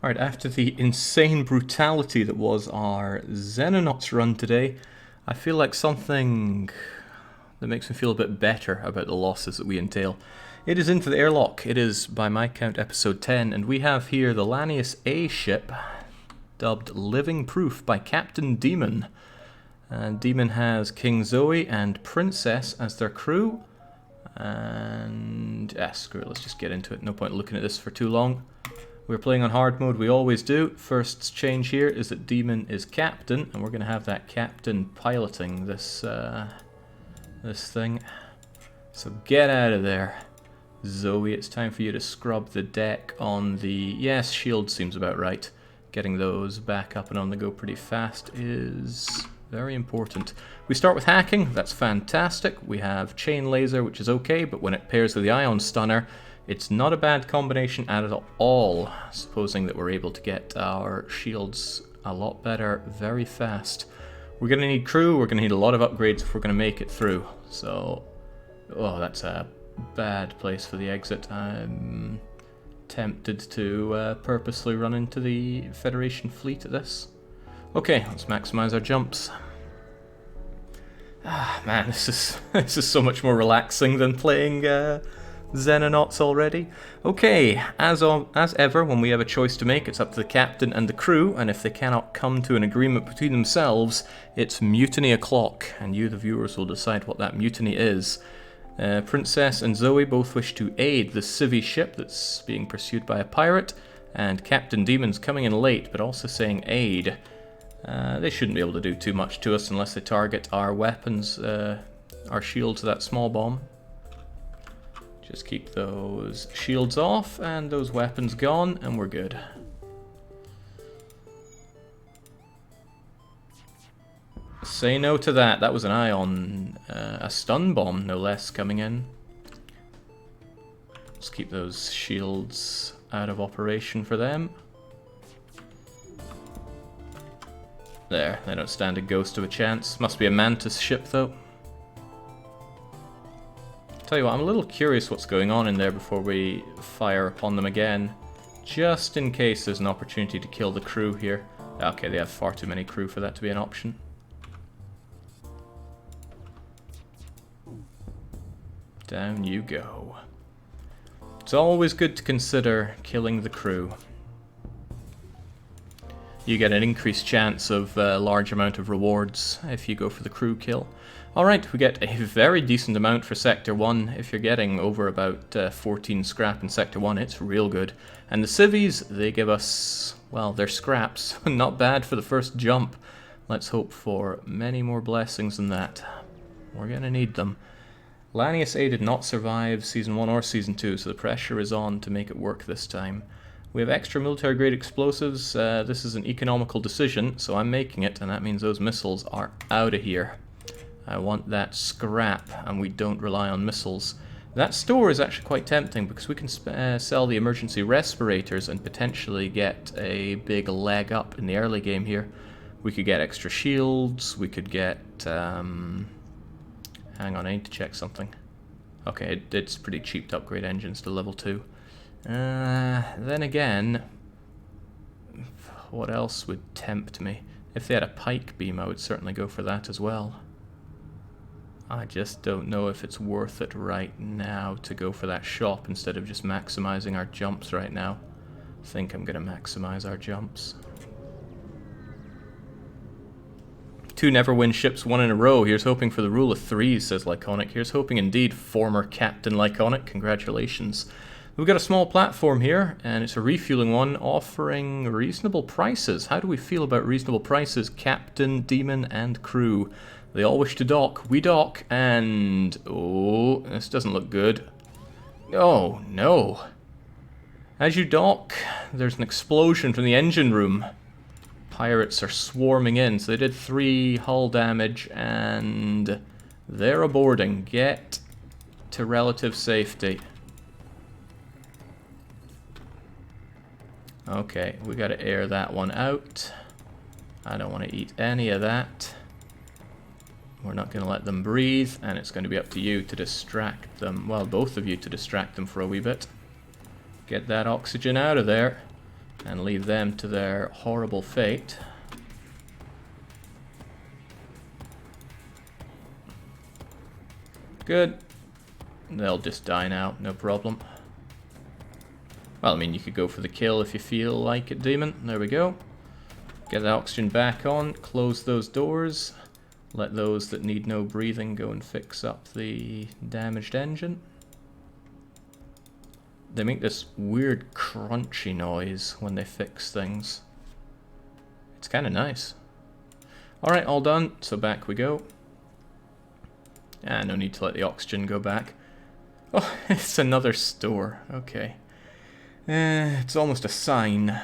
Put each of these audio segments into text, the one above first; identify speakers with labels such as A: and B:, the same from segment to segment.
A: Alright, after the insane brutality that was our Xenonauts run today, I feel like something that makes me feel a bit better about the losses that we entail. It is into the airlock. It is, by my count, episode 10, and we have here the Lanius A ship, dubbed Living Proof by Captain Demon. And Demon has King Zoe and Princess as their crew. And screw it, let's just get into it. No point looking at this for too long. We're playing on hard mode, we always do. First change here is that Demon is captain, and we're going to have that captain piloting this this thing. So get out of there, Zoe. It's time for you to scrub the deck on the... Yes, shield seems about right. Getting those back up and on the go pretty fast is very important. We start with hacking, that's fantastic. We have chain laser, which is okay, but when it pairs with the ion stunner, it's not a bad combination at all, supposing that we're able to get our shields a lot better very fast. We're going to need crew, we're going to need a lot of upgrades if we're going to make it through. So, oh, that's a bad place for the exit. I'm tempted to purposely run into the Federation fleet at this. Okay, let's maximize our jumps. Ah, man, this is so much more relaxing than playing Xenonauts already. Okay, as ever, when we have a choice to make, it's up to the captain and the crew, and if they cannot come to an agreement between themselves, it's mutiny o'clock, and you, the viewers, will decide what that mutiny is. Princess and Zoe both wish to aid the Civvy ship that's being pursued by a pirate, and Captain Demon's coming in late, but also saying aid. They shouldn't be able to do too much to us unless they target our weapons, our shields, that small bomb. Just keep those shields off and those weapons gone, and we're good. Say no to that. That was an ion, a stun bomb, no less, coming in. Let's keep those shields out of operation for them. There, they don't stand a ghost of a chance. Must be a Mantis ship, though. Tell you what, I'm a little curious what's going on in there before we fire upon them again, just in case there's an opportunity to kill the crew here. Okay, they have far too many crew for that to be an option. Down you go. It's always good to consider killing the crew. You get an increased chance of a large amount of rewards if you go for the crew kill. Alright, we get a very decent amount for Sector 1. If you're getting over about 14 scrap in Sector 1, it's real good. And the civvies, they give us, well, their scraps. Not bad for the first jump. Let's hope for many more blessings than that. We're going to need them. Lanius A did not survive Season 1 or Season 2, so the pressure is on to make it work this time. We have extra military grade explosives. This is an economical decision, so I'm making it, and that means those missiles are out of here. I want that scrap, and we don't rely on missiles. That store is actually quite tempting because we can sell the emergency respirators and potentially get a big leg up in the early game here. We could get extra shields, we could get... hang on, I need to check something. Okay, it's pretty cheap to upgrade engines to level 2. Then again, what else would tempt me? If they had a pike beam, I would certainly go for that as well. I just don't know if it's worth it right now to go for that shop instead of just maximizing our jumps right now. I think I'm going to maximize our jumps. 2 never win ships 1 in a row. Here's hoping for the rule of 3, says Lyconic. Here's hoping indeed, former Captain Lyconic. Congratulations. We've got a small platform here, and it's a refueling one, offering reasonable prices. How do we feel about reasonable prices? Captain, Demon, and crew. They all wish to dock. We dock, and... oh, this doesn't look good. Oh, no. As you dock, there's an explosion from the engine room. Pirates are swarming in, so they did 3 hull damage, and they're aborting. Get to relative safety. Okay, we gotta air that one out. I don't want to eat any of that. We're not going to let them breathe, and it's going to be up to you to distract them. Well, both of you to distract them for a wee bit. Get that oxygen out of there. and leave them to their horrible fate. Good. They'll just die now, no problem. Well, I mean, you could go for the kill if you feel like it, Demon. There we go. Get the oxygen back on, close those doors. Let those that need no breathing go and fix up the damaged engine. They make this weird crunchy noise when they fix things. It's kind of nice. Alright, all done, so back we go. No need to let the oxygen go back. Oh, it's another store. Okay. It's almost a sign.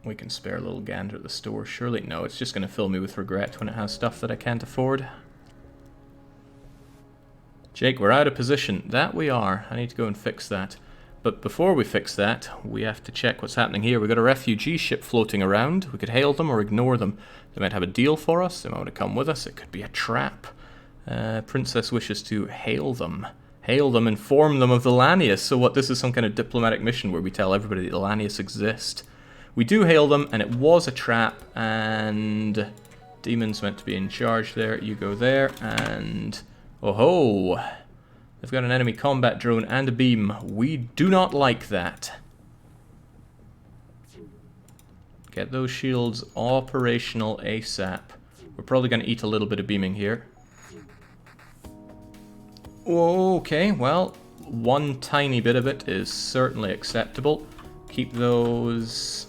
A: We can spare a little gander at the store, surely. No, it's just going to fill me with regret when it has stuff that I can't afford. Jake, we're out of position. That we are. I need to go and fix that. But before we fix that, we have to check what's happening here. We've got a refugee ship floating around. We could hail them or ignore them. They might have a deal for us. They might want to come with us. It could be a trap. Princess wishes to hail them. Hail them, inform them of the Lanius. So what, this is some kind of diplomatic mission where we tell everybody that the Lanius exist. We do hail them, and it was a trap, and Demon's meant to be in charge there. You go there, and... oh-ho! They've got an enemy combat drone and a beam. We do not like that. Get those shields operational ASAP. We're probably going to eat a little bit of beaming here. Okay, well, one tiny bit of it is certainly acceptable. Keep those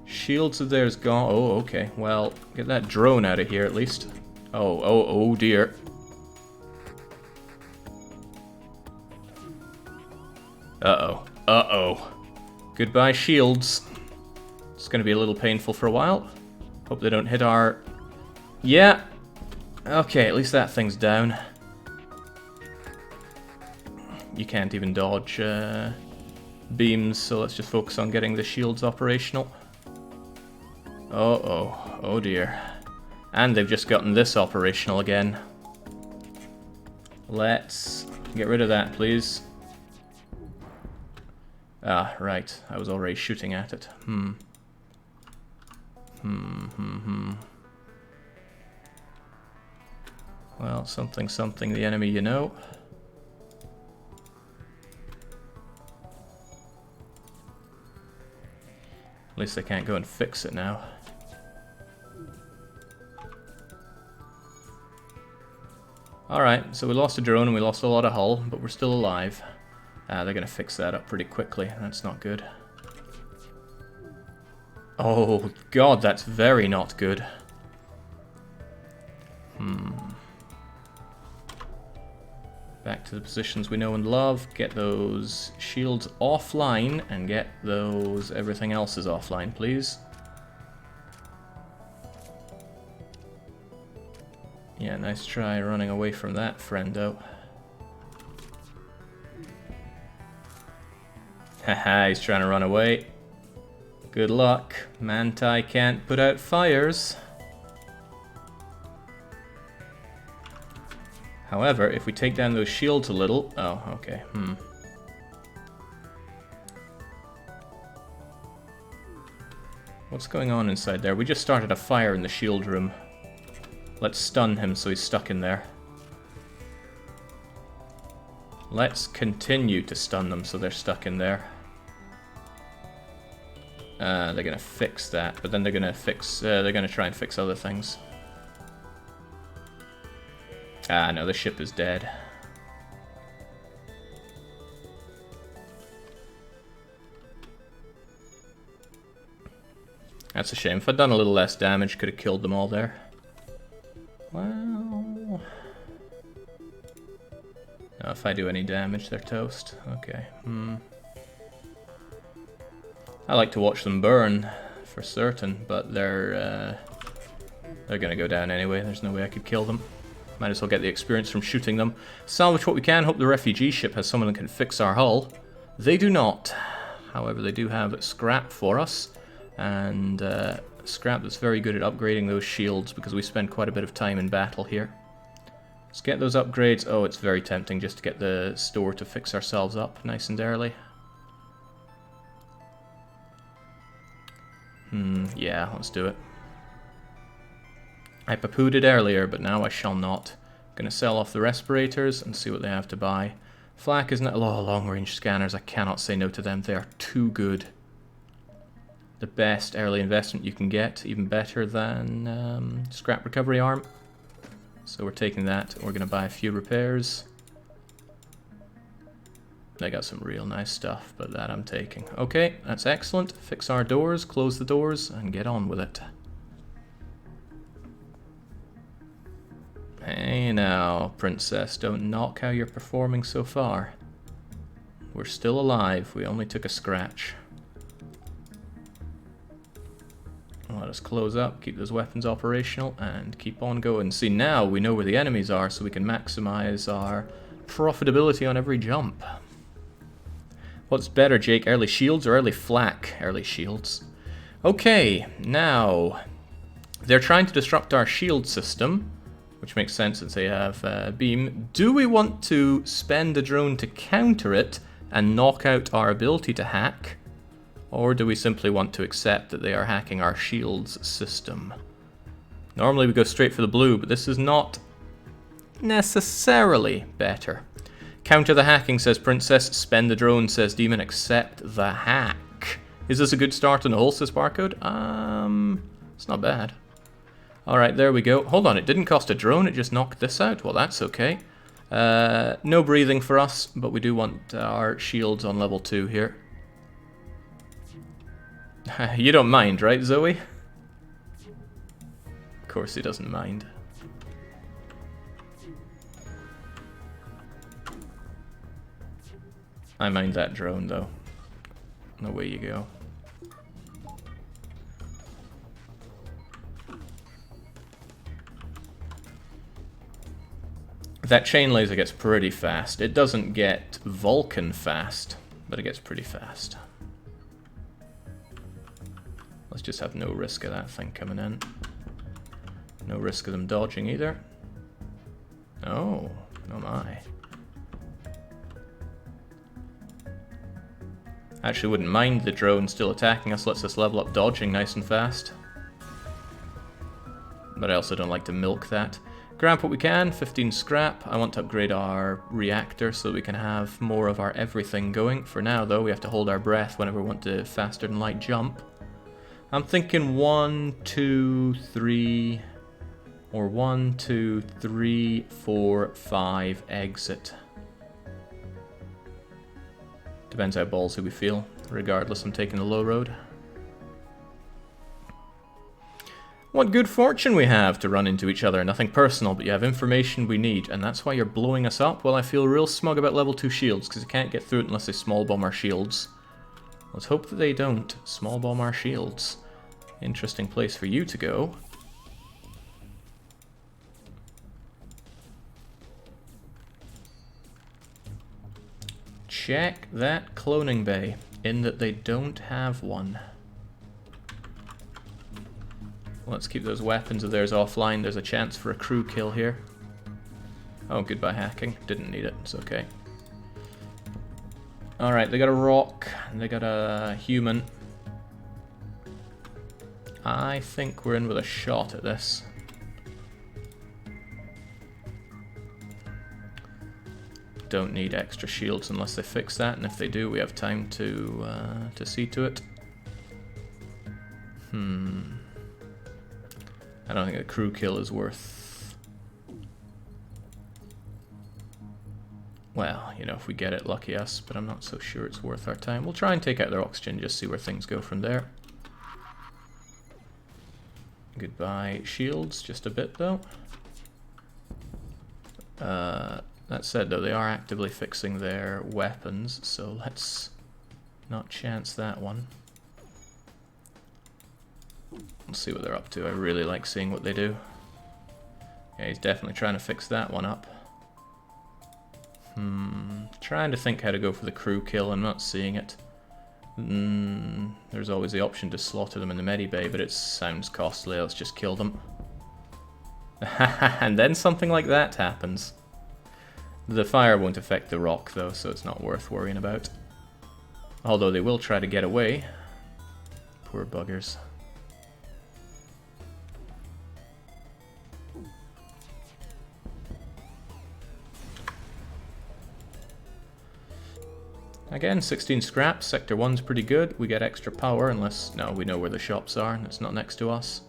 A: shields of theirs gone. Oh, okay, well, get that drone out of here at least. Oh dear. Uh-oh. Goodbye, shields. It's going to be a little painful for a while. Hope they don't hit our... yeah. Okay, at least that thing's down. You can't even dodge beams, so let's just focus on getting the shields operational. Oh dear. And they've just gotten this operational again. Let's get rid of that, please. Ah, right. I was already shooting at it. Well, something, the enemy you know. At least they can't go and fix it now. Alright, so we lost a drone and we lost a lot of hull, but we're still alive. They're going to fix that up pretty quickly. That's not good. Oh god, that's very not good. Back to the positions we know and love. Get those shields offline and get those everything else is offline, please. Yeah, nice try running away from that, friendo. Haha, he's trying to run away. Good luck. Manti can't put out fires. However, if we take down those shields a little... oh, okay, What's going on inside there? We just started a fire in the shield room. Let's stun him so he's stuck in there. Let's continue to stun them so they're stuck in there. They're gonna fix that, but then they're gonna fix... they're gonna try and fix other things. Ah, no, the ship is dead. That's a shame. If I'd done a little less damage, could have killed them all there. Well... no, if I do any damage, they're toast. Okay, I like to watch them burn, for certain, but they're gonna go down anyway. There's no way I could kill them. Might as well get the experience from shooting them. Salvage what we can. Hope the refugee ship has someone that can fix our hull. They do not. However, they do have scrap for us. And scrap that's very good at upgrading those shields because we spend quite a bit of time in battle here. Let's get those upgrades. Oh, it's very tempting just to get the store to fix ourselves up nice and early. Yeah, let's do it. I poo-pooed it earlier, but now I shall not. Gonna sell off the respirators and see what they have to buy. Flak is not long-range scanners. I cannot say no to them. They are too good. The best early investment you can get, even better than scrap recovery arm. So we're taking that. We're gonna buy a few repairs. They got some real nice stuff, but that I'm taking. Okay, that's excellent. Fix our doors, close the doors, and get on with it. Hey now, Princess, don't knock how you're performing so far. We're still alive, we only took a scratch. Let us close up, keep those weapons operational, and keep on going. See, now we know where the enemies are, so we can maximize our profitability on every jump. What's better, Jake, early shields or early flak? Early shields. Okay, now, they're trying to disrupt our shield system, which makes sense since they have beam. Do we want to spend a drone to counter it and knock out our ability to hack? Or do we simply want to accept that they are hacking our shields system? Normally we go straight for the blue, but this is not necessarily better. Counter the hacking, says Princess. Spend the drone, says Demon. Accept the hack. Is this a good start on the whole, says Barcode? It's not bad. Alright, there we go. Hold on, it didn't cost a drone, it just knocked this out. Well, that's okay. No breathing for us, but we do want our shields on level 2 here. You don't mind, right, Zoe? Of course he doesn't mind. I mind that drone, though. Away you go. That chain laser gets pretty fast. It doesn't get Vulcan fast, but it gets pretty fast. Let's just have no risk of that thing coming in. No risk of them dodging either. Oh, oh my. Actually wouldn't mind the drone still attacking us. Lets us level up dodging nice and fast. But I also don't like to milk that. Grab what we can, 15 scrap. I want to upgrade our reactor so we can have more of our everything going. For now, though, we have to hold our breath whenever we want to faster than light jump. I'm thinking 1, 2, 3, or 1, 2, 3, 4, 5, exit. Depends how ballsy we feel. Regardless, I'm taking the low road. What good fortune we have to run into each other. Nothing personal, but you have information we need, and that's why you're blowing us up? Well, I feel real smug about level 2 shields, because I can't get through it unless they small bomb our shields. Let's hope that they don't small bomb our shields. Interesting place for you to go. Check that cloning bay, in that they don't have one. Let's keep those weapons of theirs offline. There's a chance for a crew kill here. Oh, goodbye hacking. Didn't need it. It's okay. Alright, they got a rock. They got a human. I think we're in with a shot at this. Don't need extra shields unless they fix that, and if they do, we have time to see to it. I don't think a crew kill is worth... Well, you know, if we get it, lucky us, but I'm not so sure it's worth our time. We'll try and take out their oxygen, just see where things go from there. Goodbye shields, just a bit though. That said though, they are actively fixing their weapons, so let's not chance that one. Let's see what they're up to. I really like seeing what they do. Yeah, he's definitely trying to fix that one up. Trying to think how to go for the crew kill. I'm not seeing it. There's always the option to slaughter them in the medibay, but it sounds costly. Let's just kill them. And then something like that happens. The fire won't affect the rock though, so it's not worth worrying about. Although they will try to get away. Poor buggers. Again, 16 scraps. Sector 1's pretty good. We get extra power unless... No, we know where the shops are and it's not next to us.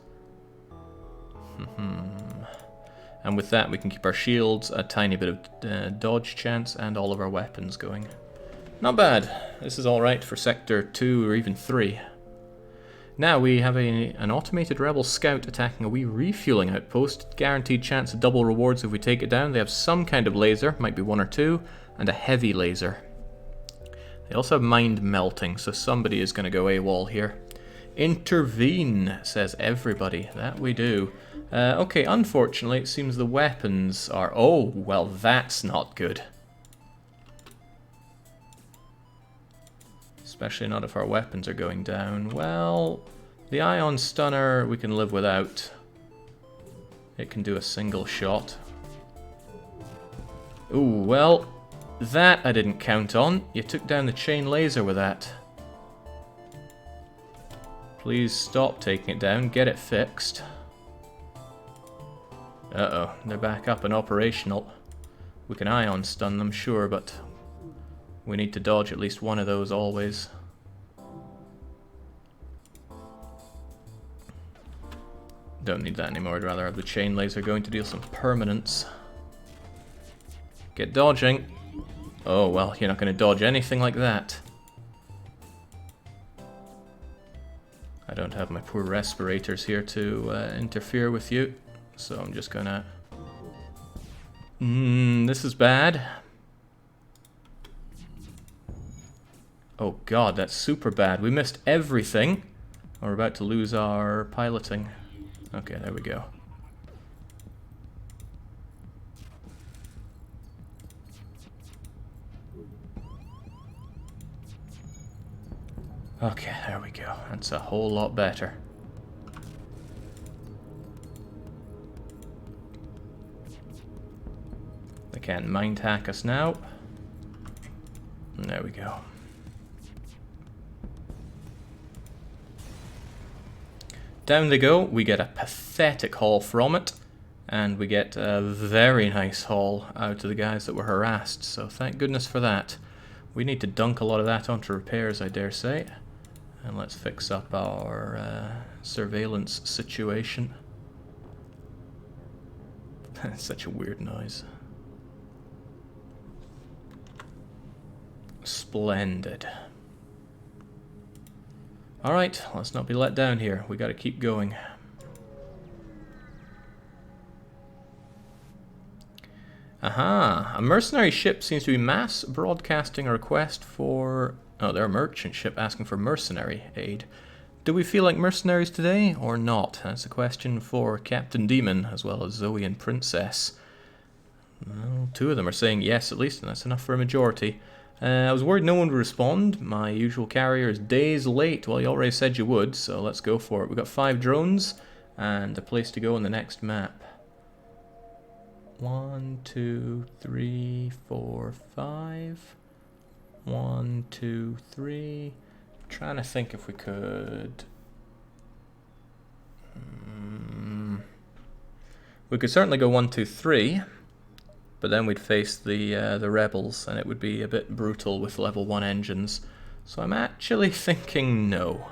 A: And with that, we can keep our shields, a tiny bit of dodge chance, and all of our weapons going. Not bad. This is alright for Sector 2 or even 3. Now we have an automated rebel scout attacking a wee refueling outpost. Guaranteed chance of double rewards if we take it down. They have some kind of laser, might be 1 or 2, and a heavy laser. They also have mind melting, so somebody is going to go AWOL here. Intervene, says everybody. That we do. Okay, unfortunately, it seems the weapons are... Oh, well, that's not good. Especially not if our weapons are going down. Well, the ion stunner we can live without. It can do a single shot. Ooh, well, that I didn't count on. You took down the chain laser with that. Please stop taking it down. Get it fixed. Uh-oh, they're back up and operational. We can ion stun them, sure, but we need to dodge at least one of those always. Don't need that anymore. I'd rather have the chain laser going to deal some permanence. Get dodging. Oh, well, you're not going to dodge anything like that. I don't have my poor respirators here to interfere with you, so I'm just gonna... this is bad. Oh god, that's super bad. We missed everything. We're about to lose our piloting. Okay, there we go. Okay, there we go. That's a whole lot better. They can't mind hack us now. There we go. Down they go. We get a pathetic haul from it. And we get a very nice haul out to the guys that were harassed. So thank goodness for that. We need to dunk a lot of that onto repairs, I dare say. And let's fix up our surveillance situation. Such a weird noise. Splendid. Alright, let's not be let down here. We gotta keep going. Aha! A mercenary ship seems to be mass broadcasting a request for... Oh, they're a merchant ship asking for mercenary aid. Do we feel like mercenaries today, or not? That's a question for Captain Demon, as well as Zoe and Princess. Well, 2 of them are saying yes, at least, and that's enough for a majority. I was worried no one would respond. My usual carrier is days late. Well, you already said you would, so let's go for it. We've got 5 drones, and a place to go on the next map. 1, 2, 3, 4, 5... 1, 2, 3. I'm trying to think if we could... We could certainly go 1, 2, 3, but then we'd face the rebels, and it would be a bit brutal with level 1 engines. So I'm actually thinking no.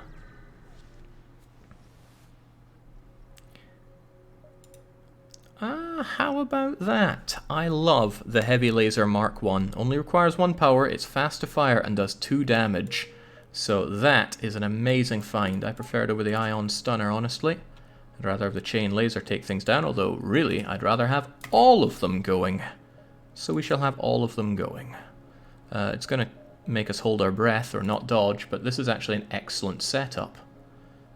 A: How about that? I love the Heavy Laser Mark 1. Only requires 1 power, it's fast to fire, and does 2 damage. So that is an amazing find. I prefer it over the Ion Stunner, honestly. I'd rather have the Chain Laser take things down, although really, I'd rather have all of them going. So we shall have all of them going. It's going to make us hold our breath or not dodge, but this is actually an excellent setup.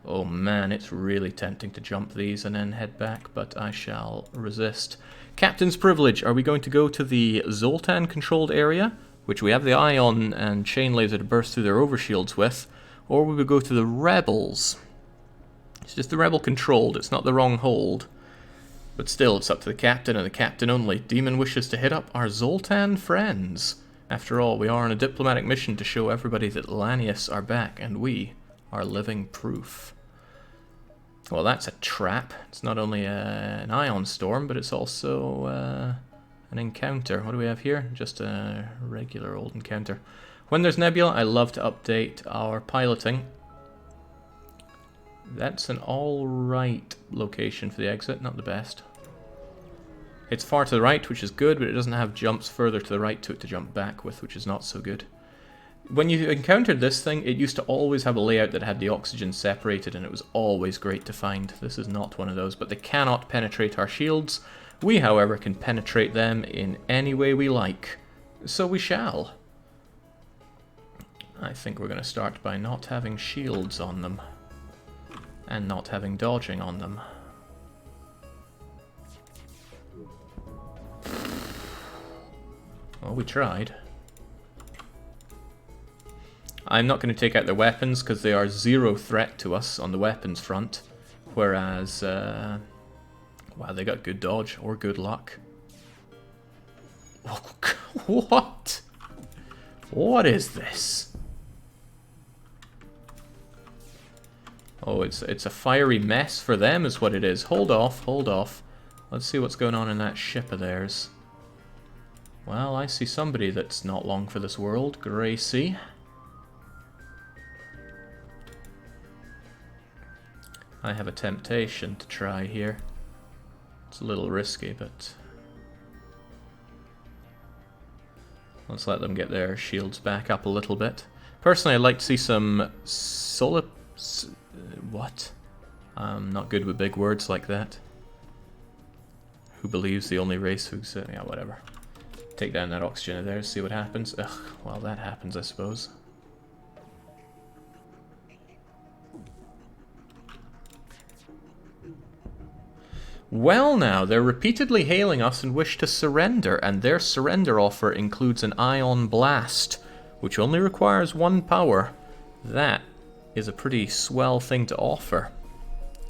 A: Oh man, it's really tempting to jump these and then head back, but I shall resist. Captain's Privilege. Are we going to go to the Zoltan-controlled area, which we have the Ion and Chain Laser to burst through their overshields with, or will we go to the Rebels? It's just the Rebel-controlled, it's not the wrong hold. But still, it's up to the Captain and the Captain only. Demon wishes to hit up our Zoltan friends. After all, we are on a diplomatic mission to show everybody that Lanius are back, and we are living proof. Well, that's a trap. It's not only an ion storm, but it's also an encounter. What do we have here? Just a regular old encounter. When there's nebula, I love to update our piloting. That's an alright location for the exit, not the best. It's far to the right, which is good, but it doesn't have jumps further to the right to it to jump back with, which is not so good. When you encountered this thing, it used to always have a layout that had the oxygen separated, and it was always great to find. This is not one of those, but they cannot penetrate our shields. We, however, can penetrate them in any way we like. So we shall. I think we're going to start by not having shields on them. And not having dodging on them. Well, we tried. I'm not going to take out their weapons because they are zero threat to us on the weapons front. Whereas, wow, they got good dodge or good luck. Oh, what? What is this? Oh, it's a fiery mess for them is what it is. Hold off, hold off. Let's see what's going on in that ship of theirs. Well, I see somebody that's not long for this world. Gracie. I have a temptation to try here. It's a little risky, but... let's let them get their shields back up a little bit. Personally, I'd like to see some solar... what? I'm not good with big words like that. Who believes the only race who exists? Yeah, whatever. Take down that oxygen of theirs, see what happens. Ugh, well, that happens, I suppose. Well now, they're repeatedly hailing us and wish to surrender, and their surrender offer includes an ion blast, which only requires 1 power. That is a pretty swell thing to offer.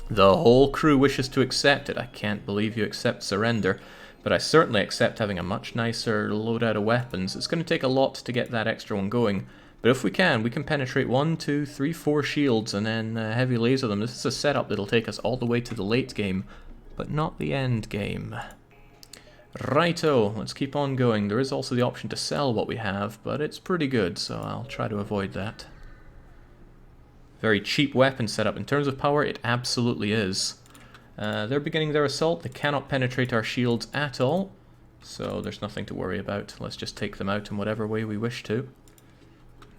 A: The whole crew wishes to accept it. I can't believe you accept surrender, but I certainly accept having a much nicer loadout of weapons. It's going to take a lot to get that extra one going, but if we can penetrate 1, 2, 3, 4 shields and then heavy laser them. This is a setup that'll take us all the way to the late game, but not the end game. Righto, let's keep on going. There is also the option to sell what we have, but it's pretty good, so I'll try to avoid that. Very cheap weapon setup. In terms of power, it absolutely is. They're beginning their assault. They cannot penetrate our shields at all, so there's nothing to worry about. Let's just take them out in whatever way we wish to.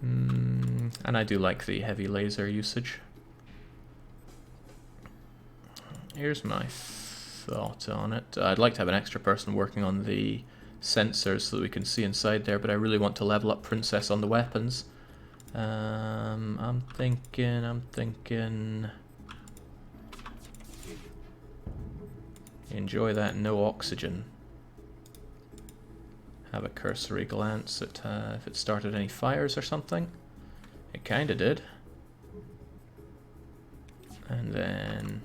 A: And I do like the heavy laser usage. Here's my thought on it. I'd like to have an extra person working on the sensors so that we can see inside there, but I really want to level up Princess on the weapons. I'm thinking... enjoy that no oxygen. Have a cursory glance at if it started any fires or something. It kinda did. And then...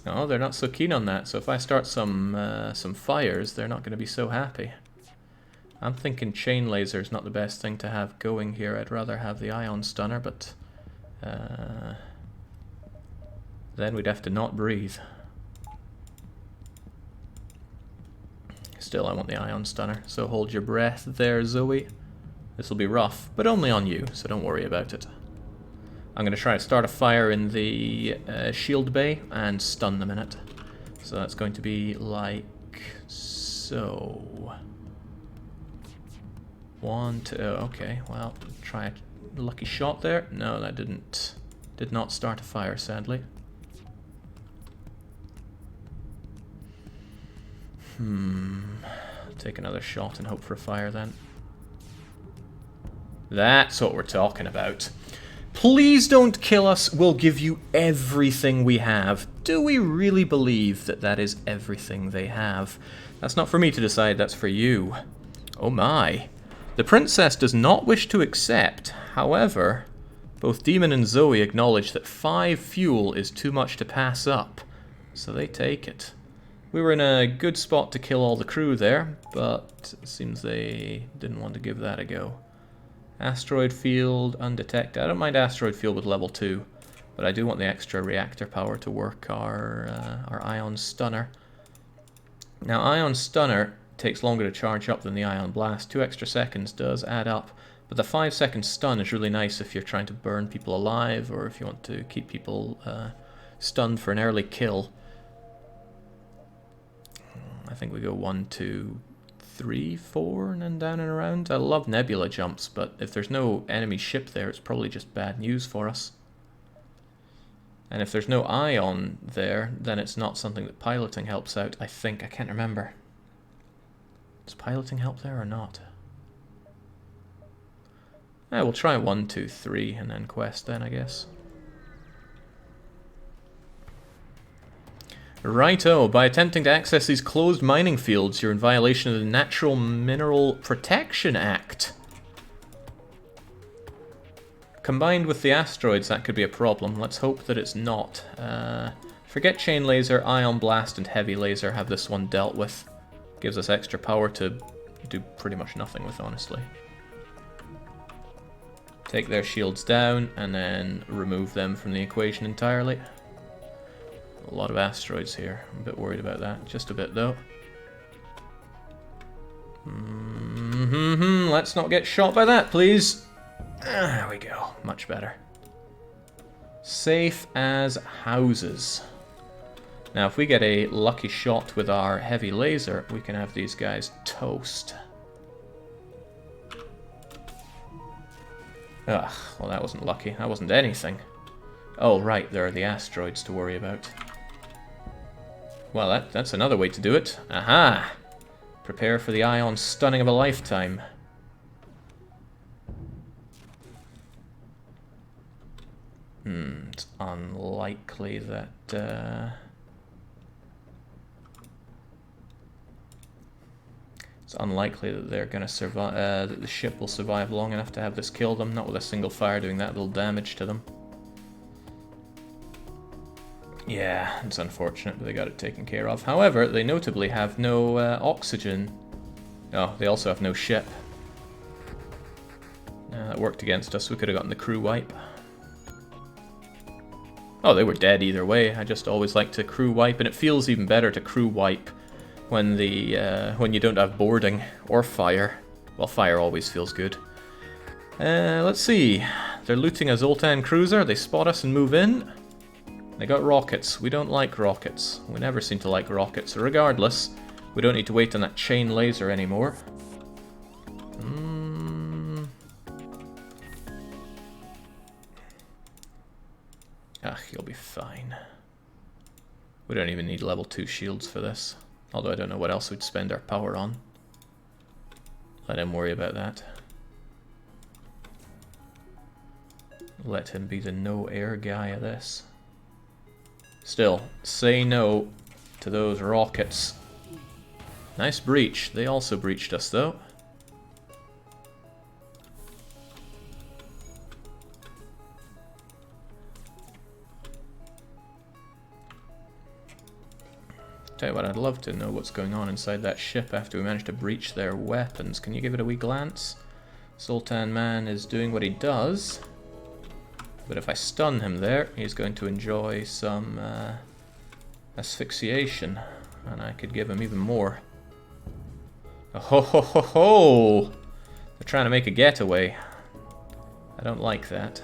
A: oh, they're not so keen on that, so if I start some fires, they're not going to be so happy. I'm thinking chain laser is not the best thing to have going here. I'd rather have the ion stunner, but then we'd have to not breathe. Still, I want the ion stunner, so hold your breath there, Zoe. This will be rough, but only on you, so don't worry about it. I'm going to try to start a fire in the shield bay and stun them in it. So that's going to be like so. 1, 2, okay, well, try a lucky shot there. No, that did not start a fire, sadly. Take another shot and hope for a fire then. That's what we're talking about. Please don't kill us, we'll give you everything we have. Do we really believe that that is everything they have? That's not for me to decide, that's for you. Oh my. The princess does not wish to accept. However, both Demon and Zoe acknowledge that 5 fuel is too much to pass up. So they take it. We were in a good spot to kill all the crew there, but it seems they didn't want to give that a go. Asteroid field, undetected. I don't mind asteroid field with level 2, but I do want the extra reactor power to work our ion stunner. Now, ion stunner takes longer to charge up than the Ion Blast. 2 extra seconds does add up, but the 5-second stun is really nice if you're trying to burn people alive, or if you want to keep people stunned for an early kill. I think we go 1, 2, 3, 4, and then down and around. I love nebula jumps, but if there's no enemy ship there, it's probably just bad news for us. And if there's no Ion there, then it's not something that piloting helps out, I think. I can't remember. Does piloting help there or not? We'll try 1, 2, 3, and then quest then, I guess. Righto, by attempting to access these closed mining fields, you're in violation of the Natural Mineral Protection Act. Combined with the asteroids, that could be a problem. Let's hope that it's not. Forget Chain Laser, Ion Blast, and Heavy Laser have this one dealt with. Gives us extra power to do pretty much nothing with, honestly. Take their shields down, and then remove them from the equation entirely. A lot of asteroids here. I'm a bit worried about that. Just a bit, though. Let's not get shot by that, please. There we go. Much better. Safe as houses. Now, if we get a lucky shot with our heavy laser, we can have these guys toast. Ugh, well, that wasn't lucky. That wasn't anything. Oh, right, there are the asteroids to worry about. Well, that's another way to do it. Aha! Prepare for the Ion stunning of a lifetime. It's unlikely that... It's unlikely that they're going to survive. That the ship will survive long enough to have this kill them. Not with a single fire doing that little damage to them. Yeah, it's unfortunate, but they got it taken care of. However, they notably have no oxygen. Oh, they also have no ship. That worked against us. We could have gotten the crew wipe. Oh, they were dead either way. I just always like to crew wipe, and it feels even better to crew wipe when when you don't have boarding or fire. Well, fire always feels good. Let's see. They're looting a Zoltan cruiser. They spot us and move in. They got rockets. We don't like rockets. We never seem to like rockets. Regardless, we don't need to wait on that chain laser anymore. You'll be fine. We don't even need level 2 shields for this. Although I don't know what else we'd spend our power on. Let him worry about that. Let him be the no-air guy of this. Still, say no to those rockets. Nice breach. They also breached us, though. Tell you what, I'd love to know what's going on inside that ship after we managed to breach their weapons. Can you give it a wee glance? Zoltan Man is doing what he does. But if I stun him there, he's going to enjoy some asphyxiation. And I could give him even more. Oh ho ho ho ho! They're trying to make a getaway. I don't like that.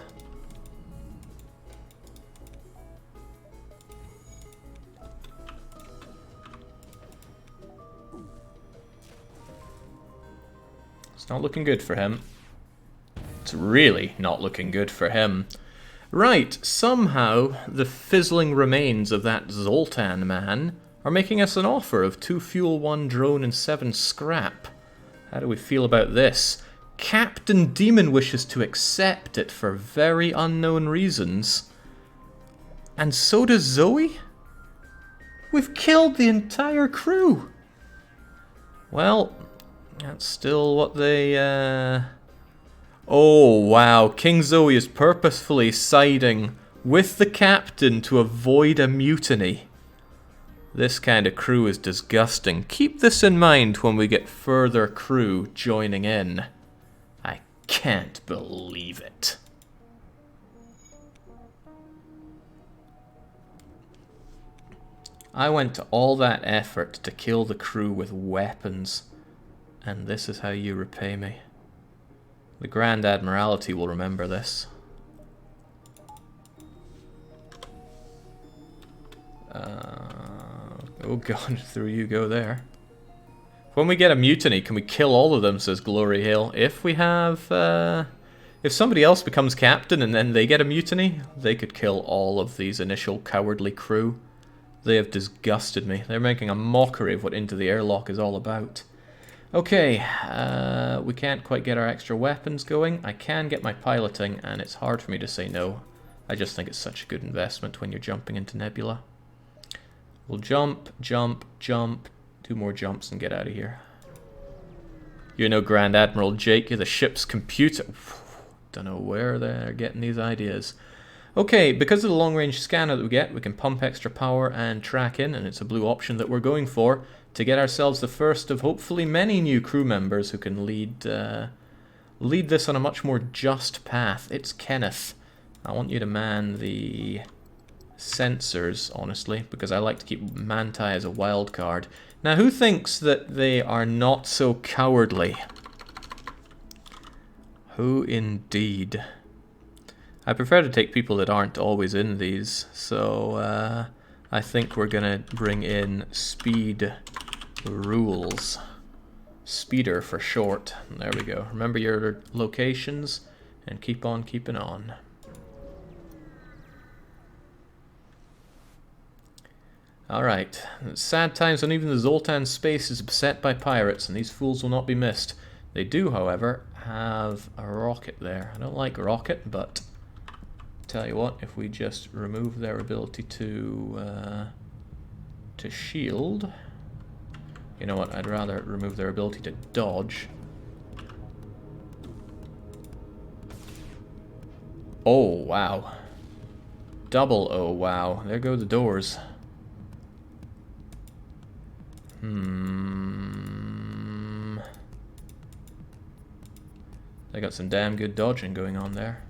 A: It's not looking good for him. It's really not looking good for him. Right, somehow the fizzling remains of that Zoltan man are making us an offer of 2 fuel, 1 drone, and 7 scrap. How do we feel about this? Captain Demon wishes to accept it for very unknown reasons. And so does Zoe? We've killed the entire crew! Well, that's still what they, Oh, wow. King Zoe is purposefully siding with the captain to avoid a mutiny. This kind of crew is disgusting. Keep this in mind when we get further crew joining in. I can't believe it. I went to all that effort to kill the crew with weapons, and this is how you repay me. The Grand Admiralty will remember this. Oh god, through you go there. When we get a mutiny, can we kill all of them, says Glory Hill. If we have, if somebody else becomes captain and then they get a mutiny, they could kill all of these initial cowardly crew. They have disgusted me. They're making a mockery of what Into the Airlock is all about. Okay, we can't quite get our extra weapons going. I can get my piloting, and it's hard for me to say no. I just think it's such a good investment when you're jumping into Nebula. We'll jump, jump, jump, 2 more jumps and get out of here. You're no Grand Admiral Jake, you're the ship's computer. Don't know where they're getting these ideas. Okay, because of the long-range scanner that we get, we can pump extra power and track in, and it's a blue option that we're going for, to get ourselves the first of hopefully many new crew members who can lead this on a much more just path. It's Kenneth. I want you to man the sensors, honestly, because I like to keep Manti as a wild card. Now, who thinks that they are not so cowardly? Who indeed? I prefer to take people that aren't always in these, so I think we're gonna bring in Speed Rules. Speeder for short. There we go. Remember your locations and keep on keeping on. Alright, sad times when even the Zoltan space is beset by pirates, and these fools will not be missed. They do, however, have a rocket there. I don't like rocket, but tell you what, if we just remove their ability to shield, you know what, I'd rather remove their ability to dodge. Oh, wow. Double oh, wow. There go the doors. They got some damn good dodging going on there.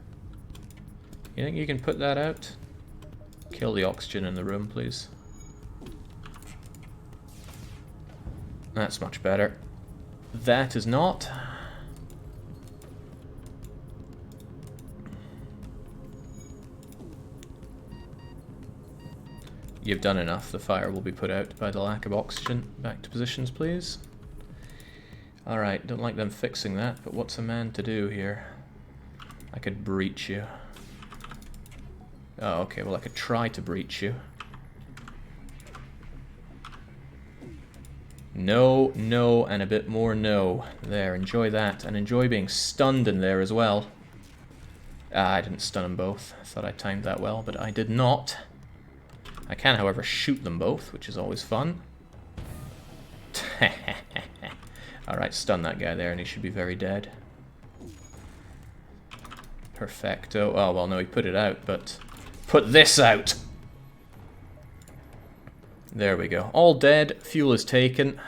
A: You think you can put that out? Kill the oxygen in the room, please. That's much better. That is not. You've done enough. The fire will be put out by the lack of oxygen. Back to positions, please. Alright, don't like them fixing that, but what's a man to do here? I could breach you. Oh, okay, well I could try to breach you. No, no, and a bit more no. There, enjoy that. And enjoy being stunned in there as well. Ah, I didn't stun them both. I thought I timed that well, but I did not. I can, however, shoot them both, which is always fun. Alright, stun that guy there, and he should be very dead. Perfecto. Oh, well, no, he put it out, but... Put this out! There we go. All dead. Fuel is taken.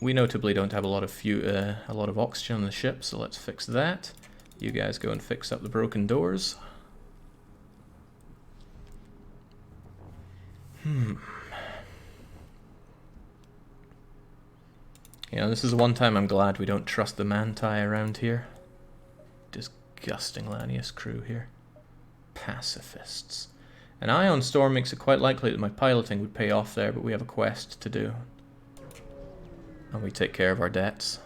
A: We notably don't have a lot of oxygen on the ship, so let's fix that. You guys go and fix up the broken doors. You know, this is the one time I'm glad we don't trust the Manti around here. Disgusting Lanius crew here. Pacifists. An ion storm makes it quite likely that my piloting would pay off there, but we have a quest to do. And we take care of our debts.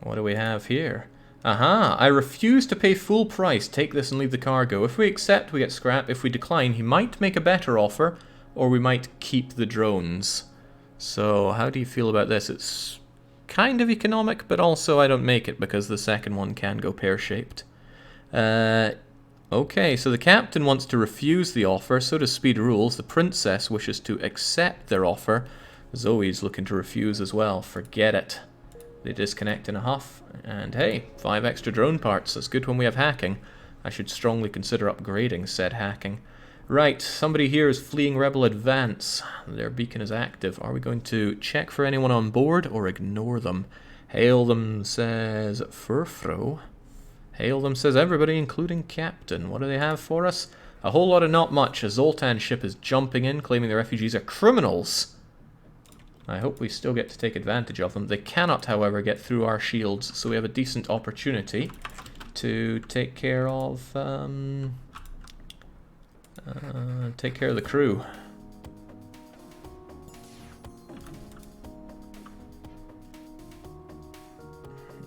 A: What do we have here? Aha! I refuse to pay full price. Take this and leave the cargo. If we accept, we get scrap. If we decline, he might make a better offer, or we might keep the drones. So, how do you feel about this? It's kind of economic, but also I don't make it because the second one can go pear-shaped. Okay, so the captain wants to refuse the offer, so does Speed Rules. The princess wishes to accept their offer. Zoe's looking to refuse as well. Forget it. They disconnect in a huff, and hey, 5 extra drone parts. That's good when we have hacking. I should strongly consider upgrading said hacking. Right, somebody here is fleeing Rebel Advance. Their beacon is active. Are we going to check for anyone on board or ignore them? Hail them, says Furfro. Hail them, says everybody, including Captain. What do they have for us? A whole lot of not much. A Zoltan ship is jumping in, claiming the refugees are criminals. I hope we still get to take advantage of them. They cannot, however, get through our shields, so we have a decent opportunity to take care of the crew.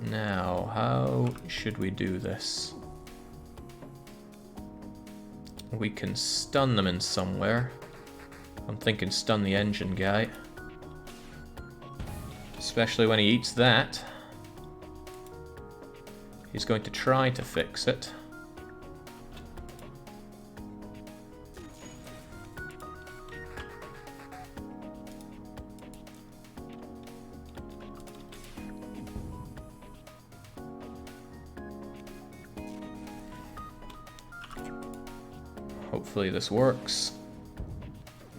A: Now, how should we do this? We can stun them in somewhere. I'm thinking stun the engine guy. Especially when he eats that. He's going to try to fix it. Hopefully this works.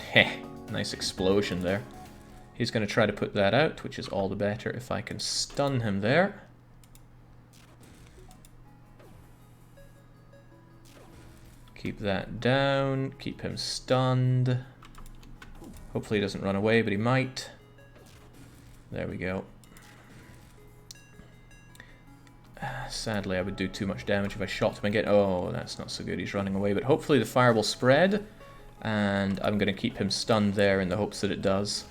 A: Heh, nice explosion there. He's going to try to put that out, which is all the better if I can stun him there. Keep that down, keep him stunned. Hopefully he doesn't run away, but he might. There we go. Sadly, I would do too much damage if I shot him again. Oh, that's not so good. He's running away, but hopefully the fire will spread, and I'm going to keep him stunned there in the hopes that it does.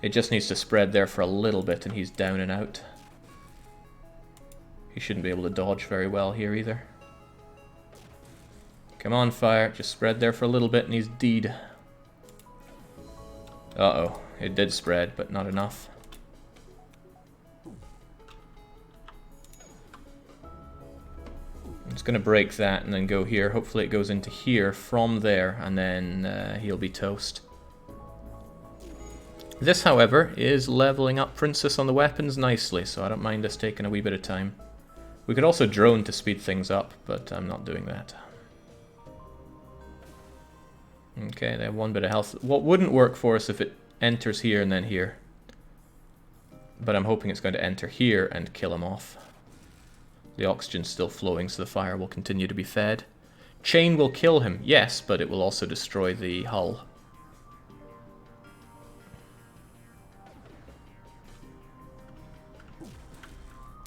A: It just needs to spread there for a little bit, and he's down and out. He shouldn't be able to dodge very well here either. Come on, fire. Just spread there for a little bit, and he's dead. Uh-oh. It did spread, but not enough. I'm just going to break that and then go here. Hopefully it goes into here from there, and then he'll be toast. This, however, is leveling up Princess on the weapons nicely, so I don't mind us taking a wee bit of time. We could also drone to speed things up, but I'm not doing that. Okay, they have one bit of health. What wouldn't work for us if it enters here and then here. But I'm hoping it's going to enter here and kill him off. The oxygen's still flowing, so the fire will continue to be fed. Chain will kill him, yes, but it will also destroy the hull.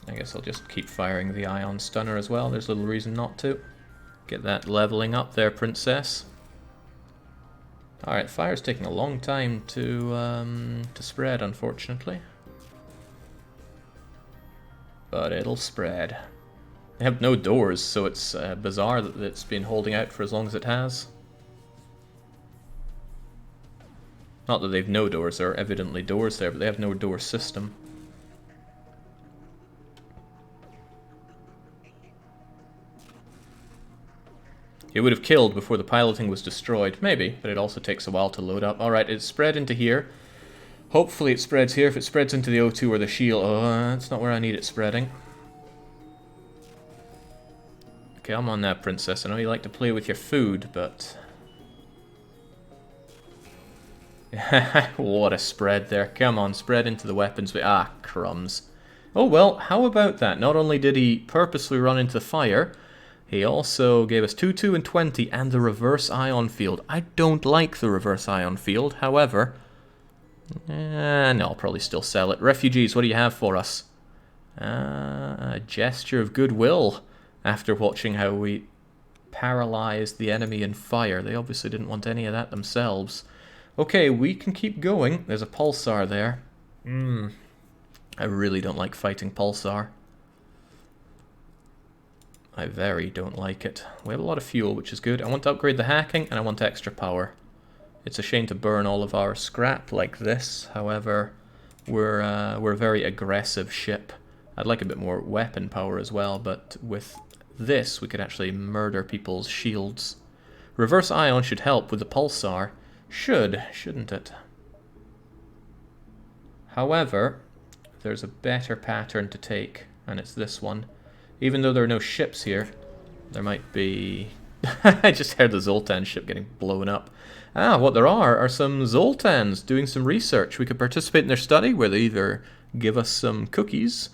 A: I guess I'll just keep firing the ion stunner as well. There's little reason not to. Get that leveling up there, Princess. Alright, fire's taking a long time to spread, unfortunately. But it'll spread. They have no doors, so it's bizarre that it's been holding out for as long as it has. Not that they've no doors, there are evidently doors there, but they have no door system. It would have killed before the piloting was destroyed, maybe, but it also takes a while to load up. Alright, it's spread into here. Hopefully it spreads here. If it spreads into the O2 or the shield, oh, that's not where I need it spreading. Come on now, Princess. I know you like to play with your food, but... What a spread there. Come on, spread into the weapons. Ah, crumbs. Oh well, how about that? Not only did he purposely run into the fire, he also gave us 2, 2, and 20, and the reverse ion field. I don't like the reverse ion field, however... no, I'll probably still sell it. Refugees, what do you have for us? A gesture of goodwill. After watching how we paralyzed the enemy in fire. They obviously didn't want any of that themselves. Okay, we can keep going. There's a Pulsar there. I really don't like fighting Pulsar. I very don't like it. We have a lot of fuel, which is good. I want to upgrade the hacking, and I want extra power. It's a shame to burn all of our scrap like this. However, we're a very aggressive ship. I'd like a bit more weapon power as well, but with this, we could actually murder people's shields. Reverse ion should help with the Pulsar. Shouldn't it? However, there's a better pattern to take, and it's this one. Even though there are no ships here, there might be... I just heard the Zoltan ship getting blown up. Ah, what there are some Zoltans doing some research. We could participate in their study, where they either give us some cookies,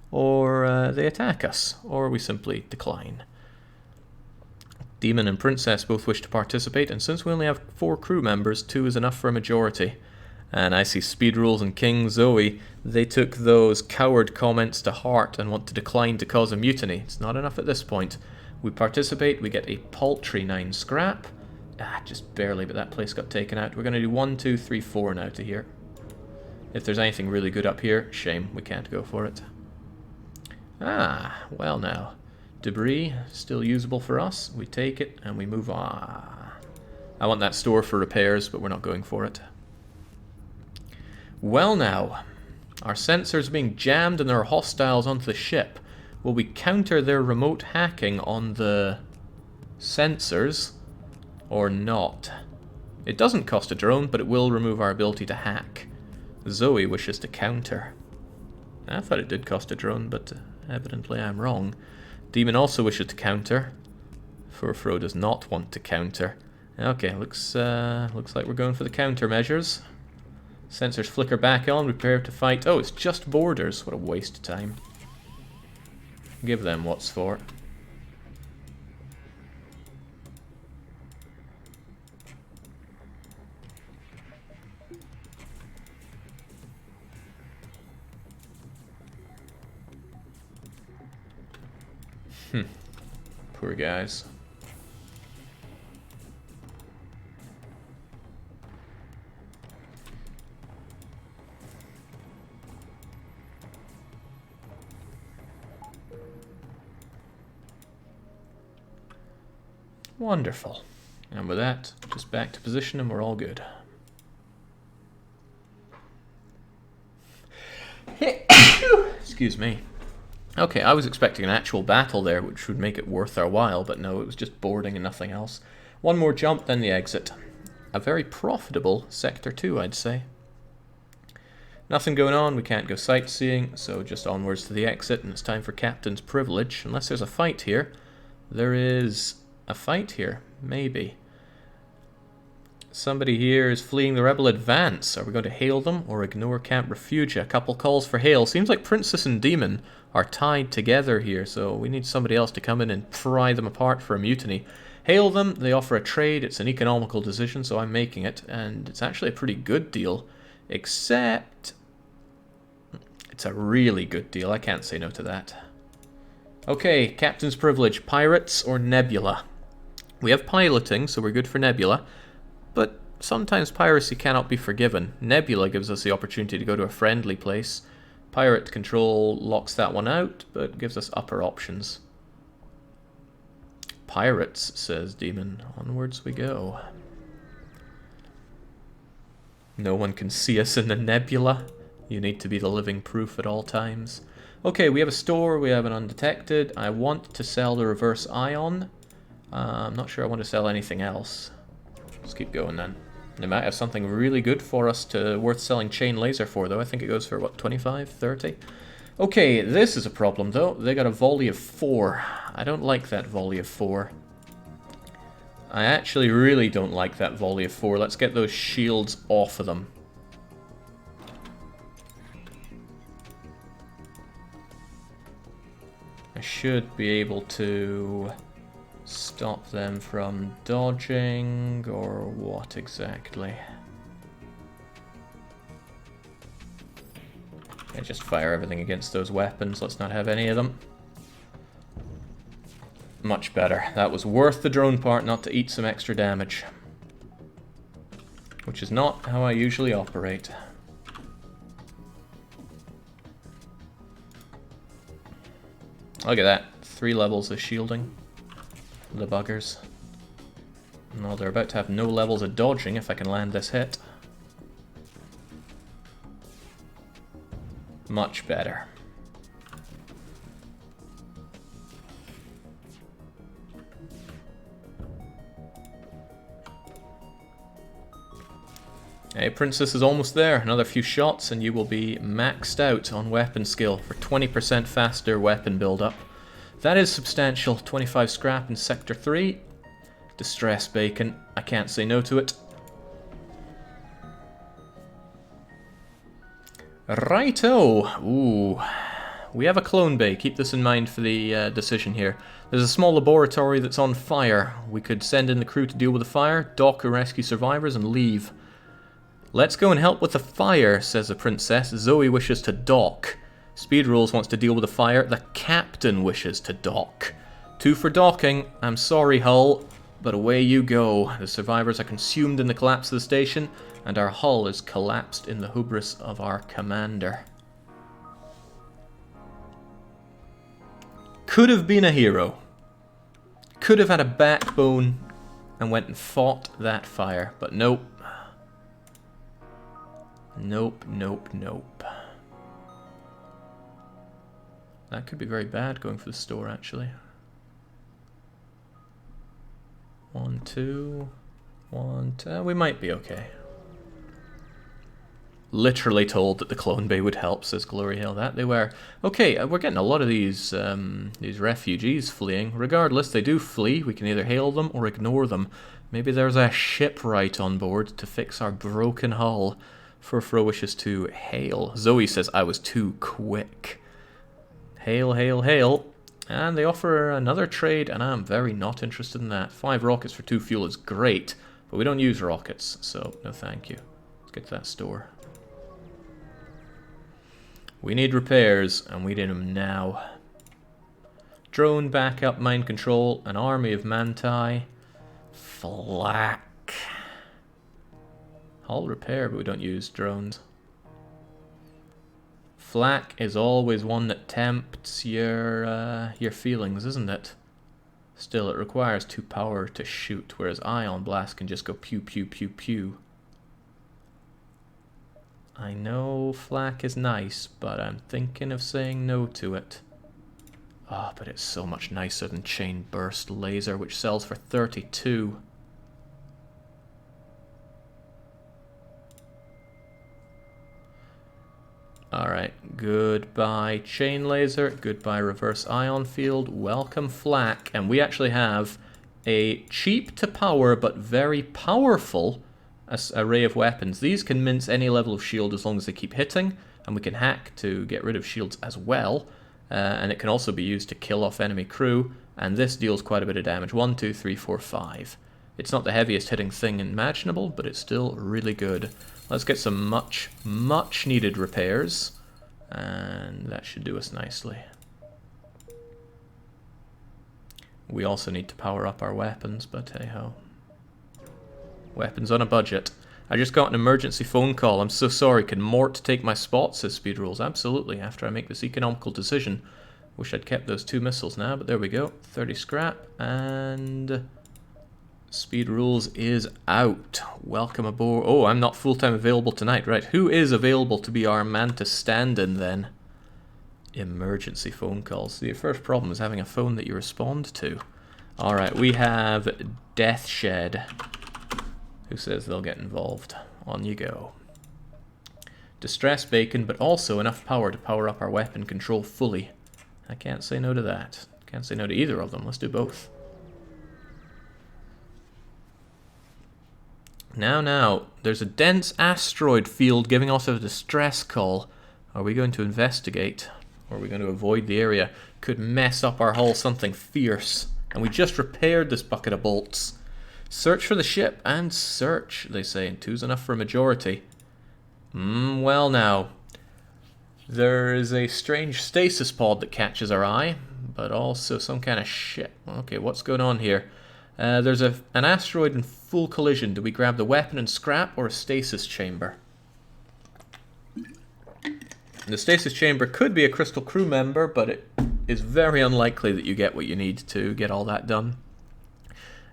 A: or they attack us, or we simply decline. Demon and Princess both wish to participate, and since we only have 4 crew members, 2 is enough for a majority. And I see Speed Rules and King Zoe, they took those coward comments to heart and want to decline to cause a mutiny. It's not enough at this point. We participate, we get a paltry 9 scrap. Just barely, but that place got taken out. We're going to do 1, 2, 3, 4 now to here. If there's anything really good up here, shame, we can't go for it. Well now. Debris, still usable for us. We take it and we move on. I want that store for repairs, but we're not going for it. Well now. Our sensors are being jammed and there are hostiles onto the ship. Will we counter their remote hacking on the sensors or not? It doesn't cost a drone, but it will remove our ability to hack. Zoe wishes to counter. I thought it did cost a drone, but evidently I'm wrong. Demon also wishes to counter. Furfro does not want to counter. Okay, looks like we're going for the countermeasures. Sensors flicker back on, prepare to fight. Oh, it's just borders. What a waste of time. Give them what's for. Poor guys. Wonderful. And with that, just back to position and we're all good. Excuse me. Okay, I was expecting an actual battle there, which would make it worth our while, but no, it was just boarding and nothing else. One more jump, then the exit. A very profitable Sector 2, I'd say. Nothing going on, we can't go sightseeing, so just onwards to the exit, and it's time for Captain's Privilege. Unless there's a fight here. There is a fight here, maybe. Somebody here is fleeing the rebel advance. Are we going to hail them or ignore Camp Refugee? A couple calls for hail. Seems like Princess and Demon are tied together here, so we need somebody else to come in and pry them apart for a mutiny. Hail them, they offer a trade. It's an economical decision, so I'm making it, and it's actually a pretty good deal, except it's a really good deal. I can't say no to that. Okay, Captain's Privilege, Pirates or Nebula? We have piloting, so we're good for Nebula. But sometimes piracy cannot be forgiven. Nebula gives us the opportunity to go to a friendly place. Pirate control locks that one out, but gives us upper options. Pirates, says Demon. Onwards we go. No one can see us in the Nebula. You need to be the living proof at all times. Okay, we have a store, we have an undetected. I want to sell the reverse ion. I'm not sure I want to sell anything else. Let's keep going then. They might have something really good for us to worth selling chain laser for, though. I think it goes for, what, 25, 30? Okay, this is a problem, though. They got a volley of 4. I don't like that volley of 4. I actually really don't like that volley of 4. Let's get those shields off of them. I should be able to stop them from dodging, or what exactly? Okay, just fire everything against those weapons. Let's not have any of them. Much better. That was worth the drone part not to eat some extra damage. Which is not how I usually operate. Look at that. 3 levels of shielding. The buggers. Well, they're about to have no levels of dodging if I can land this hit. Much better. Hey, Princess is almost there. Another few shots and you will be maxed out on weapon skill for 20% faster weapon build-up. That is substantial. 25 scrap in Sector 3. Distress bacon. I can't say no to it. Righto. Ooh. We have a clone bay. Keep this in mind for the decision here. There's a small laboratory that's on fire. We could send in the crew to deal with the fire, dock or rescue survivors, and leave. Let's go and help with the fire, says the princess. Zoe wishes to dock. Speed Rules wants to deal with the fire. The captain wishes to dock. 2 for docking. I'm sorry, Hull, but away you go. The survivors are consumed in the collapse of the station, and our hull is collapsed in the hubris of our commander. Could have been a hero. Could have had a backbone and went and fought that fire, but nope. Nope, nope, nope. That could be very bad going for the store, actually. 1, 2, 1, 2. We might be okay. Literally told that the clone bay would help, says Glory Hill. That they were. Okay, we're getting a lot of these refugees fleeing. Regardless, they do flee. We can either hail them or ignore them. Maybe there's a shipwright on board to fix our broken hull. Furfro wishes to hail. Zoe says I was too quick. Hail, hail, hail. And they offer another trade, and I'm very not interested in that. 5 rockets for 2 fuel is great, but we don't use rockets, so no thank you. Let's get to that store. We need repairs, and we need them now. Drone backup, mind control, an army of Manti. Flak. Hull repair, but we don't use drones. Flak is always one that tempts your feelings, isn't it? Still, it requires 2 power to shoot, whereas Ion Blast can just go pew pew pew pew. I know Flak is nice, but I'm thinking of saying no to it. Ah, but it's so much nicer than Chain Burst Laser, which sells for 32. Alright, goodbye Chain Laser, goodbye Reverse Ion Field, welcome Flak, and we actually have a cheap to power but very powerful array of weapons. These can mince any level of shield as long as they keep hitting, and we can hack to get rid of shields as well, and it can also be used to kill off enemy crew, and this deals quite a bit of damage. 1, 2, 3, 4, 5. It's not the heaviest hitting thing imaginable, but it's still really good. Let's get some much needed repairs, and that should do us nicely. We also need to power up our weapons, but hey ho. Weapons on a budget. I just got an emergency phone call. I'm so sorry. Can Mort take my spot, says Speed Rules. Absolutely, after I make this economical decision. Wish I'd kept those 2 missiles now, but there we go. 30 scrap, and Speed Rules is out. Welcome aboard. Oh, I'm not full-time available tonight. Right, who is available to be our Manta stand-in then? Emergency phone calls. The first problem is having a phone that you respond to. Alright, we have Death Shed, who says they'll get involved. On you go. Distress Bacon, but also enough power to power up our weapon control fully. I can't say no to that. Can't say no to either of them. Let's do both. Now, there's a dense asteroid field giving off a distress call. Are we going to investigate? Or are we going to avoid the area? Could mess up our hull something fierce. And we just repaired this bucket of bolts. Search for the ship, and search, they say, and 2's enough for a majority. Well now. There is a strange stasis pod that catches our eye, but also some kind of shit. Okay, what's going on here? There's an asteroid in full collision. Do we grab the weapon and scrap, or a stasis chamber? The stasis chamber could be a Crystal crew member, but it is very unlikely that you get what you need to get all that done.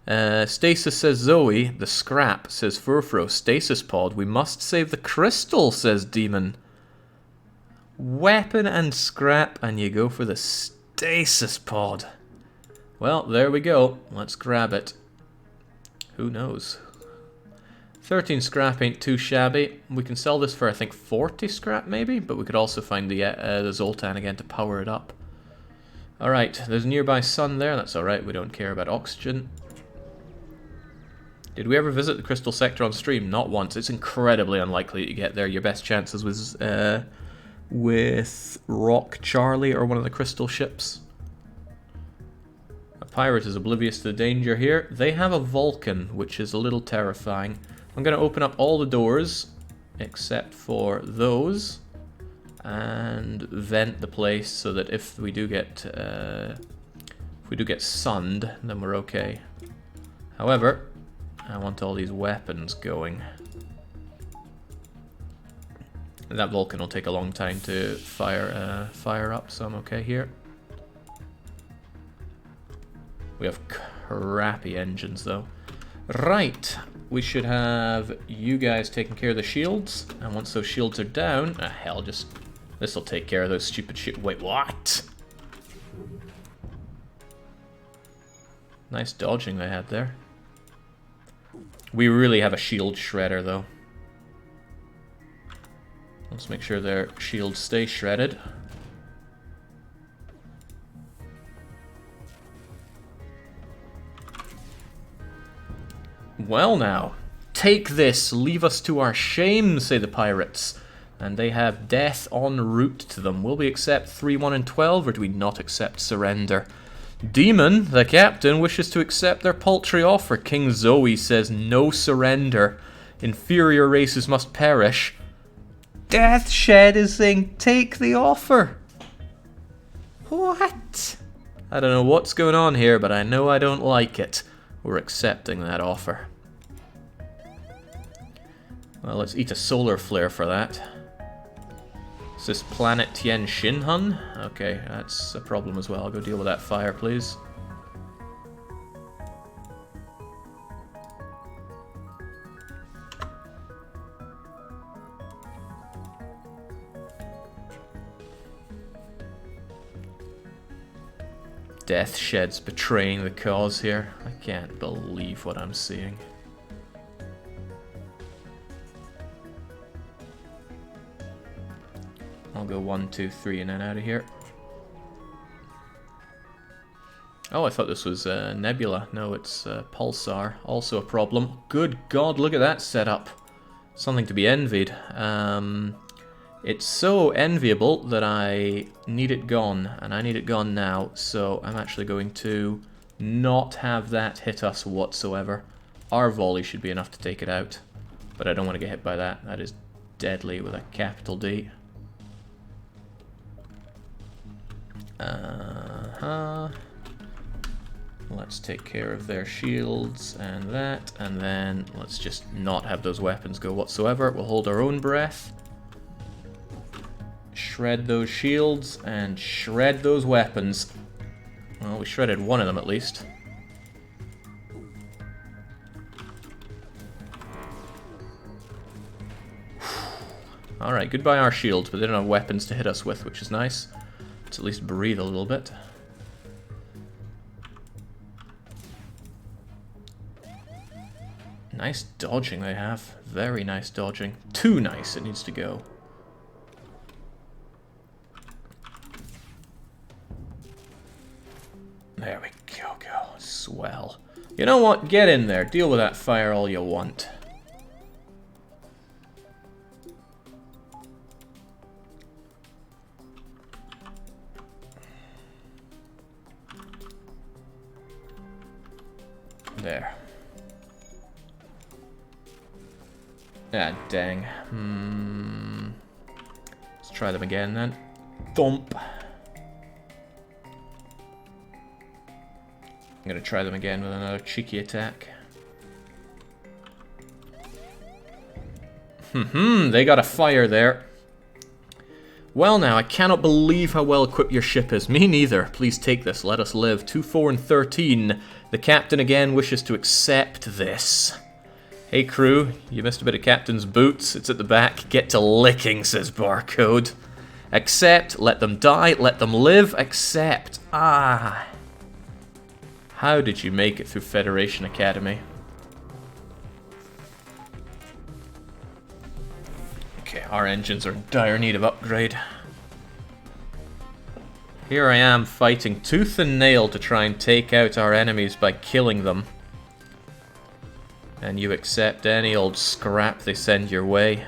A: Stasis says Zoe. The scrap says Furfro. Stasis pod. We must save the crystal, says Demon. Weapon and scrap, and you go for the stasis pod. Well, there we go. Let's grab it. Who knows? 13 scrap ain't too shabby. We can sell this for, I think, 40 scrap maybe, but we could also find the Zoltan again to power it up. Alright, there's a nearby sun there. That's alright, we don't care about oxygen. Did we ever visit the Crystal Sector on stream? Not once. It's incredibly unlikely that you get there. Your best chances was with Rock Charlie or one of the crystal ships. A pirate is oblivious to the danger here. They have a Vulcan, which is a little terrifying. I'm going to open up all the doors except for those and vent the place so that if we do get sunned, then we're okay. However, I want all these weapons going. That Vulcan will take a long time to fire up, so I'm okay here. We have crappy engines though. Right, we should have you guys taking care of the shields, and once those shields are down, hell, just this will take care of those stupid shit. Wait, what? Nice dodging they had there. We really have a shield shredder though. Let's make sure their shields stay shredded. Well now, take this, leave us to our shame, say the pirates. And they have death en route to them. Will we accept 3, 1, and 12, or do we not accept surrender? Demon, the captain, wishes to accept their paltry offer. King Zoe says no surrender. Inferior races must perish. Deathshed is saying take the offer. What? I don't know what's going on here, but I know I don't like it. We're accepting that offer. Well, let's eat a solar flare for that. Is this planet Tien Shinhan? Okay, that's a problem as well. I'll go deal with that fire, please. Deathshed's betraying the cause here. I can't believe what I'm seeing. I'll go 1, 2, 3 and then out of here. Oh, I thought this was Nebula. No, it's Pulsar. Also a problem. Good God, look at that setup. Something to be envied. It's so enviable that I need it gone, and I need it gone now, so I'm actually going to not have that hit us whatsoever. Our volley should be enough to take it out, but I don't want to get hit by that. That is deadly with a capital D. Let's take care of their shields and that, and then let's just not have those weapons go whatsoever. We'll hold our own breath. Shred those shields and shred those weapons. Well, we shredded one of them at least. Alright, goodbye our shields, but they don't have weapons to hit us with, which is nice. Let's at least breathe a little bit. Nice dodging they have. Very nice dodging. Too nice, it needs to go. There we go, swell. You know what? Get in there. Deal with that fire all you want. There. Ah, dang. Let's try them again then. Thump. I'm gonna try them again with another cheeky attack. They got a fire there. Well now, I cannot believe how well equipped your ship is. Me neither. Please take this, let us live. 2, 4, and 13. The captain again wishes to accept this. Hey crew, you missed a bit of captain's boots. It's at the back. Get to licking, says Barcode. Accept, let them die, let them live, accept. Ah. How did you make it through Federation Academy? Okay, our engines are in dire need of upgrade. Here I am fighting tooth and nail to try and take out our enemies by killing them. And you accept any old scrap they send your way.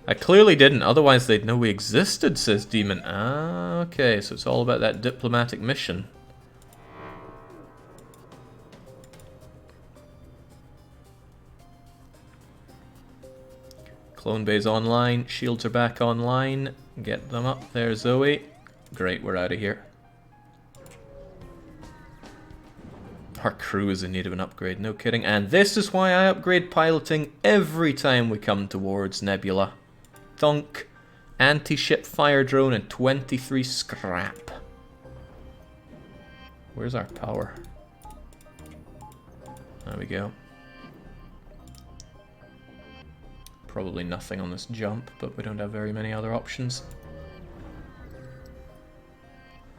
A: I clearly didn't, otherwise they'd know we existed, says Demon. Ah, okay, so it's all about that diplomatic mission. Clone Bay's online, shields are back online. Get them up there, Zoe. Great, we're out of here. Our crew is in need of an upgrade, no kidding. And this is why I upgrade piloting every time we come towards Nebula. Thunk. Anti-ship fire drone and 23 scrap. Where's our power? There we go. Probably nothing on this jump, but we don't have very many other options.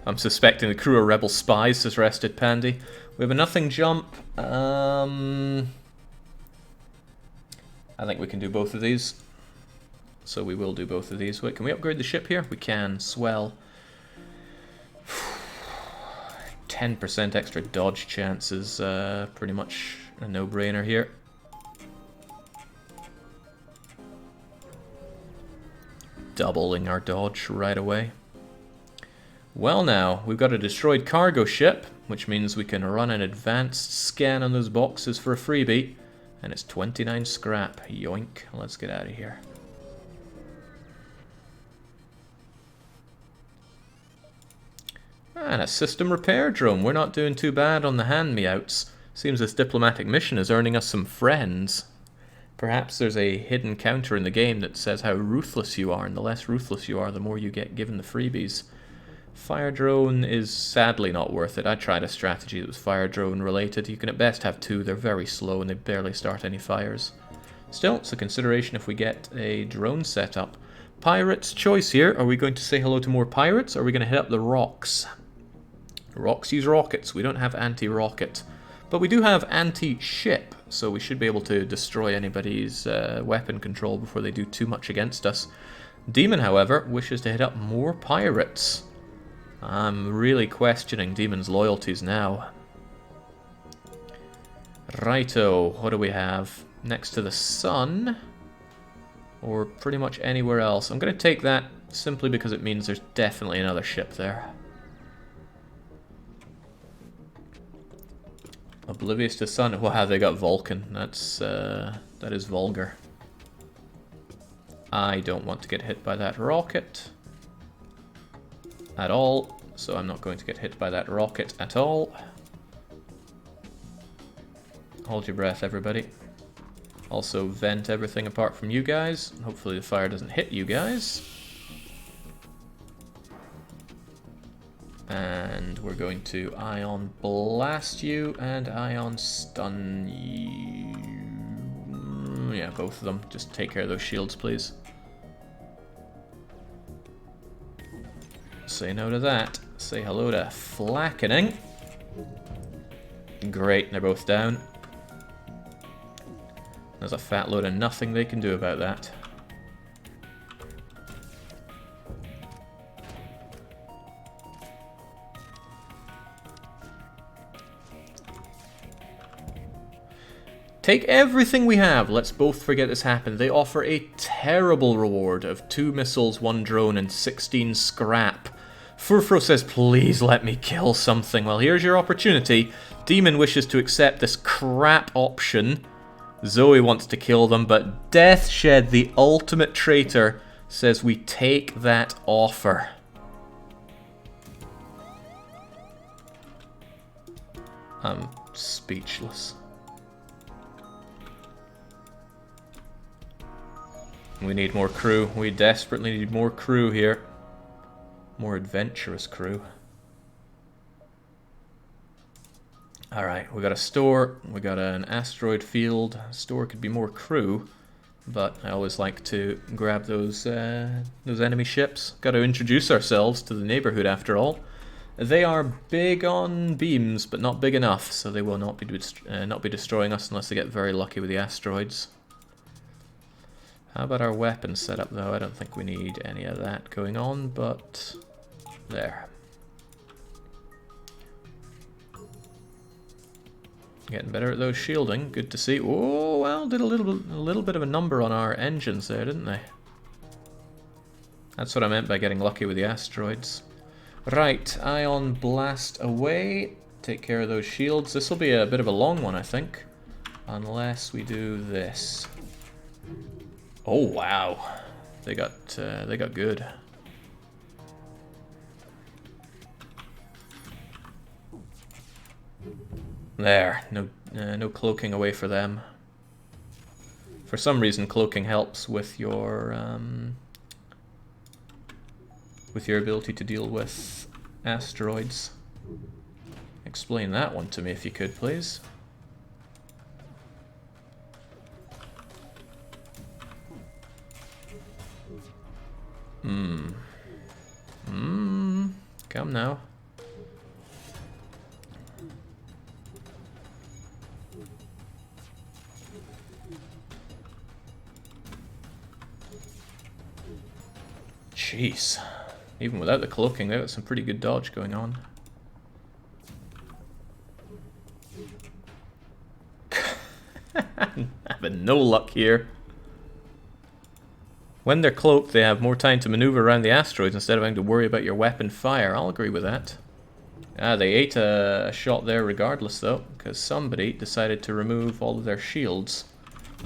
A: I'm suspecting the crew are rebel spies, says Rested Pandy. We have a nothing jump. I think we can do both of these. So we will do both of these. Wait, can we upgrade the ship here? We can. Swell. 10% extra dodge chance is pretty much a no-brainer here. Doubling our dodge right away. Well now, we've got a destroyed cargo ship, which means we can run an advanced scan on those boxes for a freebie. And it's 29 scrap. Yoink. Let's get out of here. And a system repair drone. We're not doing too bad on the hand-me-outs. Seems this diplomatic mission is earning us some friends. Perhaps there's a hidden counter in the game that says how ruthless you are, and the less ruthless you are, the more you get given the freebies. Fire drone is sadly not worth it. I tried a strategy that was fire drone related. You can at best have 2. They're very slow and they barely start any fires. Still, it's a consideration if we get a drone set up. Pirate's choice here. Are we going to say hello to more pirates, or are we going to hit up the rocks? Rocks use rockets. We don't have anti-rocket. But we do have anti-ship, so we should be able to destroy anybody's weapon control before they do too much against us. Demon, however, wishes to hit up more pirates. I'm really questioning Demon's loyalties now. Righto, what do we have? Next to the sun? Or pretty much anywhere else. I'm going to take that simply because it means there's definitely another ship there. Oblivious to sun. Wow, they got Vulcan. That is vulgar. I don't want to get hit by that rocket at all, so I'm not going to get hit by that rocket at all. Hold your breath, everybody. Also vent everything apart from you guys. Hopefully the fire doesn't hit you guys. And we're going to ion blast you and ion stun you. Yeah, both of them. Just take care of those shields, please. Say no to that. Say hello to flackening. Great, they're both down. There's a fat load of nothing they can do about that. Take everything we have. Let's both forget this happened. They offer a terrible reward of 2 missiles, 1 drone, and 16 scrap. Furfro says, please let me kill something. Well, here's your opportunity. Demon wishes to accept this crap option. Zoe wants to kill them, but Deathshed, the ultimate traitor, says we take that offer. I'm speechless. We need more crew. We desperately need more crew here. More adventurous crew. Alright, we got a store. We got an asteroid field. Store could be more crew, but I always like to grab those enemy ships. Got to introduce ourselves to the neighborhood after all. They are big on beams, but not big enough, so they will not be destroying us unless they get very lucky with the asteroids. How about our weapon setup, though? I don't think we need any of that going on, but there. Getting better at those shielding. Good to see. Oh, well, did a little bit of a number on our engines there, didn't they? That's what I meant by getting lucky with the asteroids. Right, Ion Blast away. Take care of those shields. This will be a bit of a long one, I think. Unless we do this. Oh, wow. They got good. There, no cloaking away for them. For some reason, cloaking helps with your ability to deal with asteroids. Explain that one to me if you could, please. Come now. Jeez. Even without the cloaking, they got some pretty good dodge going on. Having no luck here. When they're cloaked, they have more time to maneuver around the asteroids instead of having to worry about your weapon fire. I'll agree with that. Ah, they ate a shot there regardless, though, because somebody decided to remove all of their shields.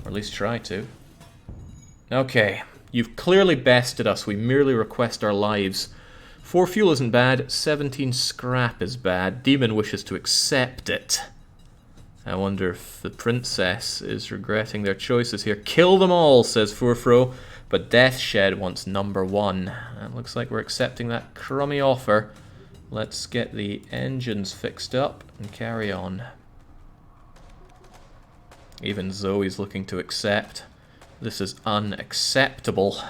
A: Or at least try to. Okay, you've clearly bested us. We merely request our lives. 4 fuel isn't bad, 17 scrap is bad. Demon wishes to accept it. I wonder if the princess is regretting their choices here. Kill them all, says Furfro, but Deathshed wants number 1. It looks like we're accepting that crummy offer. Let's get the engines fixed up and carry on. Even Zoe's looking to accept. This is unacceptable.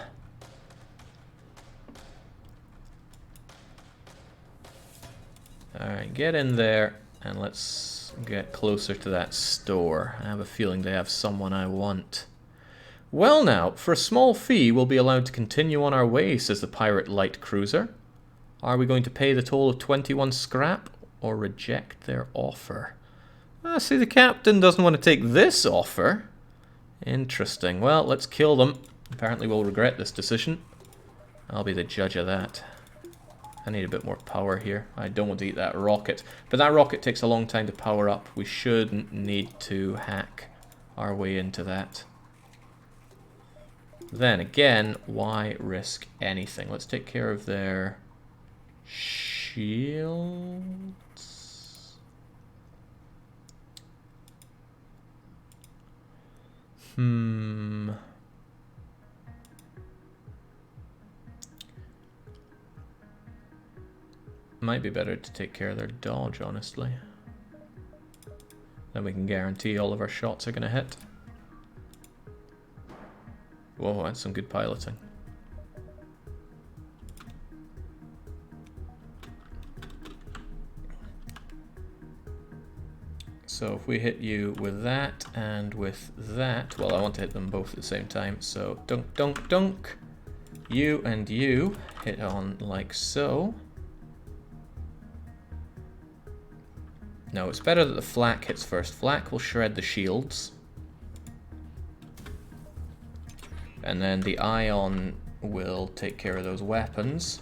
A: Alright, get in there and let's get closer to that store. I have a feeling they have someone I want. Well now, for a small fee we'll be allowed to continue on our way, says the pirate light cruiser. Are we going to pay the toll of 21 scrap or reject their offer? Ah, see, the captain doesn't want to take this offer. Interesting. Well, let's kill them. Apparently we'll regret this decision. I'll be the judge of that. I need a bit more power here. I don't want to eat that rocket. But that rocket takes a long time to power up. We shouldn't need to hack our way into that. Then again, why risk anything? Let's take care of their shields. Might be better to take care of their dodge, honestly. Then we can guarantee all of our shots are going to hit. Whoa, that's some good piloting. So if we hit you with that and with that, well, I want to hit them both at the same time, so dunk, dunk, dunk. You and you hit on like so. No, it's better that the flak hits first. Flak will shred the shields. And then the ion will take care of those weapons.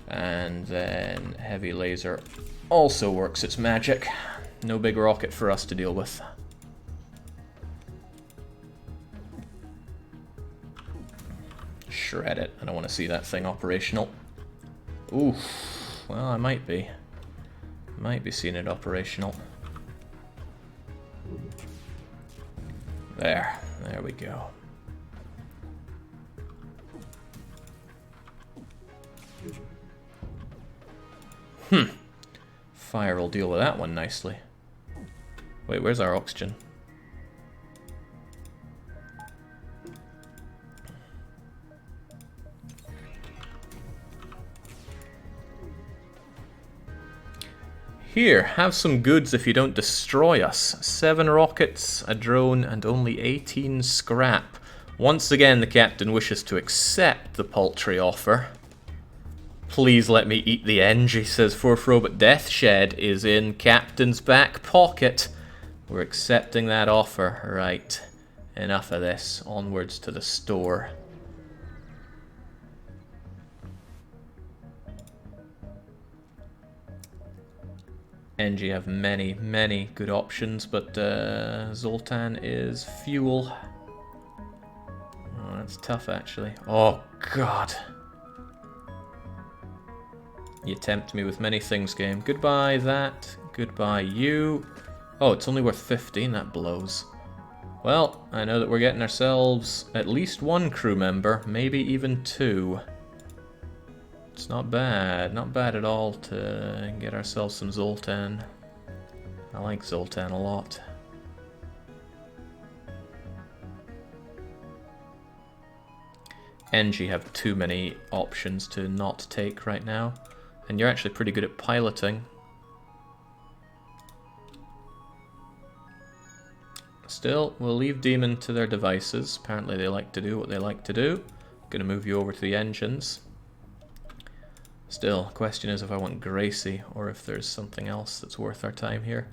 A: And then heavy laser also works its magic. No big rocket for us to deal with. Shred it. I don't want to see that thing operational. Oof. Well, I might be. Might be seeing it operational. There. There we go. Fire will deal with that one nicely. Wait, where's our oxygen? Here, have some goods if you don't destroy us. 7 rockets, a drone, and only 18 scrap. Once again, the captain wishes to accept the paltry offer. Please let me eat the Engie, says Furfro, but Deathshed is in Captain's back pocket. We're accepting that offer, right. enough of this. Onwards to the store. NG have many, many good options, but Zoltan is fuel. Oh, that's tough, actually. Oh, God. You tempt me with many things, game. Goodbye, that. Goodbye, you. Oh, it's only worth 15. That blows. Well, I know that we're getting ourselves at least one crew member, maybe even two. It's not bad. Not bad at all to get ourselves some Zoltan. I like Zoltan a lot. NG have too many options to not take right now. And you're actually pretty good at piloting. Still, we'll leave Demon to their devices. Apparently they like to do what they like to do. Gonna move you over to the engines. Still, question is if I want Gracie or if there's something else that's worth our time here.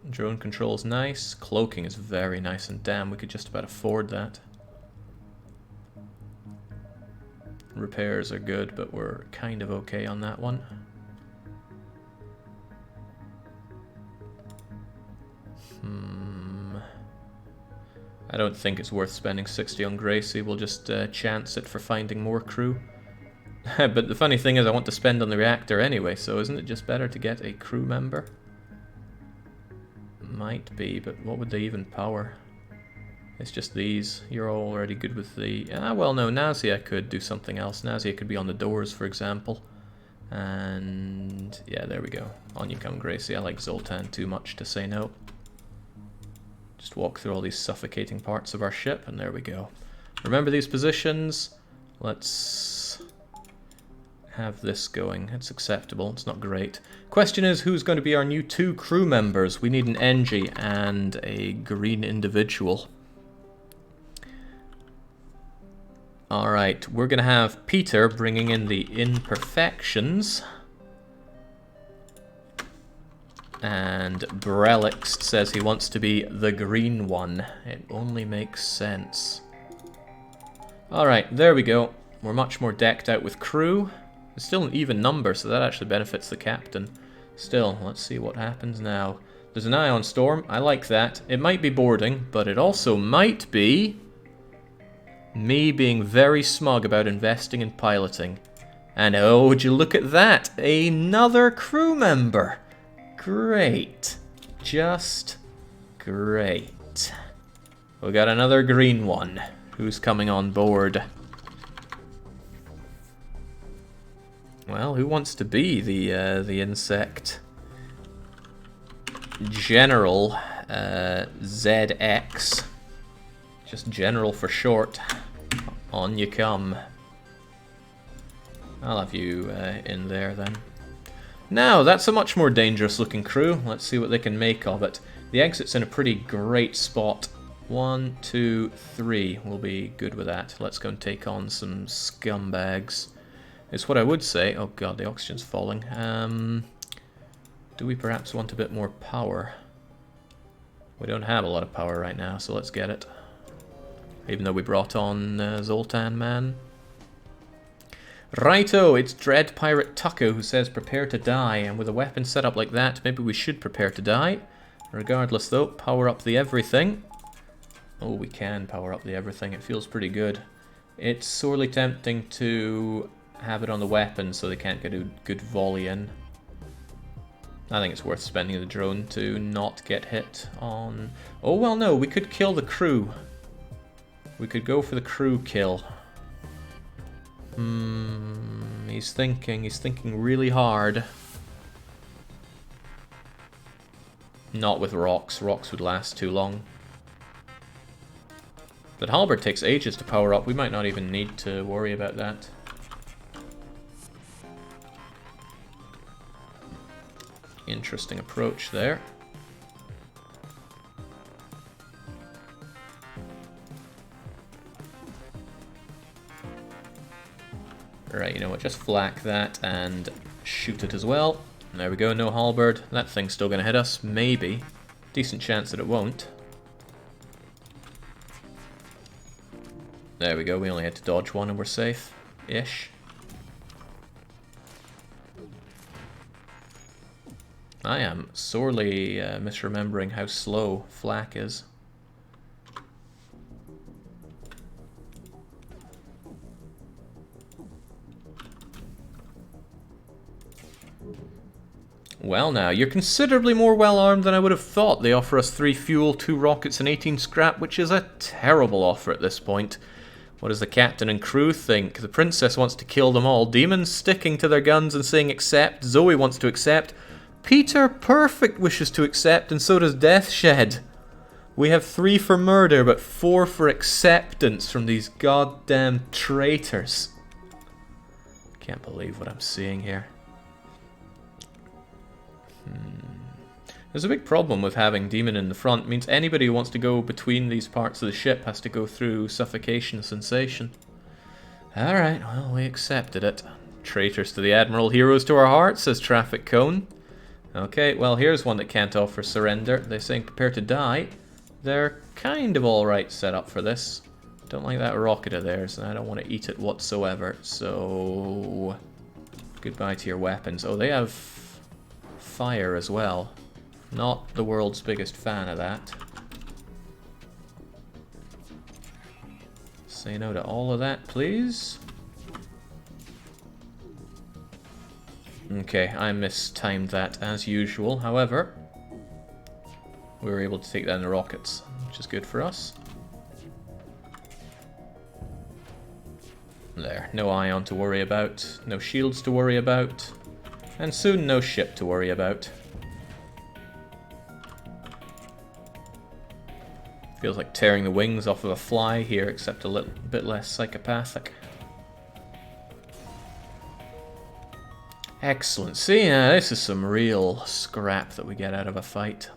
A: Drone control is nice. Cloaking is very nice, and damn, we could just about afford that. Repairs are good, but we're kind of okay on that one. I don't think it's worth spending 60 on Gracie. We'll just chance it for finding more crew. But the funny thing is I want to spend on the reactor anyway, so isn't it just better to get a crew member? Might be, but what would they even power? It's just these. You're already good with the... well, no, Nazia could do something else. Nazia could be on the doors, for example. And... yeah, there we go. On you come, Gracie. I like Zoltan too much to say no. Just walk through all these suffocating parts of our ship, and there we go. Remember these positions. Let's have this going. It's acceptable. It's not great. Question is, who's going to be our new 2 crew members? We need an NG and a green individual. Alright, we're going to have Peter bringing in the imperfections. And Brelix says he wants to be the green one. It only makes sense. Alright, there we go. We're much more decked out with crew. It's still an even number, so that actually benefits the captain. Still, let's see what happens now. There's an ion storm. I like that. It might be boarding, but it also might be me being very smug about investing in piloting. And oh, would you look at that? Another crew member. Great. Just great. We got another green one. Who's coming on board? Well, who wants to be the insect? General ZX. Just General for short. On you come. I'll have you in there then. Now, that's a much more dangerous looking crew. Let's see what they can make of it. The exit's in a pretty great spot. 1, 2, 3. We'll be good with that. Let's go and take on some scumbags. It's what I would say. Oh god, the oxygen's falling. Do we perhaps want a bit more power? We don't have a lot of power right now, so let's get it. Even though we brought on Zoltan Man. Righto, it's Dread Pirate Tucko who says prepare to die, and with a weapon set up like that, maybe we should prepare to die. Regardless though, power up the everything. Oh, we can power up the everything, it feels pretty good. It's sorely tempting to have it on the weapon so they can't get a good volley in. I think it's worth spending the drone to not get hit on... Oh, well, no, we could kill the crew. We could go for the crew kill. He's thinking really hard. Not with rocks. Rocks would last too long. But Halberd takes ages to power up. We might not even need to worry about that. Interesting approach there. Right, you know what, just flak that and shoot it as well. There we go, no halberd. That thing's still going to hit us, maybe. Decent chance that it won't. There we go, we only had to dodge one and we're safe-ish. I am sorely misremembering how slow Flak is. Well now, you're considerably more well armed than I would have thought. They offer us 3 fuel, 2 rockets and 18 scrap, which is a terrible offer at this point. What does the captain and crew think? The princess wants to kill them all. Demon's sticking to their guns and saying accept. Zoe wants to accept. Peter Perfect wishes to accept, and so does Deathshed. We have 3 for murder, but 4 for acceptance from these goddamn traitors. Can't believe what I'm seeing here. There's a big problem with having Demon in the front. It means anybody who wants to go between these parts of the ship has to go through suffocation sensation. Alright, well, we accepted it. Traitors to the Admiral, heroes to our hearts, says Traffic Cone. Okay, well, here's one that can't offer surrender. They're saying prepare to die. They're kind of alright set up for this. Don't like that rocket of theirs, and I don't want to eat it whatsoever, so... goodbye to your weapons. Oh, they have fire as well. Not the world's biggest fan of that. Say no to all of that, please. Okay, I mistimed that as usual. However, we were able to take down the rockets, which is good for us. There, no ion to worry about, no shields to worry about, and soon no ship to worry about. Feels like tearing the wings off of a fly here, except a little bit less psychopathic. Excellent. See, this is some real scrap that we get out of a fight.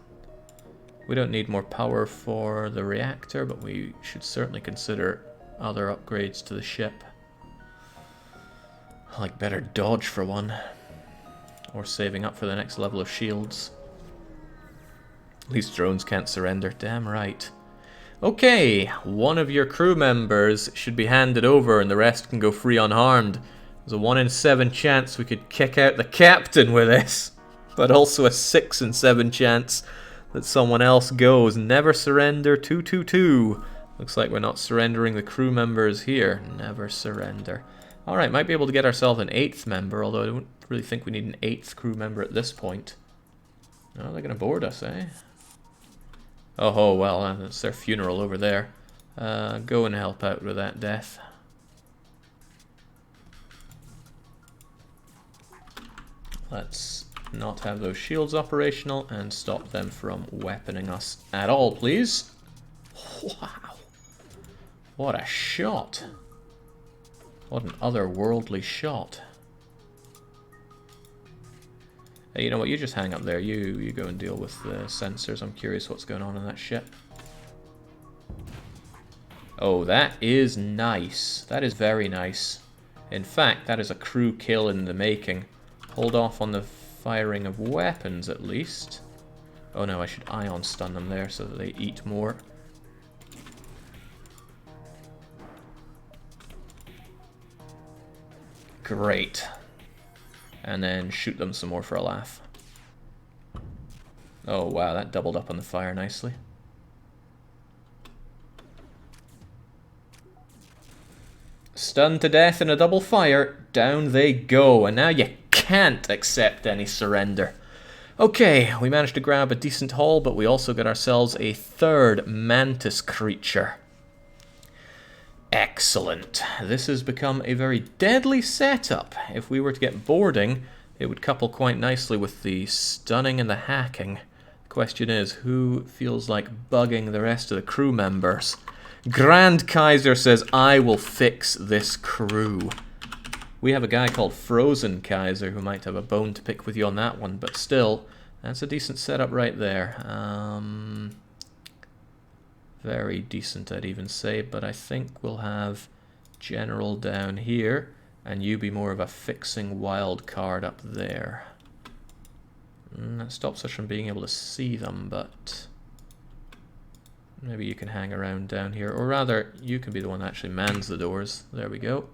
A: We don't need more power for the reactor, but we should certainly consider other upgrades to the ship. Like better dodge for one. Or saving up for the next level of shields. These drones can't surrender, damn right. Okay, one of your crew members should be handed over and the rest can go free unharmed. There's a 1 in 7 chance we could kick out the captain with this, but also a 6 in 7 chance that someone else goes. Never surrender 222. Looks like we're not surrendering the crew members here. Never surrender. Alright, might be able to get ourselves an 8th member, although I don't really think we need an 8th crew member at this point. No, they're gonna board us, eh? Oh, well, that's their funeral over there. Go and help out with that death. Let's not have those shields operational and stop them from weaponing us at all, please. Wow. What a shot. What an otherworldly shot. Hey, you know what? You just hang up there. You go and deal with the sensors. I'm curious what's going on in that ship. Oh, that is nice. That is very nice. In fact, that is a crew kill in the making. Hold off on the firing of weapons, at least. Oh no, I should ion stun them there so that they eat more. Great. And then shoot them some more for a laugh. Oh wow, that doubled up on the fire nicely. Stunned to death in a double fire, down they go, and now you can't accept any surrender. Okay, we managed to grab a decent haul, but we also got ourselves a 3rd mantis creature. Excellent. This has become a very deadly setup. If we were to get boarding, it would couple quite nicely with the stunning and the hacking. The question is, who feels like bugging the rest of the crew members? Grand Kaiser says, I will fix this crew. We have a guy called Frozen Kaiser who might have a bone to pick with you on that one, but still, that's a decent setup right there. Very decent, I'd even say, but I think we'll have General down here, and you be more of a fixing wild card up there. That stops us from being able to see them, but Maybe you can hang around down here. Or rather, you can be the one that actually mans the doors. There we go.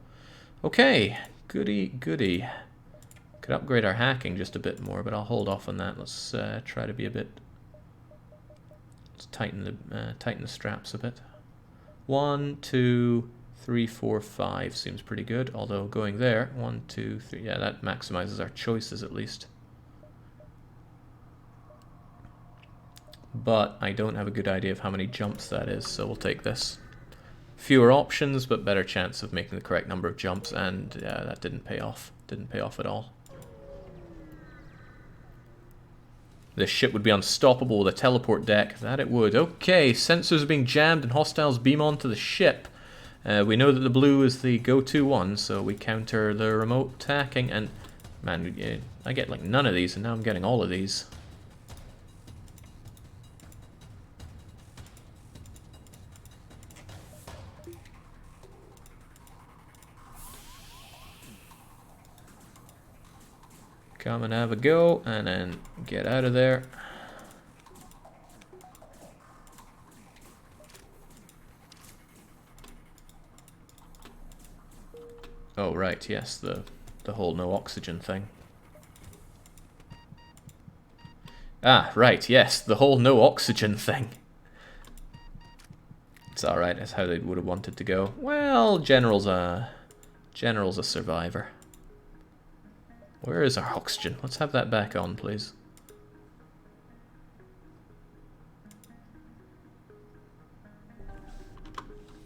A: Okay, goody goody. Could upgrade our hacking just a bit more, but I'll hold off on that. Let's try to be a bit... Let's tighten the straps a bit. 1, 2, 3, 4, 5 seems pretty good. Although going there, 1, 2, 3, yeah, that maximizes our choices at least. But I don't have a good idea of how many jumps that is, so we'll take this. Fewer options, but better chance of making the correct number of jumps, and that didn't pay off. Didn't pay off at all. This ship would be unstoppable with a teleport deck. That it would. Okay, sensors are being jammed and hostiles beam onto the ship. We know that the blue is the go-to one, so we counter the remote attacking, and man, I get like none of these, and now I'm getting all of these. Come and have a go, and then get out of there. Oh, right, yes, the whole no oxygen thing. Ah, right, yes, the whole no oxygen thing. It's alright, that's how they would have wanted to go. Well, General's a survivor. Where is our oxygen? Let's have that back on, please.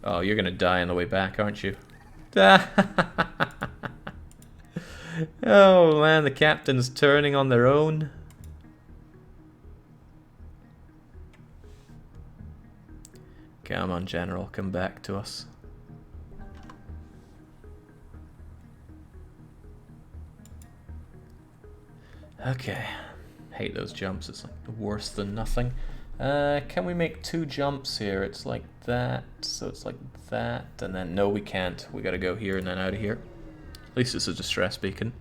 A: Oh, you're gonna die on the way back, aren't you? Oh man, the captain's turning on their own. Come on, General, come back to us. Okay, hate those jumps, it's like worse than nothing. Can we make 2 jumps here? It's like that, so it's like that, and then no we can't. We gotta go here and then out of here. At least it's a distress beacon.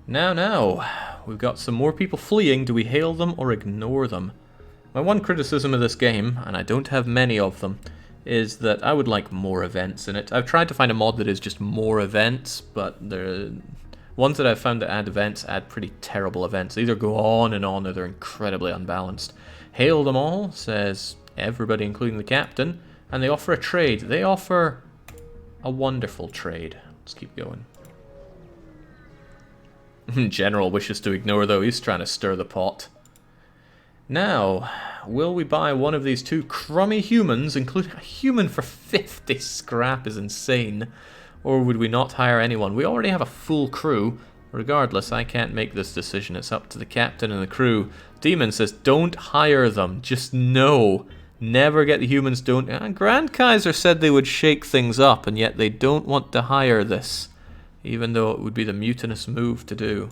A: Now, we've got some more people fleeing. Do we hail them or ignore them? My one criticism of this game, and I don't have many of them, is that I would like more events in it. I've tried to find a mod that is just more events, but the ones that I've found that add events add pretty terrible events. They either go on, or they're incredibly unbalanced. Hail them all, says everybody including the captain, and they offer a trade. They offer a wonderful trade. Let's keep going. General wishes to ignore though, he's trying to stir the pot. Now, will we buy one of these 2 crummy humans, including a human for 50 scrap is insane, or would we not hire anyone? We already have a full crew. Regardless, I can't make this decision, it's up to the captain and the crew. Demon says, don't hire them, just no. Never get the humans, don't... Grand Kaiser said they would shake things up, and yet they don't want to hire this. Even though it would be the mutinous move to do.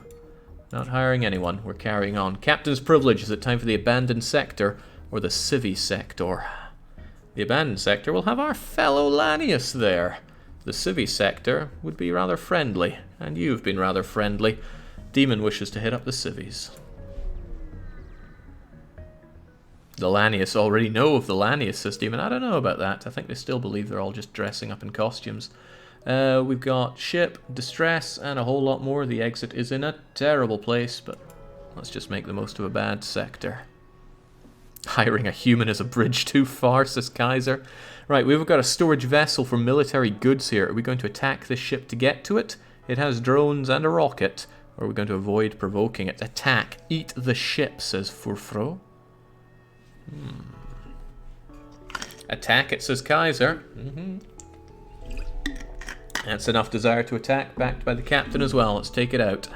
A: Not hiring anyone, we're carrying on. Captain's privilege, is it time for the abandoned sector or the Civvy sector? The abandoned sector will have our fellow Lanius there. The Civvy sector would be rather friendly, and you've been rather friendly. Demon wishes to hit up the Civvies. The Lanius already know of the Lanius, says Demon. I don't know about that. I think they still believe they're all just dressing up in costumes. We've got ship, distress, and a whole lot more. The exit is in a terrible place, but let's just make the most of a bad sector. Hiring a human is a bridge too far, says Kaiser. Right, we've got a storage vessel for military goods here. Are we going to attack this ship to get to it? It has drones and a rocket. Or are we going to avoid provoking it? Attack. Eat the ship, says Furfro. Attack it, says Kaiser. That's enough desire to attack, backed by the captain as well. Let's take it out.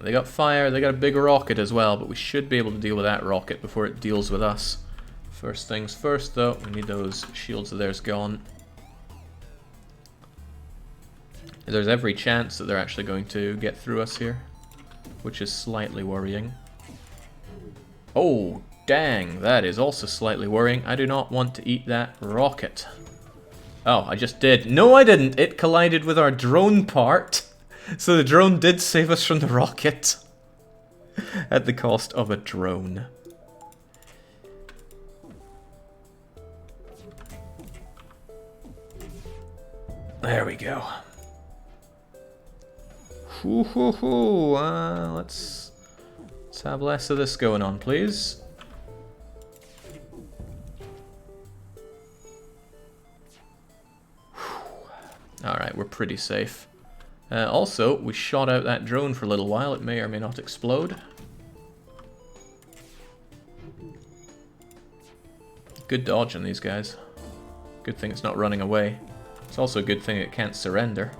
A: They got fire, they got a big rocket as well, but we should be able to deal with that rocket before it deals with us. First things first, though, we need those shields of theirs gone. There's every chance that they're actually going to get through us here, which is slightly worrying. Oh, dang, that is also slightly worrying. I do not want to eat that rocket. Oh, I just did. No, I didn't. It collided with our drone part. So the drone did save us from the rocket. At the cost of a drone. There we go. Hoo hoo hoo. Let's have less of this going on, please. Alright, we're pretty safe. Also, we shot out that drone for a little while. It may or may not explode. Good dodge on these guys. Good thing it's not running away. It's also a good thing it can't surrender.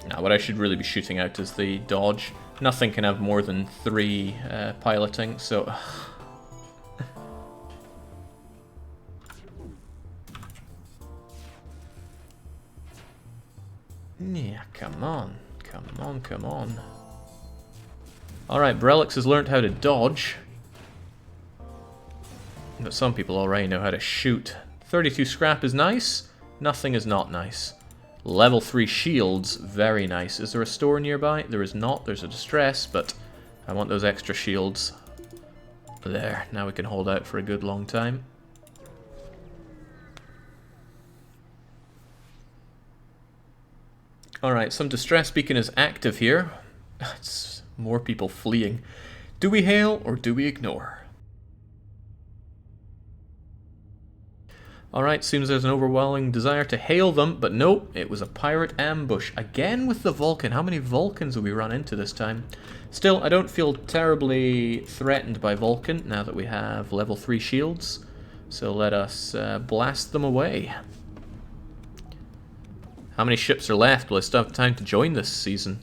A: Now, what I should really be shooting out is the dodge. Nothing can have more than 3 piloting, so... yeah, come on. Come on, come on. Alright, Brelix has learned how to dodge. But some people already know how to shoot. 32 scrap is nice. Nothing is not nice. Level 3 shields, very nice. Is there a store nearby? There is not. There's a distress, but I want those extra shields. There. Now we can hold out for a good long time. Alright, some distress beacon is active here. It's more people fleeing. Do we hail or do we ignore? Alright, seems there's an overwhelming desire to hail them, but nope, it was a pirate ambush. Again with the Vulcan. How many Vulcans have we run into this time? Still, I don't feel terribly threatened by Vulcan now that we have level 3 shields. So let us blast them away. How many ships are left? Will I still have time to join this season?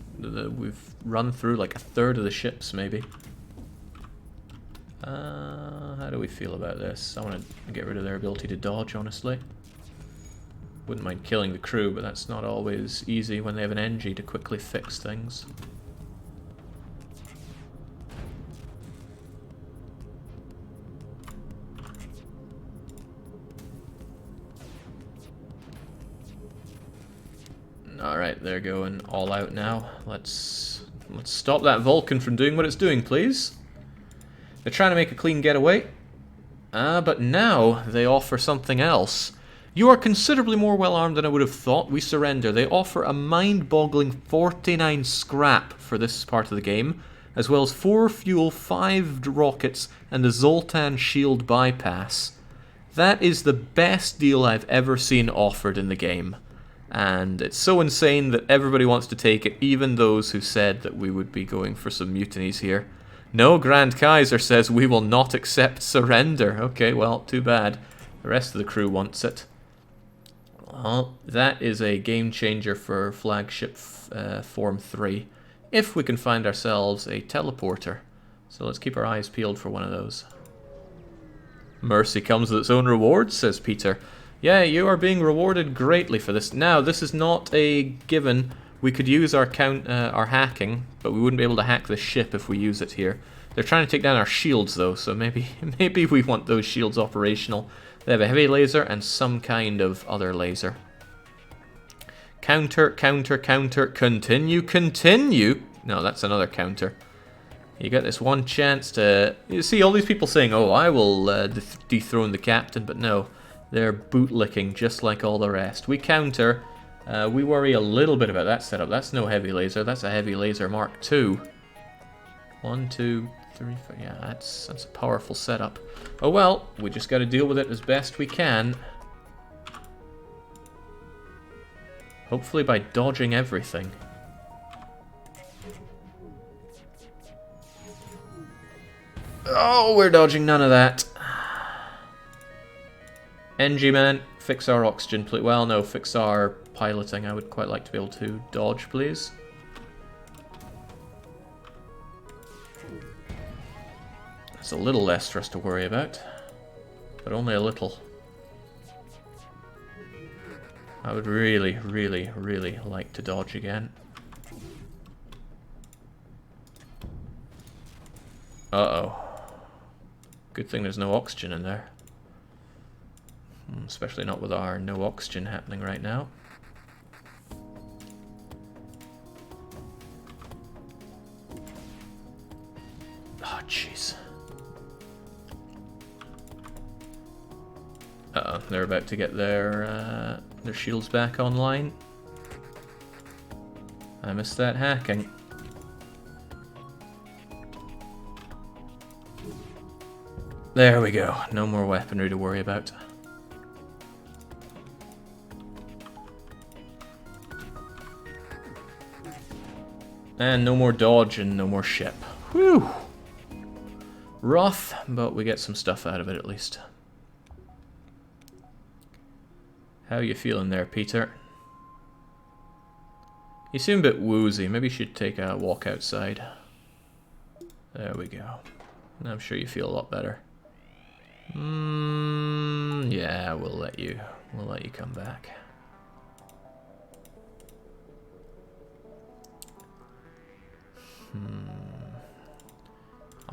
A: We've run through like a third of the ships, maybe. How do we feel about this? I want to get rid of their ability to dodge, honestly. Wouldn't mind killing the crew, but that's not always easy when they have an NG to quickly fix things. Alright, they're going all out now. Let's stop that Vulcan from doing what it's doing, please. They're trying to make a clean getaway. But now they offer something else. You are considerably more well armed than I would have thought. We surrender. They offer a mind-boggling 49 scrap for this part of the game, as well as 4 fuel, 5 rockets, and the Zoltan shield bypass. That is the best deal I've ever seen offered in the game. And it's so insane that everybody wants to take it, even those who said that we would be going for some mutinies here. No, Grand Kaiser says we will not accept surrender. Okay, well, too bad. The rest of the crew wants it. Well, that is a game changer for Flagship Form 3. If we can find ourselves a teleporter. So let's keep our eyes peeled for one of those. Mercy comes with its own rewards, says Peter. Yeah, you are being rewarded greatly for this. Now, this is not a given. We could use our hacking, but we wouldn't be able to hack the ship if we use it here. They're trying to take down our shields, though, so maybe we want those shields operational. They have a heavy laser and some kind of other laser. Counter, counter, counter, continue, continue. No, that's another counter. You get this one chance to... You see all these people saying, oh, I will dethrone the captain, but no. They're bootlicking just like all the rest. We counter... we worry a little bit about that setup. That's no heavy laser. That's a heavy laser Mark II. 1, 2, 3, 4. Yeah, that's a powerful setup. Oh well, we just got to deal with it as best we can. Hopefully by dodging everything. Oh, we're dodging none of that. NG man, fix our oxygen, please. Well, no, fix our piloting. I would quite like to be able to dodge, please. There's a little less for us to worry about, but only a little. I would really, really, really like to dodge again. Uh-oh. Good thing there's no oxygen in there. Especially not with our no oxygen happening right now. Oh, jeez. Uh-oh, they're about to get their shields back online. I missed that hacking. There we go. No more weaponry to worry about. And no more dodge and no more ship. Whew! Rough, but we get some stuff out of it at least. How you feeling there, Peter? You seem a bit woozy. Maybe you should take a walk outside. There we go. I'm sure you feel a lot better. Yeah, we'll let you come back.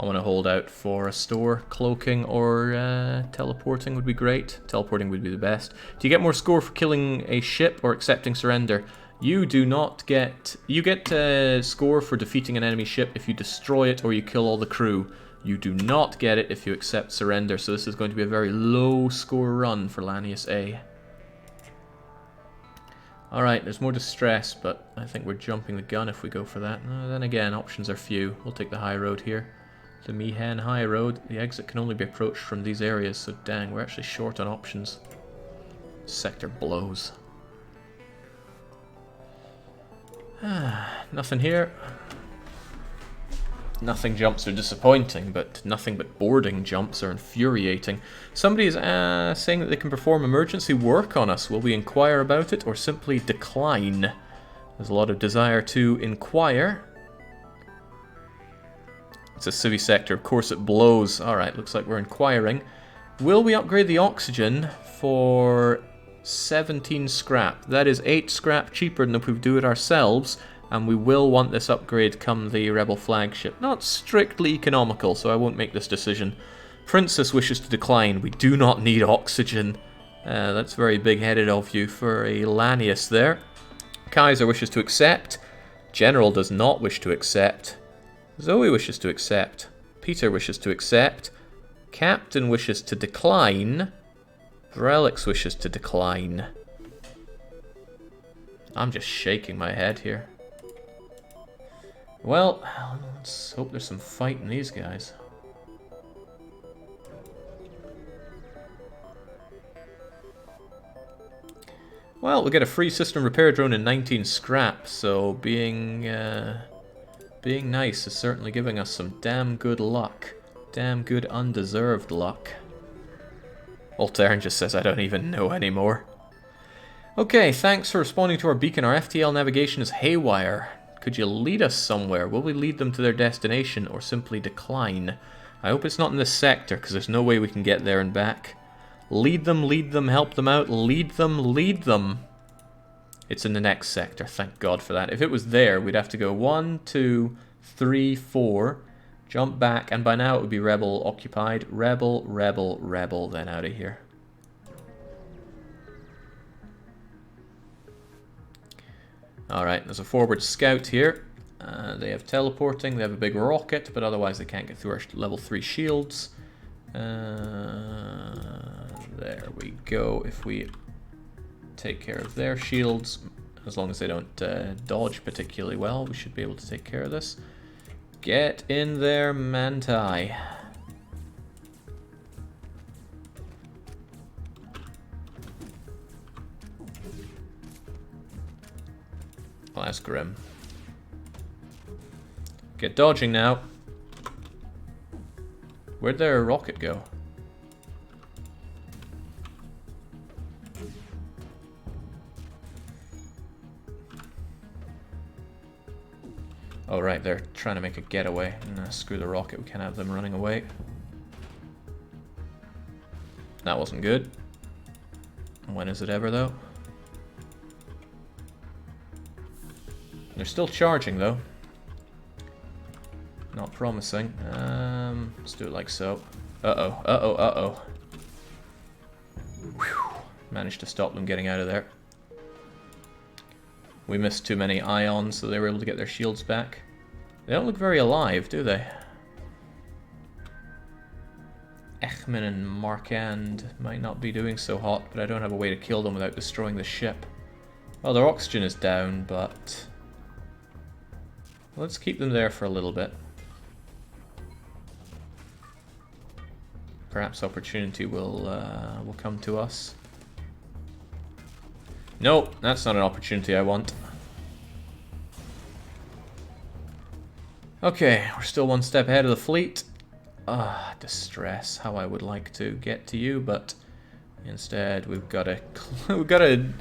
A: I want to hold out for a store. Cloaking or teleporting would be great. Teleporting would be the best. Do you get more score for killing a ship or accepting surrender? You do not get... You get score for defeating an enemy ship if you destroy it or you kill all the crew. You do not get it if you accept surrender, so this is going to be a very low score run for Lanius A. Alright, there's more distress, but I think we're jumping the gun if we go for that. Then again, options are few. We'll take the high road here. The Meehan High Road. The exit can only be approached from these areas, so dang, we're actually short on options. Sector blows. Nothing here. Nothing jumps are disappointing, but nothing but boarding jumps are infuriating. Somebody is saying that they can perform emergency work on us. Will we inquire about it or simply decline? There's a lot of desire to inquire. It's a Civvy sector, of course it blows. Alright, looks like we're inquiring. Will we upgrade the oxygen for 17 scrap? That is 8 scrap cheaper than if we do it ourselves. And we will want this upgrade come the Rebel flagship. Not strictly economical, so I won't make this decision. Princess wishes to decline. We do not need oxygen. That's very big-headed of you for a Lanius there. Kaiser wishes to accept. General does not wish to accept. Zoe wishes to accept. Peter wishes to accept. Captain wishes to decline. Relics wishes to decline. I'm just shaking my head here. Well, let's hope there's some fight in these guys. Well, we get a free system repair drone and 19 scrap, so being nice is certainly giving us some damn good luck. Damn good undeserved luck. Altern just says I don't even know anymore. Okay, thanks for responding to our beacon. Our FTL navigation is haywire. Could you lead us somewhere? Will we lead them to their destination or simply decline? I hope it's not in this sector, because there's no way we can get there and back. Lead them, help them out, lead them, lead them. It's in the next sector, thank God for that. If it was there, we'd have to go 1, 2, 3, 4, jump back, and by now it would be Rebel occupied. Rebel, Rebel, Rebel, then out of here. Alright, there's a forward scout here. They have teleporting, they have a big rocket, but otherwise they can't get through our level 3 shields. There we go. If we take care of their shields, as long as they don't dodge particularly well, we should be able to take care of this. Get in there, Manti. Well, that's grim. Get dodging now. Where'd their rocket go? Oh right, they're trying to make a getaway. Nah, screw the rocket, we can't have them running away. That wasn't good. When is it ever though? They're still charging though. Not promising. Let's do it like so. Uh-oh, uh-oh, uh-oh. Whew. Managed to stop them getting out of there. We missed too many ions, so they were able to get their shields back. They don't look very alive, do they? come in and Markand might not be doing so hot, but I don't have a way to kill them without destroying the ship. Well, their oxygen is down, but let's keep them there for a little bit. Perhaps opportunity will come to us. No, that's not an opportunity I want. Okay, we're still one step ahead of the fleet. Ah, distress. How I would like to get to you, but instead we've got to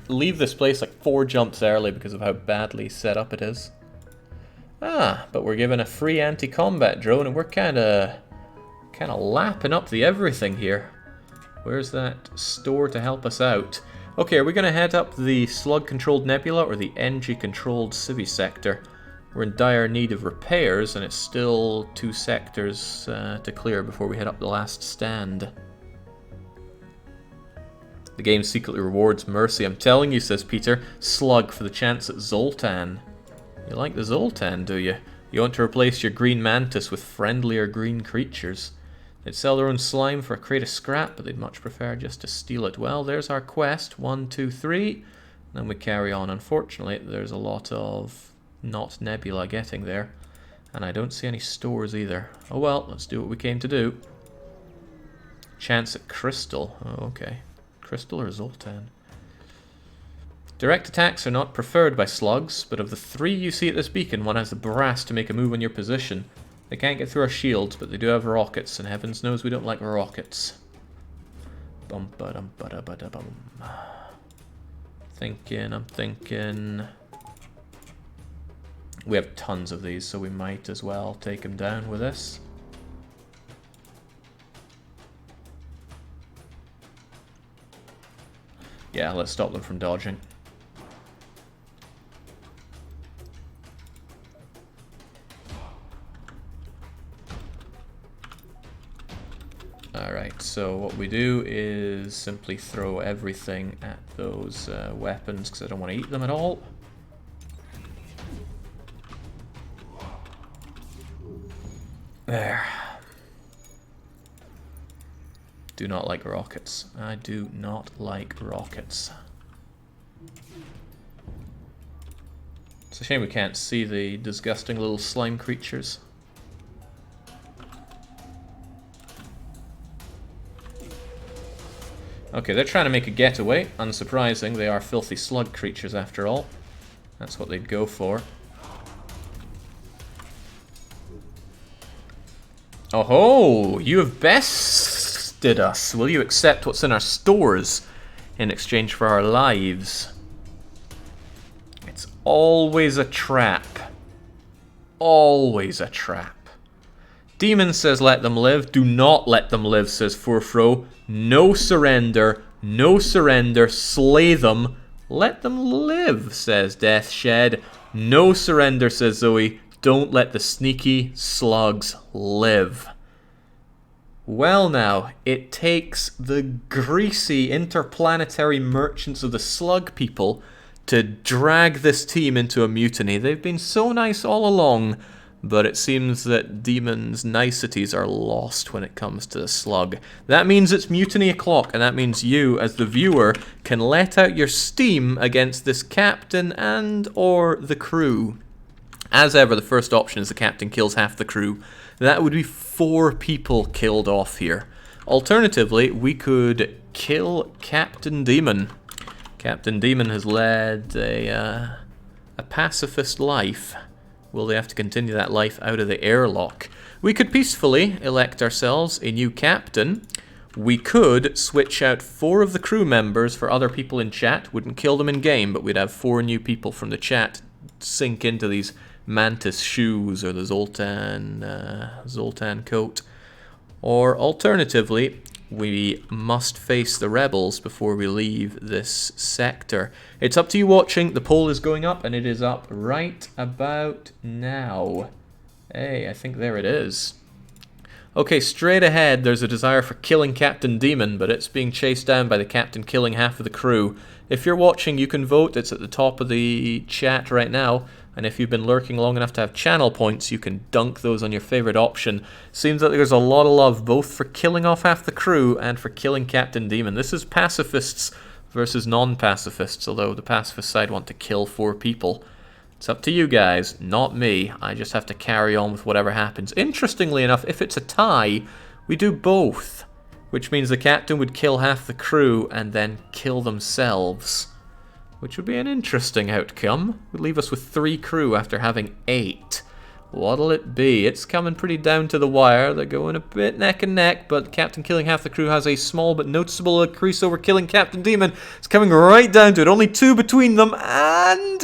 A: leave this place like 4 jumps early because of how badly set up it is. Ah, but we're given a free anti-combat drone, and we're kind of lapping up the everything here. Where's that store to help us out? Okay, are we going to head up the Slug-controlled nebula or the NG-controlled Civvy sector? We're in dire need of repairs, and it's still 2 sectors to clear before we head up the last stand. The game secretly rewards mercy. I'm telling you, says Peter. Slug for the chance at Zoltan. You like the Zoltan, do you? You want to replace your green mantis with friendlier green creatures. They'd sell their own slime for a crate of scrap, but they'd much prefer just to steal it. Well, there's our quest. 1, 2, 3. Then we carry on. Unfortunately, there's a lot of not nebula getting there. And I don't see any stores either. Oh well, let's do what we came to do. Chance at Crystal. Oh, okay. Crystal or Zoltan? Direct attacks are not preferred by slugs, but of the 3 you see at this beacon, one has the brass to make a move on your position. They can't get through our shields, but they do have rockets, and heavens knows we don't like rockets. I'm thinking... We have tons of these, so we might as well take them down with this. Yeah, let's stop them from dodging. Alright, so what we do is simply throw everything at those weapons, because I don't want to eat them at all. There. Do not like rockets. I do not like rockets. It's a shame we can't see the disgusting little slime creatures. Okay, they're trying to make a getaway. Unsurprising, they are filthy slug creatures after all. That's what they'd go for. Oh ho! You have bested us. Will you accept what's in our stores in exchange for our lives? It's always a trap. Always a trap. Demon says let them live. Do not let them live, says Furfro. No surrender. No surrender. Slay them. Let them live, says Deathshed. No surrender, says Zoe. Don't let the sneaky slugs live. Well now, it takes the greasy interplanetary merchants of the slug people to drag this team into a mutiny. They've been so nice all along, but it seems that Demon's niceties are lost when it comes to the slug. That means it's mutiny o'clock, and that means you, as the viewer, can let out your steam against this captain and or the crew. As ever, the first option is the captain kills half the crew. That would be 4 people killed off here. Alternatively, we could kill Captain Demon. Captain Demon has led a pacifist life. Will they have to continue that life out of the airlock? We could peacefully elect ourselves a new captain. We could switch out 4 of the crew members for other people in chat. Wouldn't kill them in game, but we'd have 4 new people from the chat sink into these mantis shoes or the Zoltan coat. Or alternatively, we must face the rebels before we leave this sector. It's up to you watching. The poll is going up, and it is up right about now. Hey, I think there it is. Okay, straight ahead, there's a desire for killing Captain Demon, but it's being chased down by the captain killing half of the crew. If you're watching, you can vote. It's at the top of the chat right now. And if you've been lurking long enough to have channel points, you can dunk those on your favorite option. Seems that there's a lot of love both for killing off half the crew and for killing Captain Demon. This is pacifists versus non-pacifists, although the pacifist side want to kill 4 people. It's up to you guys, not me. I just have to carry on with whatever happens. Interestingly enough, if it's a tie, we do both, which means the captain would kill half the crew and then kill themselves, which would be an interesting outcome. Would leave us with 3 crew after having 8. What'll it be? It's coming pretty down to the wire. They're going a bit neck and neck, but Captain killing half the crew has a small but noticeable increase over killing Captain Demon. It's coming right down to it. Only 2 between them, and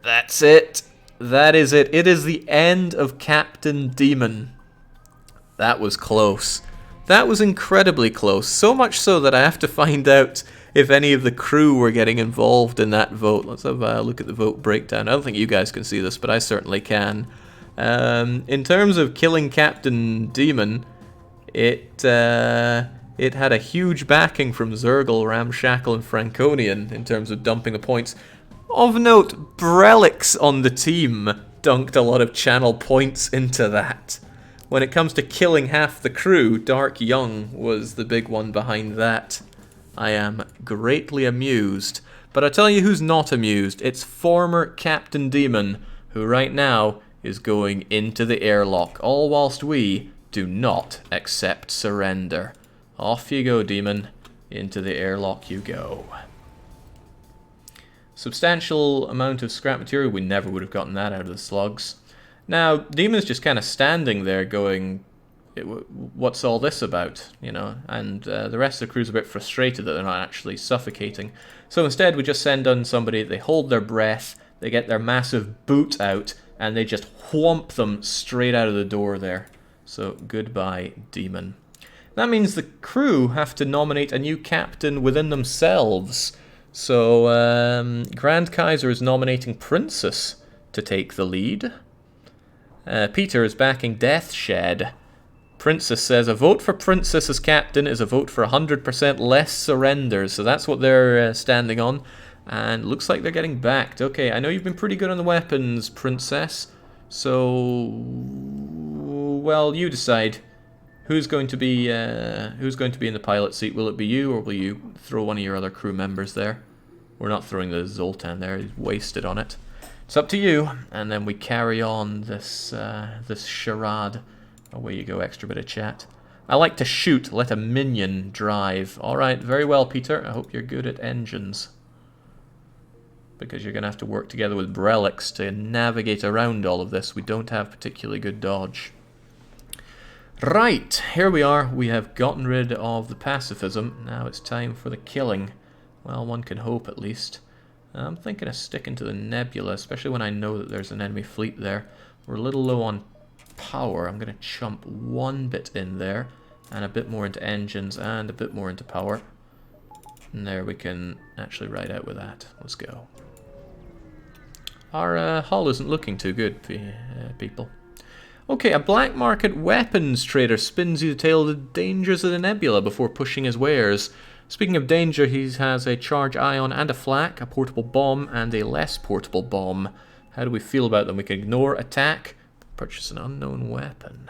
A: that's it. That is it. It is the end of Captain Demon. That was close. That was incredibly close. So much so that I have to find out if any of the crew were getting involved in that vote. Let's have a look at the vote breakdown. I don't think you guys can see this, but I certainly can. In terms of killing Captain Demon, it had a huge backing from Zergle, Ramshackle, and Franconian in terms of dumping the points. Of note, Brelix on the team dunked a lot of channel points into that. When it comes to killing half the crew, Dark Young was the big one behind that. I am greatly amused. But I tell you who's not amused. It's former Captain Demon, who right now is going into the airlock, all whilst we do not accept surrender. Off you go, Demon. Into the airlock you go. Substantial amount of scrap material. We never would have gotten that out of the slugs. Now, Demon's just kind of standing there going, what's all this about, you know? And the rest of the crew's a bit frustrated that they're not actually suffocating. So instead, we just send on somebody, they hold their breath, they get their massive boot out, and they just whomp them straight out of the door there. So, goodbye, Demon. That means the crew have to nominate a new captain within themselves. So, Grand Kaiser is nominating Princess to take the lead. Peter is backing Deathshed. Princess says, a vote for Princess as captain is a vote for 100% less surrenders. So that's what they're standing on. And looks like they're getting backed. Okay, I know you've been pretty good on the weapons, Princess. So, well, you decide. Who's going to be in the pilot seat? Will it be you, or will you throw one of your other crew members there? We're not throwing the Zoltan there. He's wasted on it. It's up to you, and then we carry on this this charade. Away you go, extra bit of chat. I like to shoot, let a minion drive. Alright, very well, Peter. I hope you're good at engines. Because you're going to have to work together with Brelix to navigate around all of this. We don't have particularly good dodge. Right, here we are. We have gotten rid of the pacifism. Now it's time for the killing. Well, one can hope at least. I'm thinking of sticking to the Nebula, especially when I know that there's an enemy fleet there. We're a little low on power. I'm going to chump one bit in there, and a bit more into engines, and a bit more into power. And there we can actually ride out with that. Let's go. Our hull isn't looking too good, people. Okay, a black market weapons trader spins you the tale of the dangers of the Nebula before pushing his wares. Speaking of danger, he has a charge ion and a flak, a portable bomb, and a less portable bomb. How do we feel about them? We can ignore attack, purchase an unknown weapon.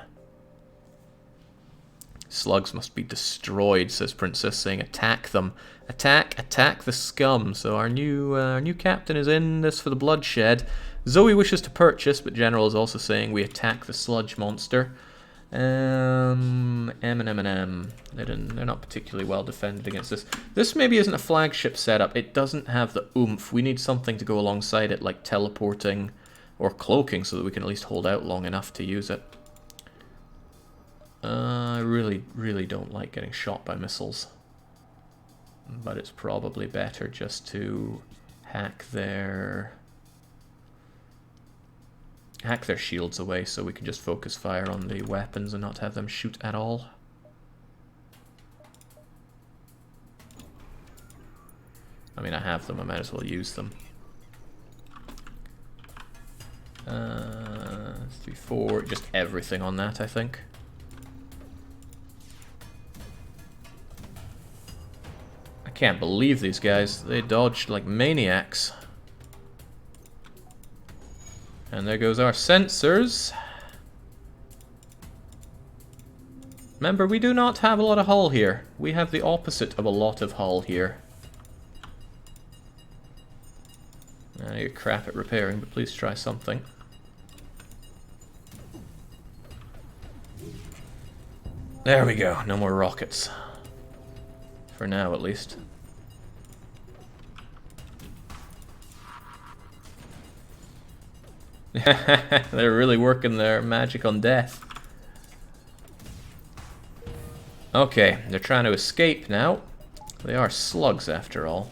A: Slugs must be destroyed, says Princess, saying attack them. Attack the scum. So our new captain is in this for the bloodshed. Zoe wishes to purchase, but General is also saying we attack the sludge monster. M&M. They're not particularly well defended against this. This maybe isn't a flagship setup. It doesn't have the oomph. We need something to go alongside it, like teleporting or cloaking, so that we can at least hold out long enough to use it. I really don't like getting shot by missiles. But it's probably better just to hack their shields away so we can just focus fire on the weapons and not have them shoot at all. I mean, I have them, I might as well use them. 3, 4, just everything on that, I think. I can't believe these guys. They dodged like maniacs. And there goes our sensors. Remember, we do not have a lot of hull here. We have the opposite of a lot of hull here. You're crap at repairing, but please try something. There we go, no more rockets. For now, at least. They're really working their magic on death. Okay, they're trying to escape now. They are slugs, after all.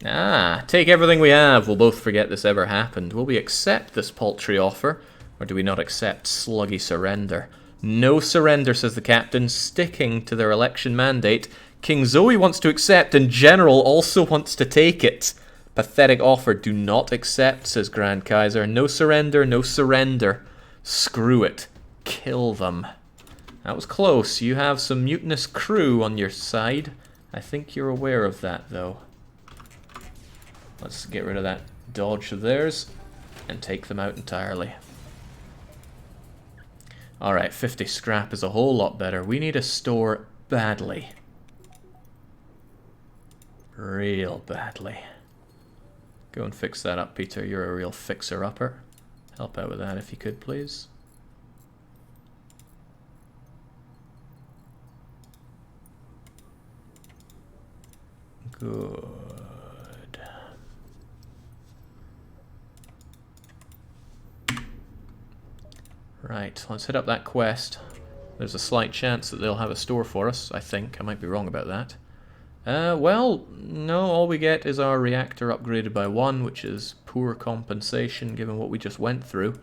A: Ah, take everything we have. We'll both forget this ever happened. Will we accept this paltry offer, or do we not accept sluggy surrender? No surrender, says the captain, sticking to their election mandate. King Zoe wants to accept, and General also wants to take it. Pathetic offer. Do not accept, says Grand Kaiser. No surrender, no surrender. Screw it. Kill them. That was close. You have some mutinous crew on your side. I think you're aware of that, though. Let's get rid of that dodge of theirs and take them out entirely. Alright, 50 scrap is a whole lot better. We need a store badly. Real badly. Go and fix that up, Peter. You're a real fixer-upper. Help out with that if you could, please. Good. Right, let's hit up that quest. There's a slight chance that they'll have a store for us, I think. I might be wrong about that. Well, no, all we get is our reactor upgraded by 1, which is poor compensation given what we just went through.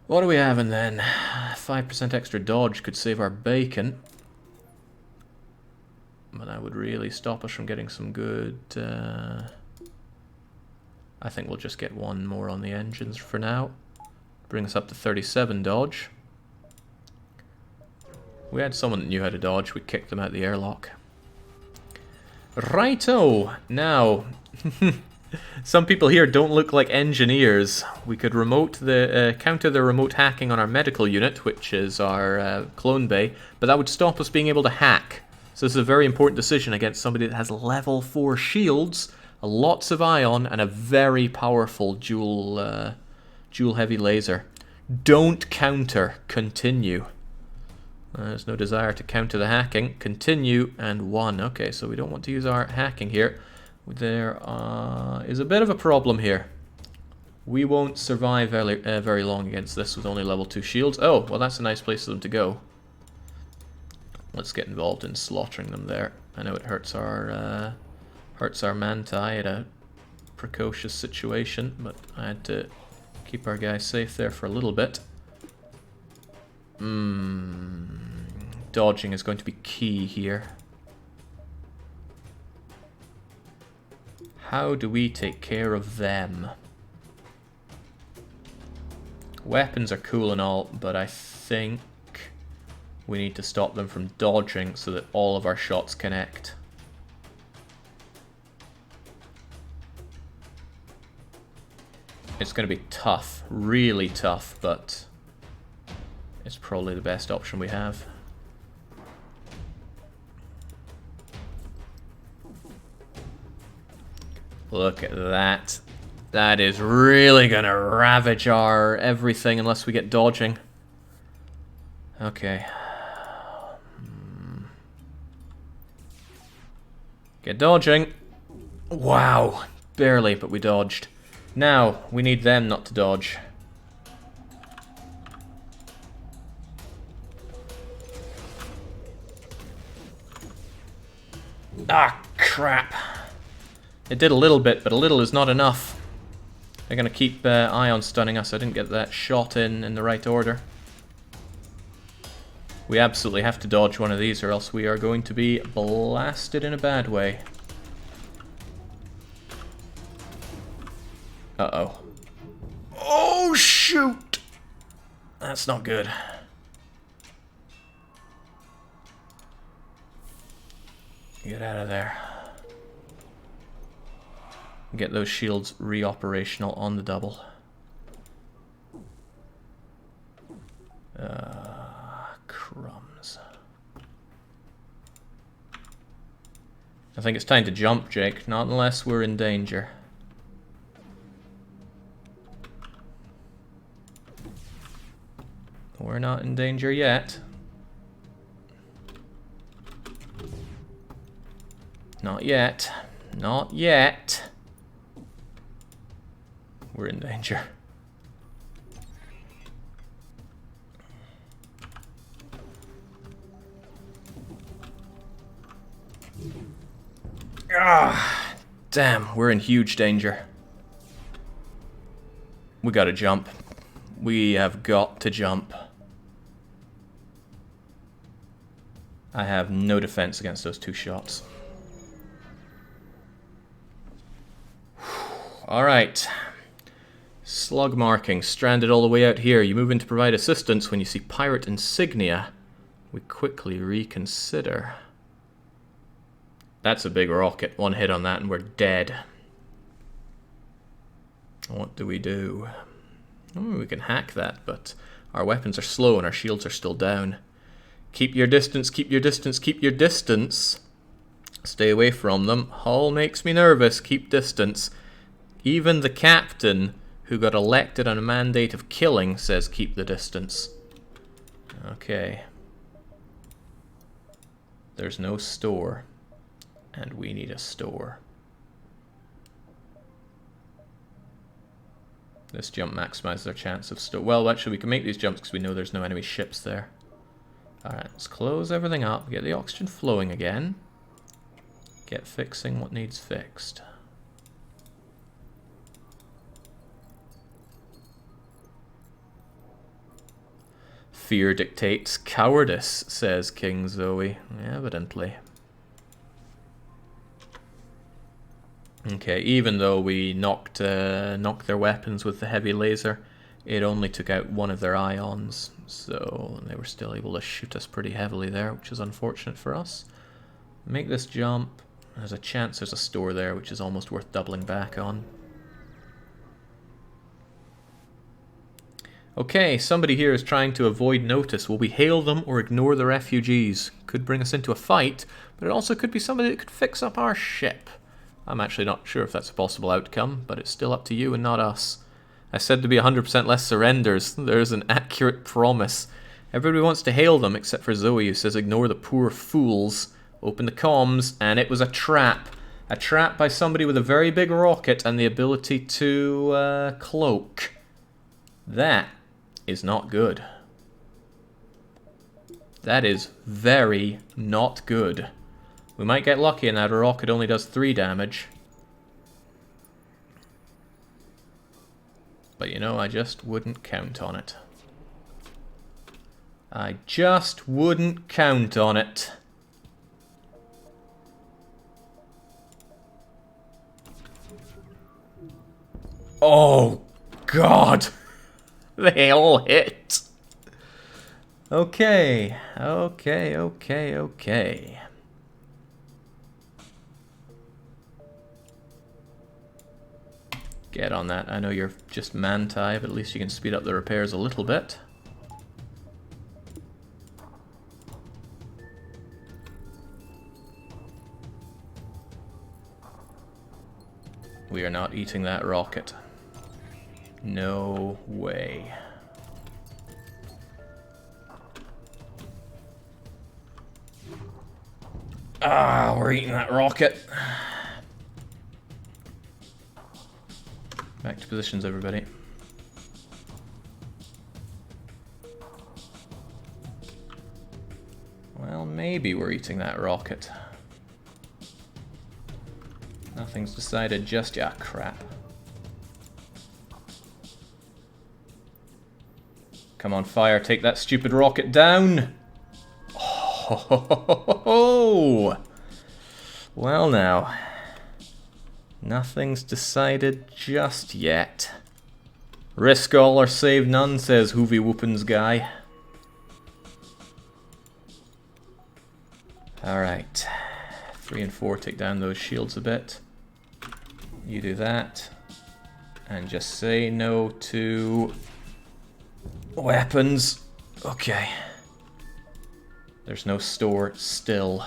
A: What are we having then? 5% extra dodge could save our bacon. But that would really stop us from getting some good... I think we'll just get 1 more on the engines for now. Bring us up to 37 dodge. We had someone that knew how to dodge. We kicked them out the airlock. Righto! Now, some people here don't look like engineers. We could counter the remote hacking on our medical unit, which is our clone bay, but that would stop us being able to hack. So this is a very important decision against somebody that has level 4 shields, lots of ion, and a very powerful dual heavy laser. Don't counter. Continue. There's no desire to counter the hacking. Continue, and 1. Okay, so we don't want to use our hacking here. There is a bit of a problem here. We won't survive very long against this with only level 2 shields. Oh, well that's a nice place for them to go. Let's get involved in slaughtering them there. I know it hurts our manti at a precocious situation, but I had to keep our guys safe there for a little bit. Dodging is going to be key here. How do we take care of them? Weapons are cool and all, but I think we need to stop them from dodging so that all of our shots connect. It's going to be tough, really tough, but it's probably the best option we have. Look at that. That is really going to ravage our everything unless we get dodging. Okay. Get dodging. Wow. Barely, but we dodged. Now, we need them not to dodge. Ah, crap. It did a little bit, but a little is not enough. They're going to keep ion stunning us. I didn't get that shot in the right order. We absolutely have to dodge one of these or else we are going to be blasted in a bad way. Uh-oh. Oh, shoot! That's not good. Get out of there. Get those shields re-operational on the double. I think it's time to jump, Jake, not unless we're in danger. We're not in danger yet. Not yet. Not yet. We're in danger. Ah, damn, we're in huge danger. We gotta jump. We have got to jump. I have no defense against those 2 shots. Alright. Slug marking, stranded all the way out here. You move in to provide assistance when you see pirate insignia. We quickly reconsider. That's a big rocket. 1 hit on that and we're dead. What do we do? Oh, we can hack that, but our weapons are slow and our shields are still down. Keep your distance, keep your distance, keep your distance. Stay away from them. Hull makes me nervous. Keep distance. Even the captain, who got elected on a mandate of killing, says keep the distance. Okay. There's no store. And we need a store. This jump maximizes our chance of store. Well, actually, we can make these jumps because we know there's no enemy ships there. Alright, let's close everything up, get the oxygen flowing again. Get fixing what needs fixed. Fear dictates cowardice, says King Zoe. Evidently. Okay, even though we knocked their weapons with the heavy laser, it only took out 1 of their ions, so they were still able to shoot us pretty heavily there, which is unfortunate for us. Make this jump. There's a chance there's a store there, which is almost worth doubling back on. Okay, somebody here is trying to avoid notice. Will we hail them or ignore the refugees? Could bring us into a fight, but it also could be somebody that could fix up our ship. I'm actually not sure if that's a possible outcome, but it's still up to you and not us. I said to be 100% less surrenders. There's an accurate promise. Everybody wants to hail them except for Zoe, who says ignore the poor fools. Open the comms, and it was a trap. A trap by somebody with a very big rocket and the ability to cloak. That is not good. That is very not good. We might get lucky in that a rocket only does 3 damage. But you know, I just wouldn't count on it. I just wouldn't count on it. Oh, God. They all hit. Okay, okay. Get on that. I know you're just man-tie, but at least you can speed up the repairs a little bit. We are not eating that rocket. No way. Ah, we're eating that rocket. Back to positions, everybody. Well, maybe we're eating that rocket. Nothing's decided just yet. Crap. Come on, fire, take that stupid rocket down! Oh, well now. Nothing's decided just yet. Risk all or save none, says Hoovy Whoopin's guy. Alright. 3 and 4 take down those shields a bit. You do that. And just say no to weapons. Okay. There's no store still.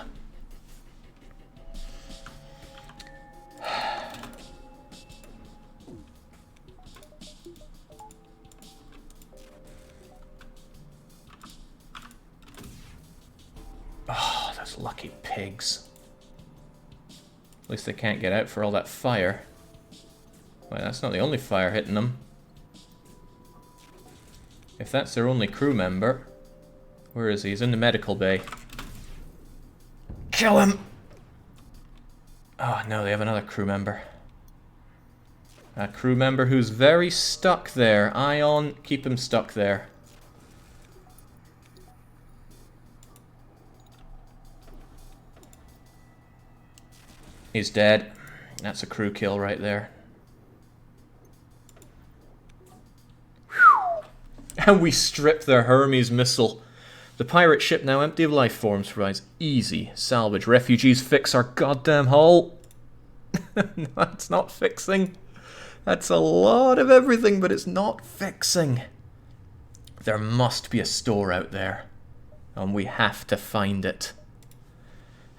A: Lucky pigs. At least they can't get out for all that fire. Well, that's not the only fire hitting them. If that's their only crew member... Where is he? He's in the medical bay. Kill him! Oh no, they have another crew member. A crew member who's very stuck there. Ion, keep him stuck there. He's dead. That's a crew kill right there. Whew. And we strip their Hermes missile. The pirate ship, now empty of life forms, provides easy salvage. Refugees, fix our goddamn hull. That's not fixing. That's a lot of everything, but it's not fixing. There must be a store out there, and we have to find it.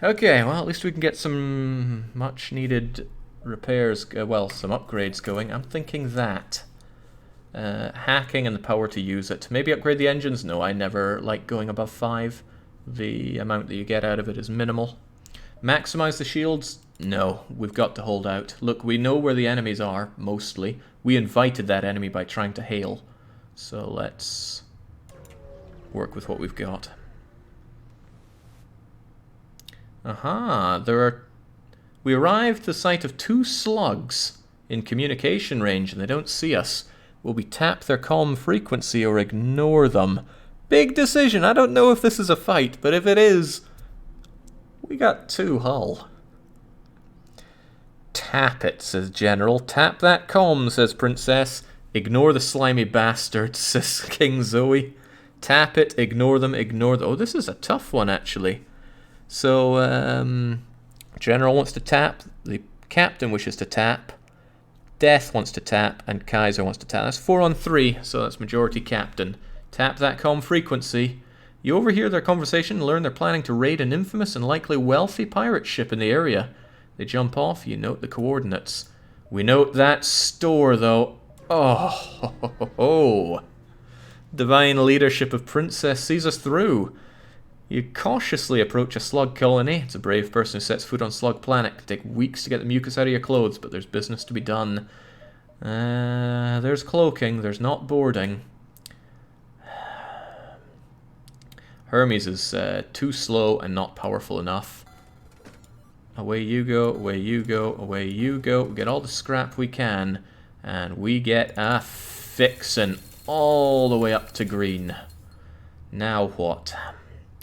A: Okay, well, at least we can get some much-needed repairs, well, some upgrades going. I'm thinking that. Hacking and the power to use it. Maybe upgrade the engines? No, I never like going above 5. The amount that you get out of it is minimal. Maximize the shields? No, we've got to hold out. Look, we know where the enemies are, mostly. We invited that enemy by trying to hail. So let's work with what we've got. Aha, we arrived at the site of 2 slugs in communication range and they don't see us. Will we tap their comm frequency or ignore them? Big decision. I don't know if this is a fight, but if it is, we got 2 hull. Tap it, says General. Tap that comm, says Princess. Ignore the slimy bastards, says King Zoe. Tap it, ignore them, ignore them. Oh, this is a tough one, actually. So, General wants to tap, the Captain wishes to tap, Death wants to tap, and Kaiser wants to tap. That's 4 on 3, so that's majority Captain. Tap that comm frequency. You overhear their conversation and learn they're planning to raid an infamous and likely wealthy pirate ship in the area. They jump off, you note the coordinates. We note that store, though. Oh, divine leadership of Princess sees us through. You cautiously approach a slug colony. It's a brave person who sets foot on Slug Planet. It can take weeks to get the mucus out of your clothes, but there's business to be done. There's cloaking, there's not boarding. Hermes is too slow and not powerful enough. Away you go, away you go, away you go. We get all the scrap we can, and we get a fixin' all the way up to green. Now what?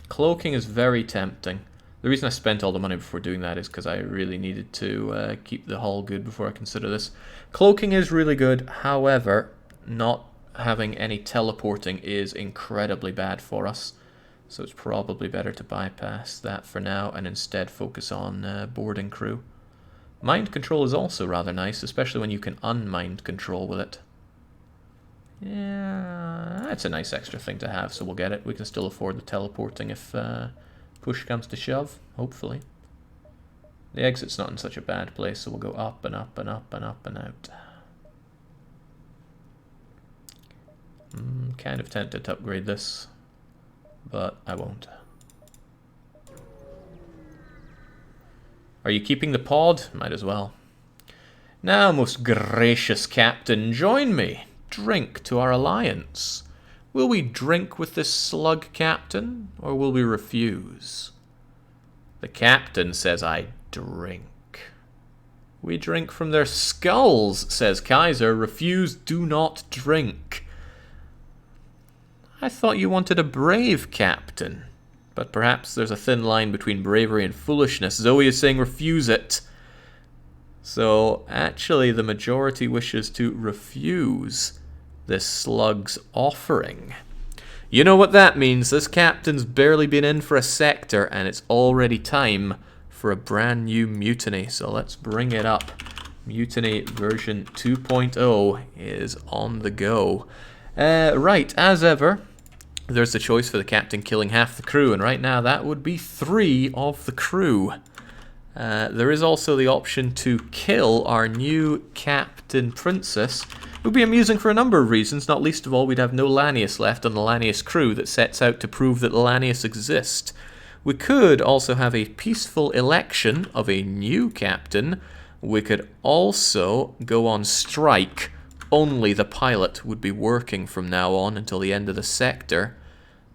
A: Cloaking is very tempting. The reason I spent all the money before doing that is because I really needed to keep the hull good before I consider this. Cloaking is really good, however, not having any teleporting is incredibly bad for us. So it's probably better to bypass that for now and instead focus on boarding crew. Mind control is also rather nice, especially when you can unmind control with it. Yeah, that's a nice extra thing to have, so we'll get it. We can still afford the teleporting if push comes to shove, hopefully. The exit's not in such a bad place, so we'll go up and up and up and up and out. Kind of tempted to upgrade this, but I won't. Are you keeping the pod? Might as well. Now, most gracious Captain, join me. Drink to our alliance. Will we drink with this slug captain, or will we refuse? The captain says I drink. We drink from their skulls, says Kaiser. Refuse, do not drink. I thought you wanted a brave captain. But perhaps there's a thin line between bravery and foolishness. Zoe is saying refuse it. So, actually, the majority wishes to refuse this slug's offering. You know what that means. This captain's barely been in for a sector, and it's already time for a brand new mutiny. So let's bring it up. Mutiny version 2.0 is on the go. Right, as ever, there's the choice for the captain killing half the crew, and right now that would be 3 of the crew. There is also the option to kill our new Captain Princess. It would be amusing for a number of reasons, not least of all we'd have no Lanius left on the Lanius crew that sets out to prove that Lanius exist. We could also have a peaceful election of a new captain. We could also go on strike. Only the pilot would be working from now on until the end of the sector.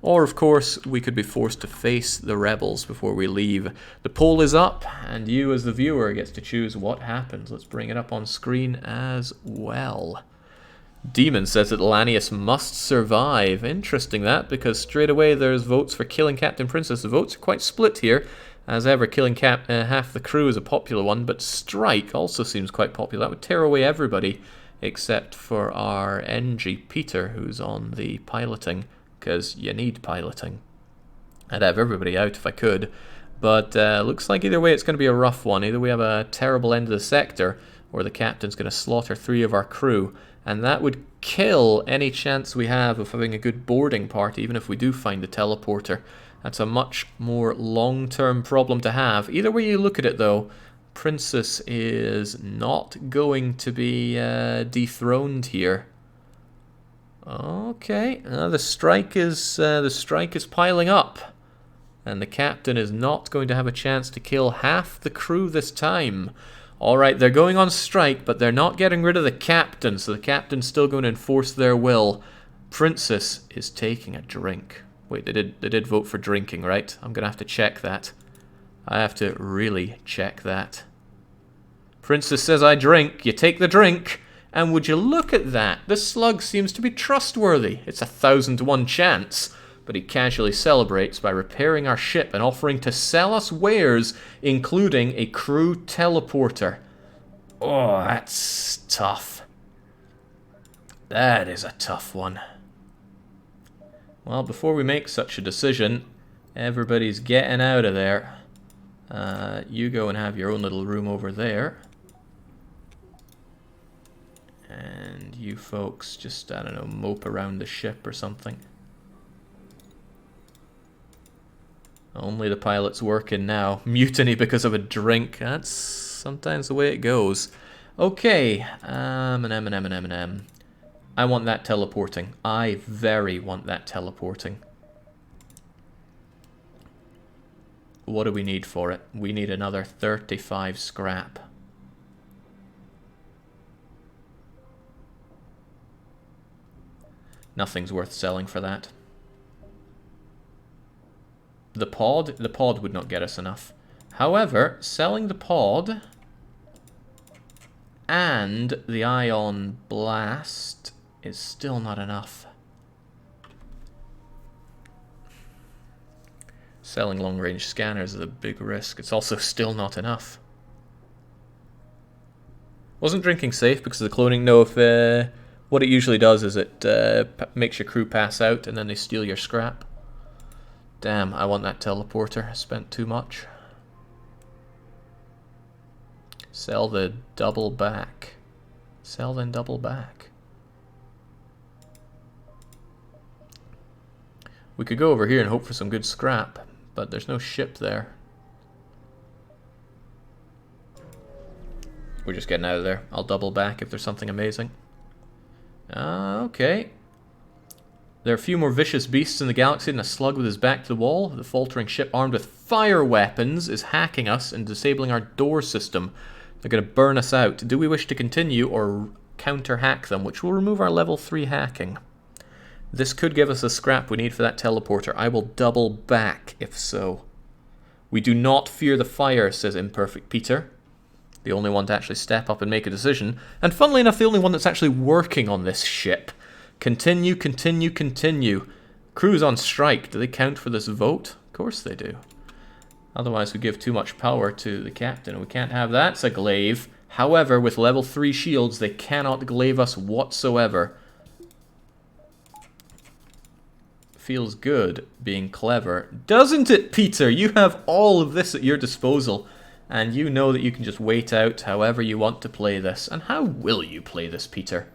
A: Or, of course, we could be forced to face the rebels before we leave. The poll is up, and you as the viewer gets to choose what happens. Let's bring it up on screen as well. Demon says that Lanius must survive. Interesting that, because straight away there's votes for killing Captain Princess. The votes are quite split here. As ever, killing half the crew is a popular one, but strike also seems quite popular. That would tear away everybody, except for our NG Peter, who's on the piloting, because you need piloting. I'd have everybody out if I could, but looks like either way it's going to be a rough one. Either we have a terrible end of the sector, or the captain's going to slaughter 3 of our crew, and that would kill any chance we have of having a good boarding party, even if we do find the teleporter. That's a much more long-term problem to have. Either way you look at it, though, Princess is not going to be dethroned here. Okay, the strike is piling up, and the captain is not going to have a chance to kill half the crew this time. All right, they're going on strike, but they're not getting rid of the captain, so the captain's still going to enforce their will. Princess is taking a drink. Wait, they did vote for drinking, right? I'm gonna have to check that. I have to really check that. Princess says I drink. You take the drink. And would you look at that? The Slug seems to be trustworthy. It's 1,000 to 1 chance. But he casually celebrates by repairing our ship and offering to sell us wares, including a crew teleporter. Oh, that's tough. That is a tough one. Well, before we make such a decision, everybody's getting out of there. You go and have your own little room over there. And you folks just, I don't know, mope around the ship or something. Only the pilot's working now. Mutiny because of a drink. That's sometimes the way it goes. Okay. I want that teleporting. I very want that teleporting. What do we need for it? We need another 35 scrap. Nothing's worth selling for that. The pod would not get us enough. However, selling the pod and the ion blast is still not enough. Selling long-range scanners is a big risk. It's also still not enough. Wasn't drinking safe because of the cloning? No, if what it usually does is it makes your crew pass out and then they steal your scrap. Damn, I want that teleporter. I spent too much. Sell the double back. Sell then double back. We could go over here and hope for some good scrap, but there's no ship there. We're just getting out of there. I'll double back if there's something amazing. Okay. There are a few more vicious beasts in the galaxy and a slug with his back to the wall. The faltering ship armed with fire weapons is hacking us and disabling our door system. They're going to burn us out. Do we wish to continue or counter-hack them, which will remove our level 3 hacking? This could give us the scrap we need for that teleporter. I will double back if so. We do not fear the fire, says Imperfect Peter. The only one to actually step up and make a decision. And funnily enough, the only one that's actually working on this ship. Continue, continue, continue. Crew's on strike. Do they count for this vote? Of course they do. Otherwise we give too much power to the captain. We can't have that. It's a glaive. However, with level 3 shields, they cannot glaive us whatsoever. Feels good being clever. Doesn't it, Peter? You have all of this at your disposal. And you know that you can just wait out however you want to play this. And how will you play this, Peter?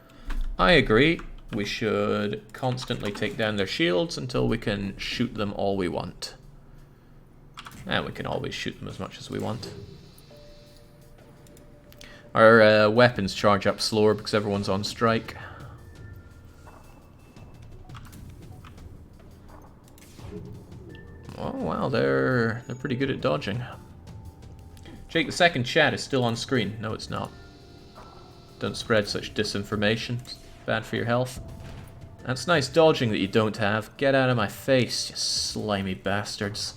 A: I agree. We should constantly take down their shields until we can shoot them all we want. And we can always shoot them as much as we want. Our weapons charge up slower because everyone's on strike. Oh wow, Well, they're pretty good at dodging. Jake, the second chat is still on screen. No, it's not. Don't spread such disinformation. It's bad for your health. That's nice dodging that you don't have. Get out of my face, you slimy bastards.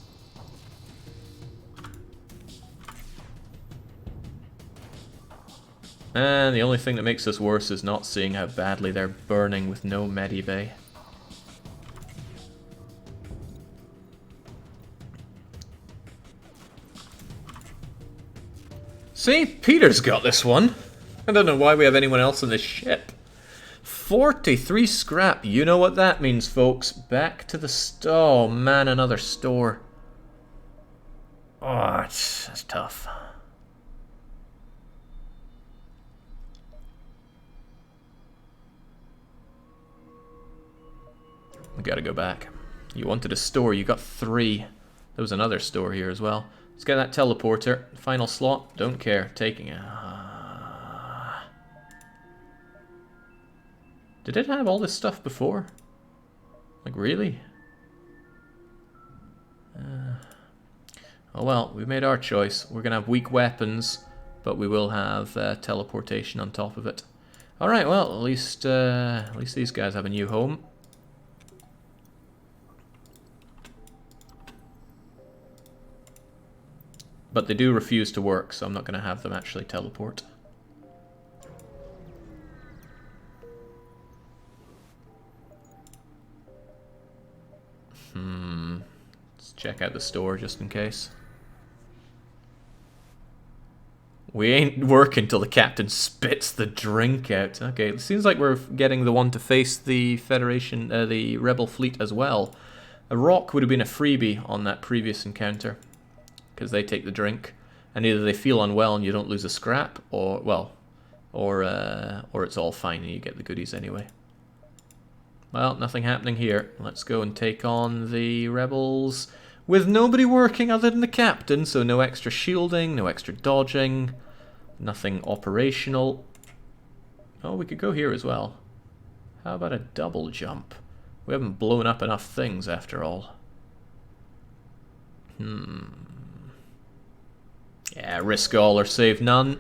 A: And the only thing that makes this worse is not seeing how badly they're burning with no medibay. See? Peter's got this one. I don't know why we have anyone else on this ship. 43 scrap. You know what that means, folks. Back to the store. Oh, man, another store. Oh, that's tough. We gotta go back. You wanted a store. You got 3. There was another store here as well. Let's get that teleporter. Final slot. Don't care. Taking it. Did it have all this stuff before? Like, really? Oh well, we made our choice. We're gonna have weak weapons, but we will have teleportation on top of it. Alright, well, at least these guys have a new home. But they do refuse to work, so I'm not going to have them actually teleport. Let's check out the store just in case. We ain't working till the captain spits the drink out. Okay, it seems like we're getting the one to face the Federation, the Rebel fleet as well. A rock would have been a freebie on that previous encounter, because they take the drink, and either they feel unwell and you don't lose a scrap, or well, or it's all fine and you get the goodies anyway. Well, nothing happening here. Let's go and take on the rebels with nobody working other than the captain, so no extra shielding, no extra dodging, nothing operational. Oh, we could go here as well. How about a double jump? We haven't blown up enough things after all. Yeah, risk all or save none.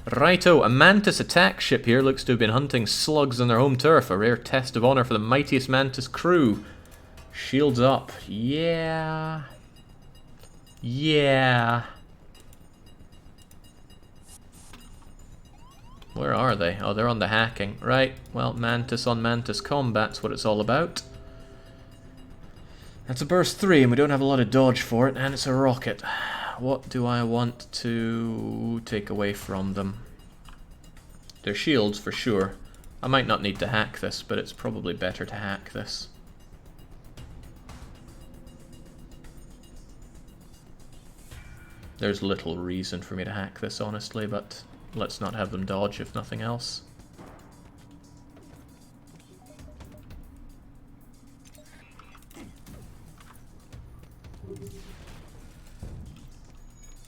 A: Righto, a Mantis attack ship here looks to have been hunting slugs on their home turf. A rare test of honor for the mightiest Mantis crew. Shields up. Yeah. Yeah. Where are they? Oh, they're on the hacking. Right, well, Mantis on Mantis combat's what it's all about. That's a burst 3 and we don't have a lot of dodge for it, and it's a rocket. What do I want to take away from them? Their shields for sure. I might not need to hack this, but it's probably better to hack this. There's little reason for me to hack this, honestly, but let's not have them dodge if nothing else.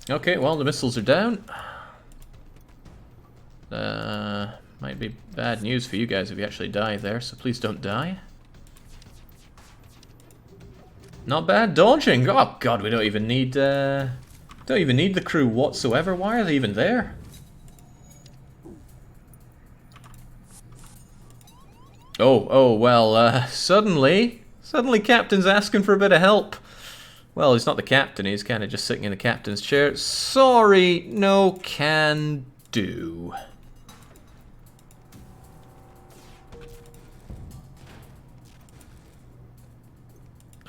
A: Okay, well, the missiles are down. Might be bad news for you guys if you actually die there, so please don't die. Not bad dodging. Oh god, we don't even need the crew whatsoever. Why are they even there? Oh well, suddenly Captain's asking for a bit of help. Well, he's not the captain, he's kind of just sitting in the captain's chair. Sorry, no can do.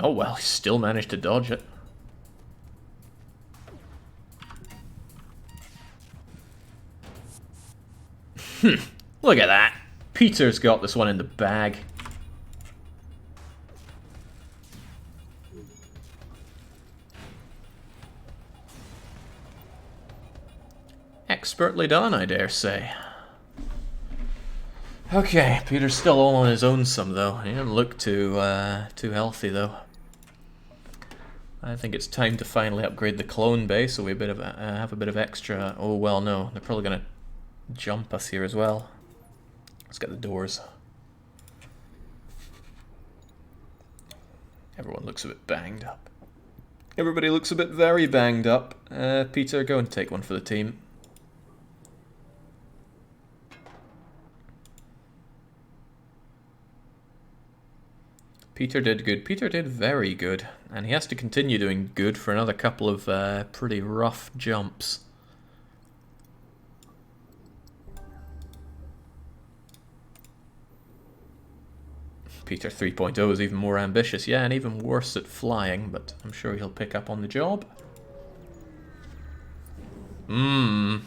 A: Oh well, he still managed to dodge it. Look at that. Peter's got this one in the bag. Expertly done, I dare say. Okay, Peter's still all on his own some though. He doesn't look too healthy though. I think it's time to finally upgrade the clone base so we have a bit of extra. Oh well, no, they're probably gonna jump us here as well. Let's get the doors. Everyone looks a bit banged up. Everybody looks a bit very banged up. Peter, go and take one for the team. Peter did good. Peter did very good. And he has to continue doing good for another couple of pretty rough jumps. Peter 3.0 is even more ambitious, yeah, and even worse at flying, but I'm sure he'll pick up on the job. An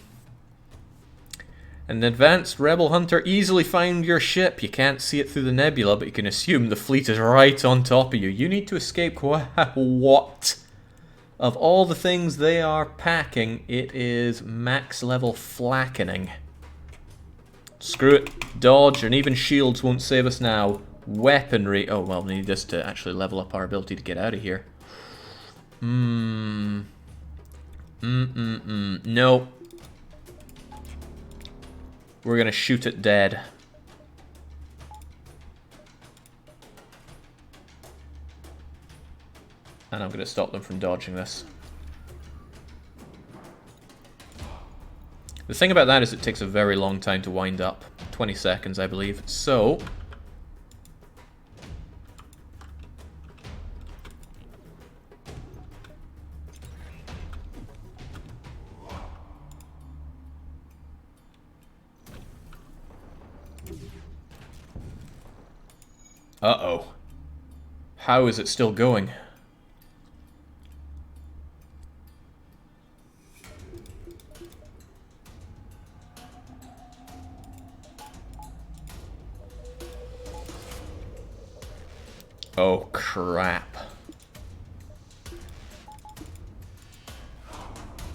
A: advanced rebel hunter easily found your ship. You can't see it through the nebula, but you can assume the fleet is right on top of you. You need to escape. What? Of all the things they are packing, it is max level flackening. Screw it. Dodge, and even shields won't save us now. Weaponry. Oh, well, we need this to actually level up our ability to get out of here. No. We're gonna shoot it dead. And I'm gonna stop them from dodging this. The thing about that is it takes a very long time to wind up. 20 seconds, I believe. So... Uh-oh. How is it still going? Oh, crap.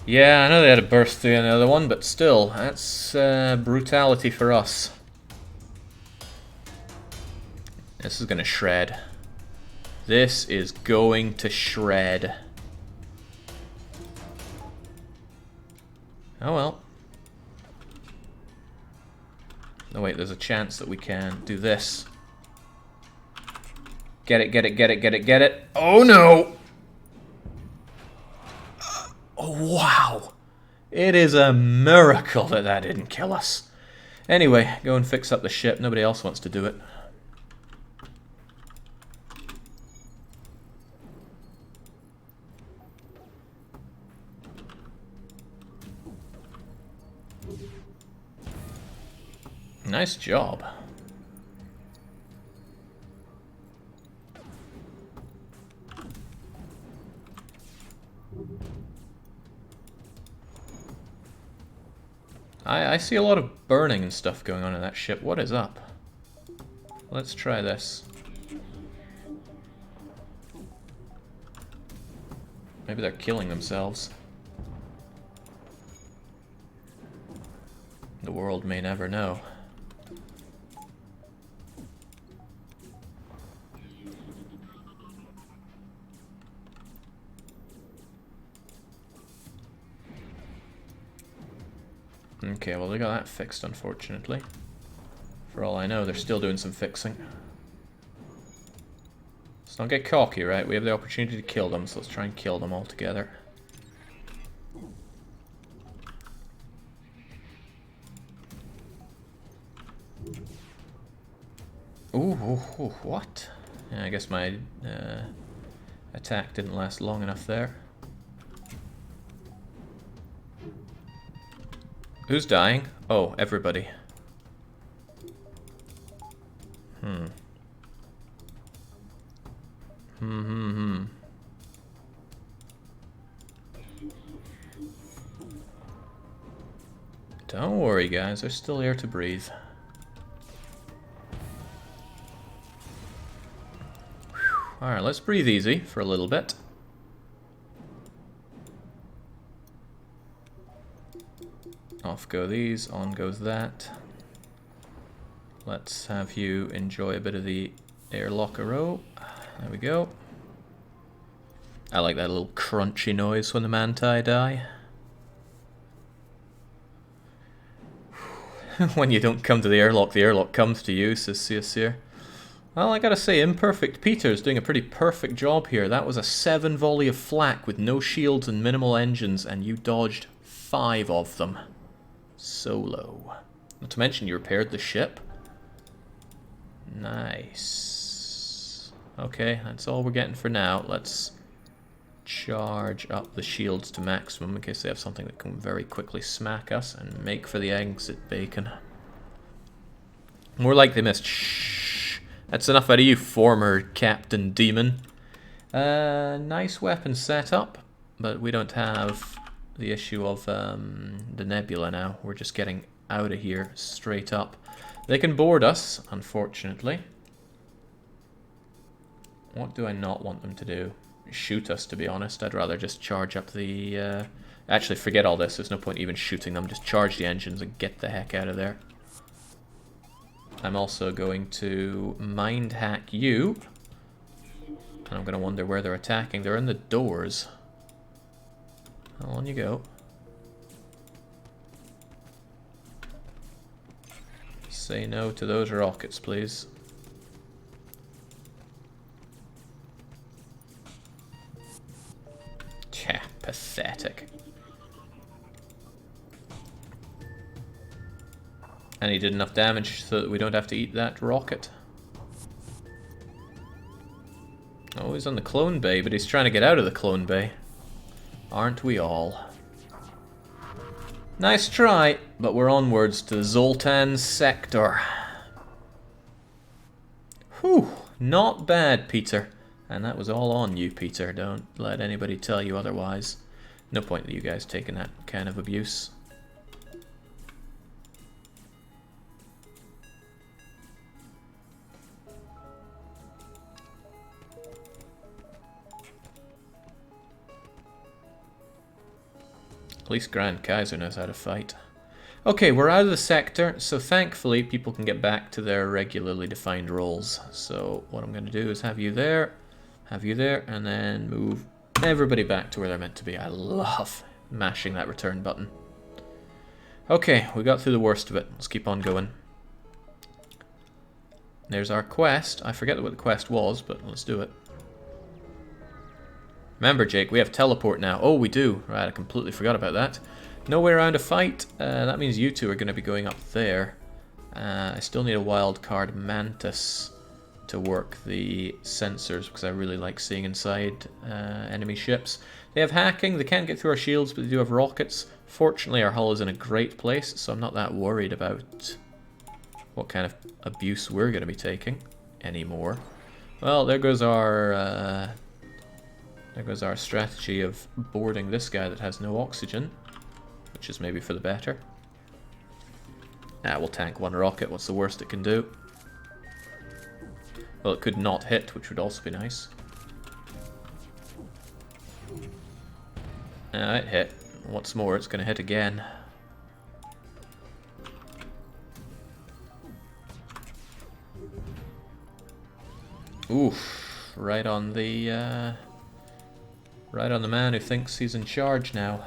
A: Yeah, I know they had a burst through another one, but still, that's brutality for us. This is gonna shred. This is going to shred. Oh well. No, wait, there's a chance that we can do this. Get it, get it, get it, get it, get it. Oh no! Oh wow! It is a miracle that that didn't kill us. Anyway, go and fix up the ship. Nobody else wants to do it. Nice job. I see a lot of burning and stuff going on in that ship. What is up? Let's try this. Maybe they're killing themselves. The world may never know. Okay, well they got that fixed, unfortunately. For all I know, they're still doing some fixing. Let's not get cocky, right? We have the opportunity to kill them, so let's try and kill them all together. Ooh, what? Yeah, I guess my attack didn't last long enough there. Who's dying? Oh, everybody. Don't worry, guys. There's still air to breathe. Alright, let's breathe easy for a little bit. Off go these, on goes that. Let's have you enjoy a bit of the airlock-a-row. There we go. I like that little crunchy noise when the manti die. When you don't come to the airlock comes to you, says Seaseer. Well, I gotta say, Imperfect Peter's doing a pretty perfect job here. That was a 7 volley of flak with no shields and minimal engines, and you dodged 5 of them. Solo. Not to mention you repaired the ship. Nice. Okay, that's all we're getting for now. Let's charge up the shields to maximum in case they have something that can very quickly smack us, and make for the exit bacon. More like they missed. Shh. That's enough out of you, former Captain Demon. Nice weapon setup, but we don't have the issue of the nebula now. We're just getting out of here straight up. They can board us, unfortunately. What do I not want them to do? Shoot us, to be honest. I'd rather just charge up the... Actually, forget all this. There's no point even shooting them. Just charge the engines and get the heck out of there. I'm also going to mind hack you. And I'm going to wonder where they're attacking. They're in the doors. On you go. Say no to those rockets, please. Tja, pathetic. And he did enough damage so that we don't have to eat that rocket. Oh, he's on the clone bay, but he's trying to get out of the clone bay. Aren't we all? Nice try, but we're onwards to Zoltan's sector. Whew, not bad, Peter. And that was all on you, Peter. Don't let anybody tell you otherwise. No point in you guys taking that kind of abuse. At least Grand Kaiser knows how to fight. Okay, we're out of the sector, so thankfully people can get back to their regularly defined roles. So what I'm going to do is have you there, and then move everybody back to where they're meant to be. I love mashing that return button. Okay, we got through the worst of it. Let's keep on going. There's our quest. I forget what the quest was, but let's do it. Remember, Jake, we have teleport now. Oh, we do. Right, I completely forgot about that. No way around a fight. That means you two are going to be going up there. I still need a wild card Mantis to work the sensors because I really like seeing inside enemy ships. They have hacking. They can't get through our shields, but they do have rockets. Fortunately, our hull is in a great place, so I'm not that worried about what kind of abuse we're going to be taking anymore. Well, there goes our strategy of boarding this guy that has no oxygen, which is maybe for the better. We'll tank one rocket. What's the worst it can do? Well, it could not hit, which would also be nice. It hit. What's more, it's going to hit again. Oof. Right on the man who thinks he's in charge now.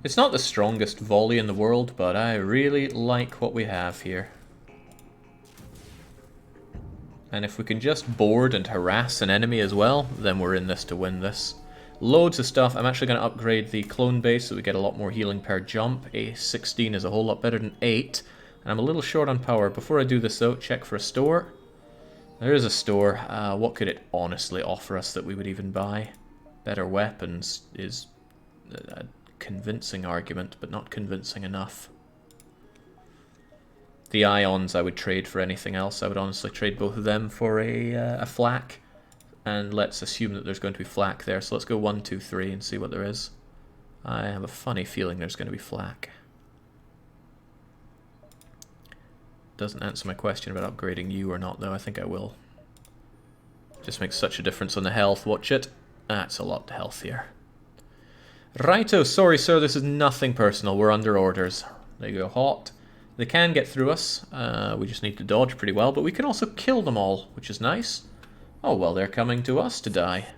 A: It's not the strongest volley in the world, but I really like what we have here. And if we can just board and harass an enemy as well, then we're in this to win this. Loads of stuff. I'm actually going to upgrade the clone base so we get a lot more healing per jump. A 16 is a whole lot better than 8. And I'm a little short on power. Before I do this though, check for a store. There is a store. What could it honestly offer us that we would even buy? Better weapons is a convincing argument, but not convincing enough. The ions I would trade for anything else. I would honestly trade both of them for a flak. And let's assume that there's going to be flak there. So let's go 1, 2, 3 and see what there is. I have a funny feeling there's going to be flak. Doesn't answer my question about upgrading you or not, though. I think I will. Just makes such a difference on the health. Watch it. That's a lot healthier. Righto, sorry sir, this is nothing personal. We're under orders. They go hot. They can get through us. We just need to dodge pretty well, but we can also kill them all, which is nice. Oh, well, they're coming to us to die.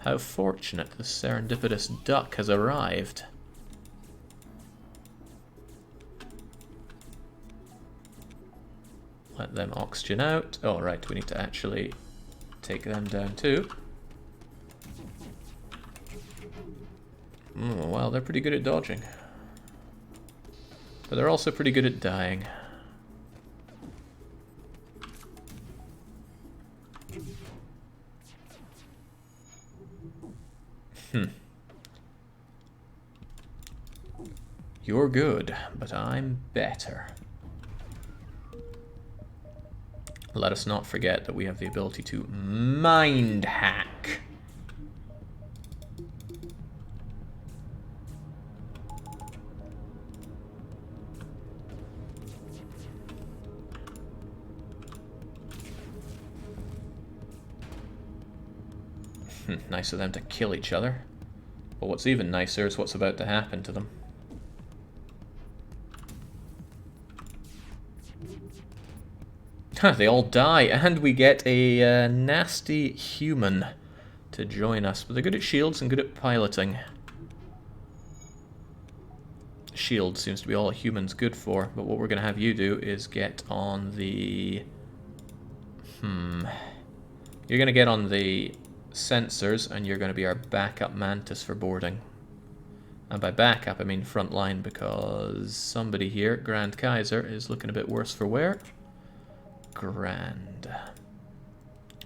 A: How fortunate the serendipitous duck has arrived. Let them oxygen out. Oh, right, we need to actually take them down too. Well, they're pretty good at dodging. But they're also pretty good at dying. You're good, but I'm better. Let us not forget that we have the ability to mind hack. Nice of them to kill each other. But what's even nicer is what's about to happen to them. They all die, and we get a nasty human to join us. But they're good at shields and good at piloting. Shield seems to be all a human's good for, but what we're going to have you do is get on the... You're going to get on the sensors, and you're going to be our backup mantis for boarding. And by backup, I mean front line, because somebody here, Grand Kaiser, is looking a bit worse for wear. Grand.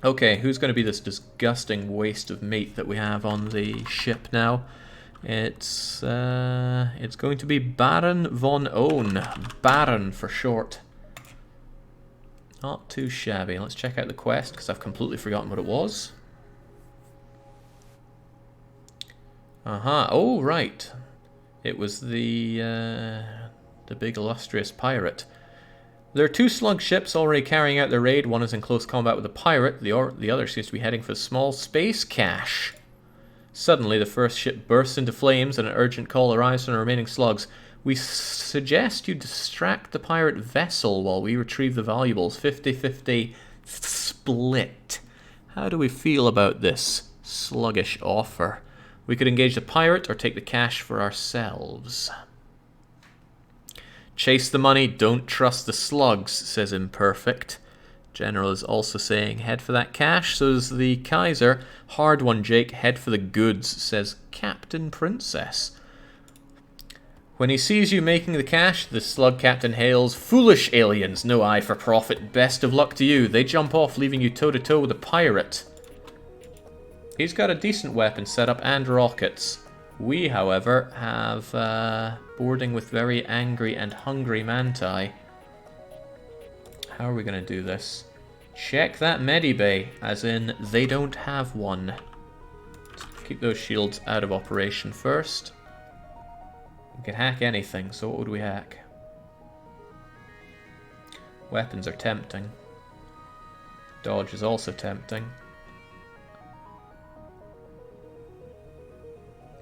A: Okay, who's going to be this disgusting waste of meat that we have on the ship now? It's going to be Baron von Oehn. Baron for short. Not too shabby. Let's check out the quest, because I've completely forgotten what it was. Oh, right. It was the big illustrious pirate. There are 2 slug ships already carrying out their raid. One is in close combat with a pirate. The other seems to be heading for the small space cache. Suddenly, the first ship bursts into flames and an urgent call arrives from the remaining slugs. We suggest you distract the pirate vessel while we retrieve the valuables. 50-50 split. How do we feel about this sluggish offer? We could engage the pirate or take the cash for ourselves. Chase the money, don't trust the slugs, says Imperfect. General is also saying head for that cash, so is the Kaiser. Hard one, Jake, head for the goods, says Captain Princess. When he sees you making the cash, the slug captain hails, "Foolish aliens, no eye for profit, best of luck to you." They jump off, leaving you toe-to-toe with a pirate. He's got a decent weapon setup and rockets. We, however, have boarding with very angry and hungry Manti. How are we going to do this? Check that medibay, as in they don't have one. Keep those shields out of operation first. We can hack anything, so what would we hack? Weapons are tempting. Dodge is also tempting.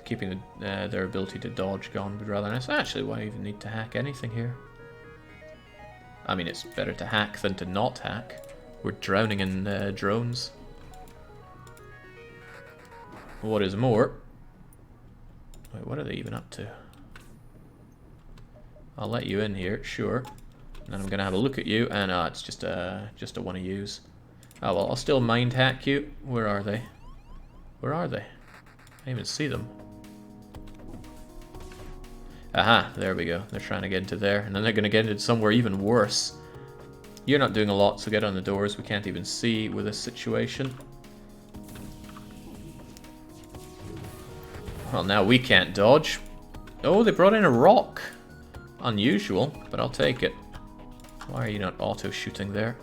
A: Keeping their ability to dodge gone would be rather nice. Actually, why even need to hack anything here? I mean, it's better to hack than to not hack. We're drowning in drones. What is more... Wait, what are they even up to? I'll let you in here, sure. And then I'm going to have a look at you, and it's just a one to use. Oh well, I'll still mind hack you. Where are they? Where are they? I can't even see them. Aha, there we go. They're trying to get into there, and then they're going to get into somewhere even worse. You're not doing a lot, so get on the doors. We can't even see with this situation. Well, now we can't dodge. Oh, they brought in a rock. Unusual, but I'll take it. Why are you not auto-shooting there?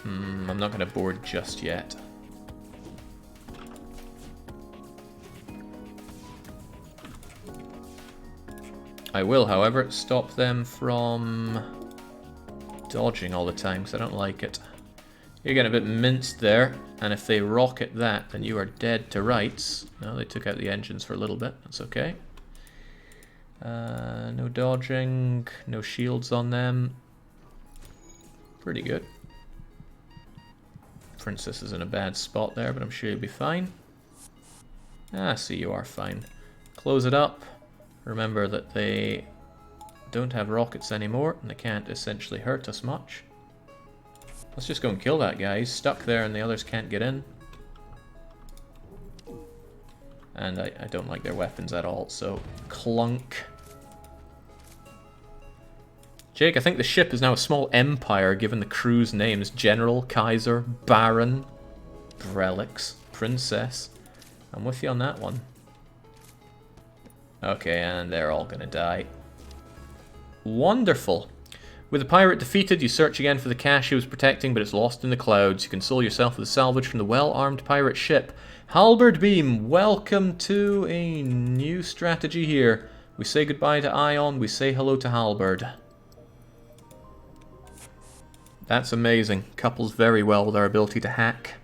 A: I'm not going to board just yet. I will, however, stop them from dodging all the time, because I don't like it. You're getting a bit minced there, and if they rocket that, then you are dead to rights. No, they took out the engines for a little bit. That's okay. No dodging, no shields on them. Pretty good. Princess is in a bad spot there, but I'm sure you'll be fine. Ah, see, you are fine. Close it up. Remember that they don't have rockets anymore, and they can't essentially hurt us much. Let's just go and kill that guy. He's stuck there and the others can't get in. And I don't like their weapons at all, so clunk. Jake, I think the ship is now a small empire given the crew's names. General, Kaiser, Baron, Relics, Princess. I'm with you on that one. Okay, and they're all gonna die. Wonderful. With the pirate defeated, you search again for the cache he was protecting, but it's lost in the clouds. You console yourself with the salvage from the well-armed pirate ship. Halberd Beam, welcome to a new strategy here. We say goodbye to Ion, we say hello to Halberd. That's amazing. Couples very well with our ability to hack.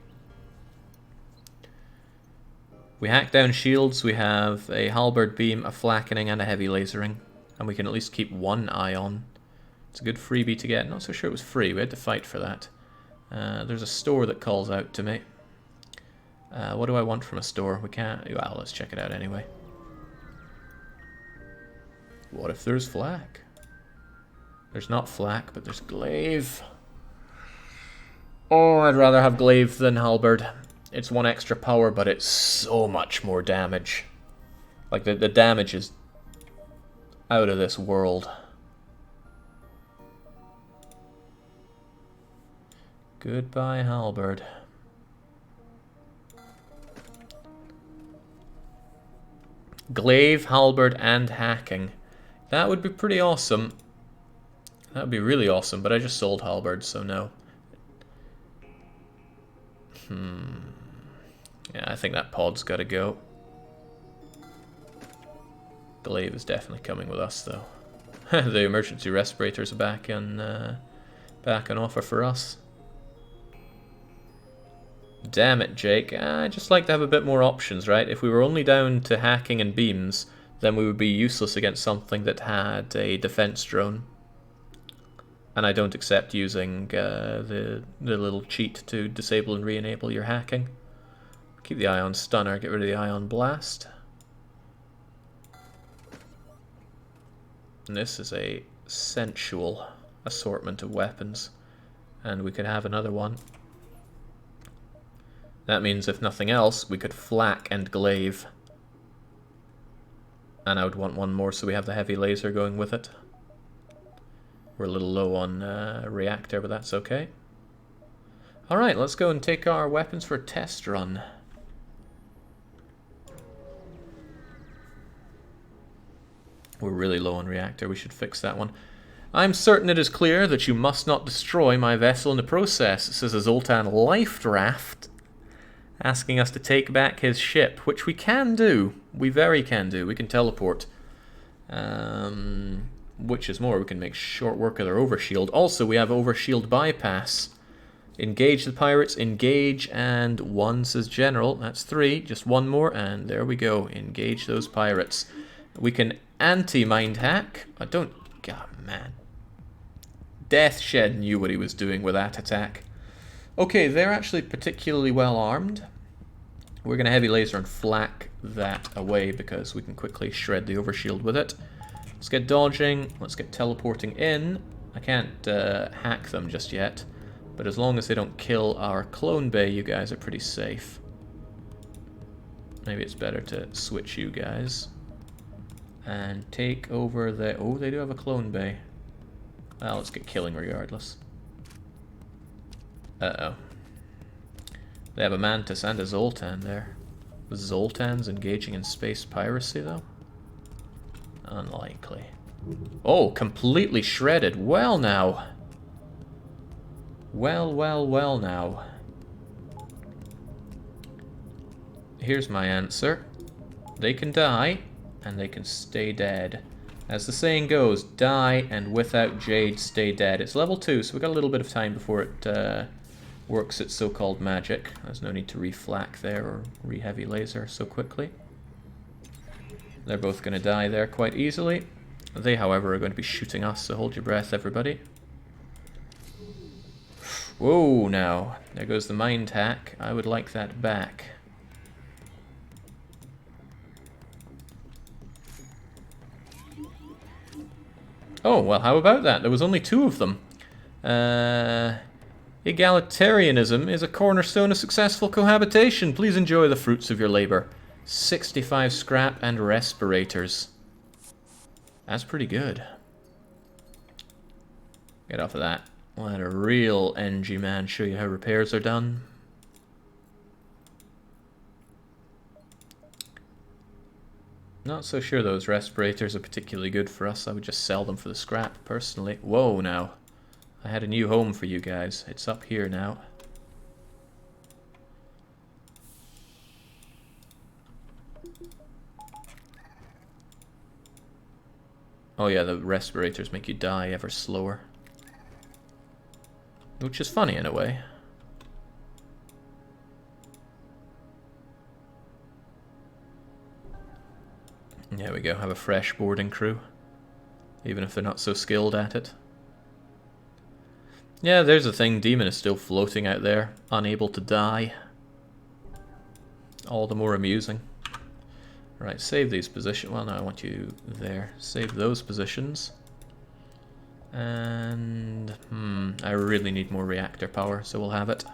A: We hack down shields, we have a halberd beam, a flackening, and a heavy lasering. And we can at least keep one Ion. It's a good freebie to get. Not so sure it was free, we had to fight for that. There's a store that calls out to me. What do I want from a store? We can't... Well, let's check it out anyway. What if there's flak? There's not flak, but there's glaive. Oh, I'd rather have glaive than halberd. It's one extra power, but it's so much more damage. Like, the damage is out of this world. Goodbye, halberd. Glaive, halberd, and hacking. That would be pretty awesome. That would be really awesome, but I just sold halberd, so no. Yeah, I think that pod's got to go. Glaive is definitely coming with us, though. The emergency respirators are back on offer for us. Damn it, Jake. I just like to have a bit more options, right? If we were only down to hacking and beams, then we would be useless against something that had a defense drone. And I don't accept using the little cheat to disable and re-enable your hacking. Keep the Ion Stunner, get rid of the Ion Blast. And this is a sensual assortment of weapons. And we could have another one. That means, if nothing else, we could flak and glaive. And I would want one more so we have the heavy laser going with it. We're a little low on reactor, but that's okay. Alright, let's go and take our weapons for a test run. We're really low on reactor, we should fix that one. I'm certain it is clear that you must not destroy my vessel in the process, says a Zoltan Life Draft, asking us to take back his ship, which we can do. We very can do. We can teleport. Which is more, we can make short work of their overshield. Also, we have overshield bypass. Engage the pirates, engage, and one, says General. That's 3, just one more, and there we go. Engage those pirates. We can anti-mind hack. I don't... God, man. Deathshed knew what he was doing with that attack. Okay, they're actually particularly well armed. We're going to heavy laser and flak that away because we can quickly shred the overshield with it. Let's get dodging, let's get teleporting in. I can't hack them just yet, but as long as they don't kill our clone bay, you guys are pretty safe. Maybe it's better to switch you guys. And take over the... Oh, they do have a clone bay. Well, let's get killing regardless. Uh-oh. They have a Mantis and a Zoltan there. The Zoltan's engaging in space piracy, though? Unlikely. Oh, completely shredded. Well now. Well now. Here's my answer. They can die, and they can stay dead. As the saying goes, die and without Jade stay dead. It's level 2, so we've got a little bit of time before it works its so-called magic. There's no need to re-flak there or re-heavy laser so quickly. They're both going to die there quite easily. They, however, are going to be shooting us, so hold your breath, everybody. Whoa, now. There goes the mind hack. I would like that back. Oh, well, how about that? There was only 2 of them. Egalitarianism is a cornerstone of successful cohabitation. Please enjoy the fruits of your labor. 65 scrap and respirators. That's pretty good. Get off of that. Let a real NG man show you how repairs are done. Not so sure those respirators are particularly good for us. I would just sell them for the scrap, personally. Whoa, now. I had a new home for you guys. It's up here now. Oh yeah, the respirators make you die ever slower. Which is funny in a way. There we go, have a fresh boarding crew. Even if they're not so skilled at it. Yeah, there's the thing, Demon is still floating out there, unable to die. All the more amusing. Right, save these positions. Well, no, I want you there. Save those positions. And, I really need more reactor power, so we'll have it.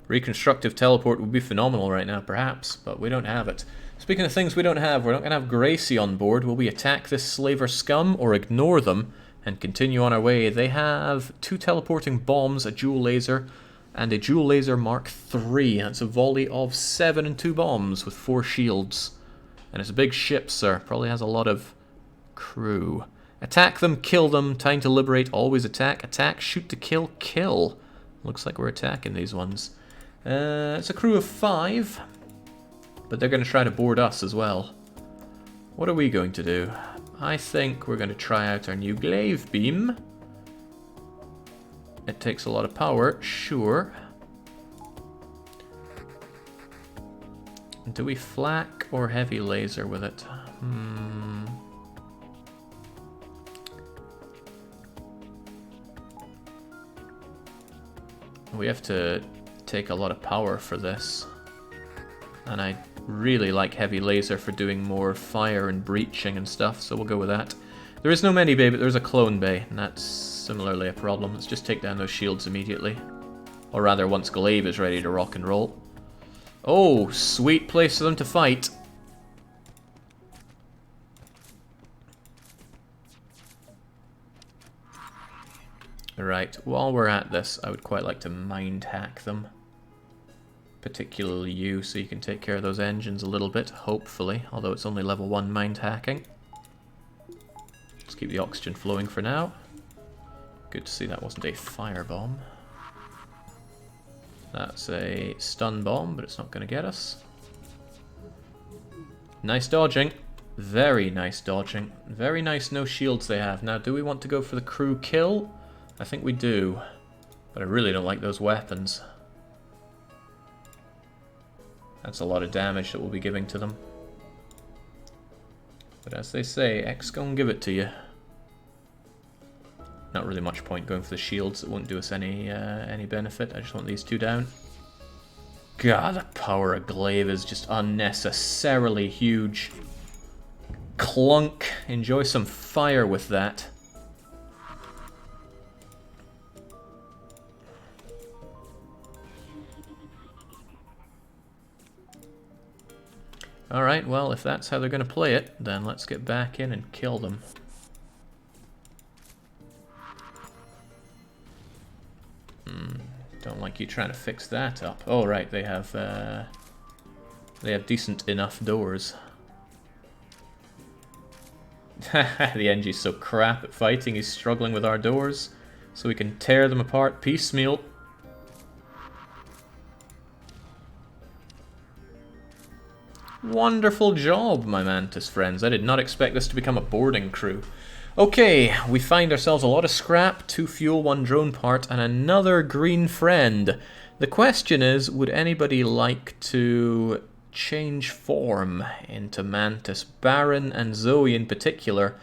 A: Reconstructive teleport would be phenomenal right now, perhaps, but we don't have it. Speaking of things we don't have, we're not going to have Gracie on board. Will we attack this slaver scum or ignore them and continue on our way? They have 2 teleporting bombs, a dual laser, and a dual laser Mark III. That's a volley of 7 and 2 bombs with 4 shields. And it's a big ship, sir. Probably has a lot of crew. Attack them, kill them, time to liberate, always attack, attack, shoot to kill, kill. Looks like we're attacking these ones. It's a crew of 5, but they're going to try to board us as well. What are we going to do? I think we're going to try out our new glaive beam. It takes a lot of power, sure. Do we flak or heavy laser with it? We have to take a lot of power for this. And I really like heavy laser for doing more fire and breaching and stuff, so we'll go with that. There is no mini bay, but there's a clone bay, and that's similarly a problem. Let's just take down those shields immediately. Or rather, once glaive is ready to rock and roll. Oh, sweet place for them to fight. Right, while we're at this, I would quite like to mind hack them. Particularly you, so you can take care of those engines a little bit, hopefully, although it's only level 1 mind hacking. Let's keep the oxygen flowing for now. Good to see that wasn't a firebomb. That's a stun bomb, but it's not going to get us. Nice dodging. Very nice dodging. Very nice no shields they have. Now, do we want to go for the crew kill? I think we do. But I really don't like those weapons. That's a lot of damage that we'll be giving to them. But as they say, X gon' give it to you. Not really much point going for the shields. It won't do us any benefit. I just want these 2 down. God, the power of glaive is just unnecessarily huge. Clunk. Enjoy some fire with that. Alright, well, if that's how they're going to play it, then let's get back in and kill them. Don't like you trying to fix that up. Oh, right, they have decent enough doors. The NG's so crap at fighting, he's struggling with our doors, so we can tear them apart piecemeal. Wonderful job, my Mantis friends. I did not expect this to become a boarding crew. Okay, we find ourselves a lot of scrap, 2 fuel, 1 drone part, and another green friend. The question is, would anybody like to change form into Mantis. Baron and Zoe in particular,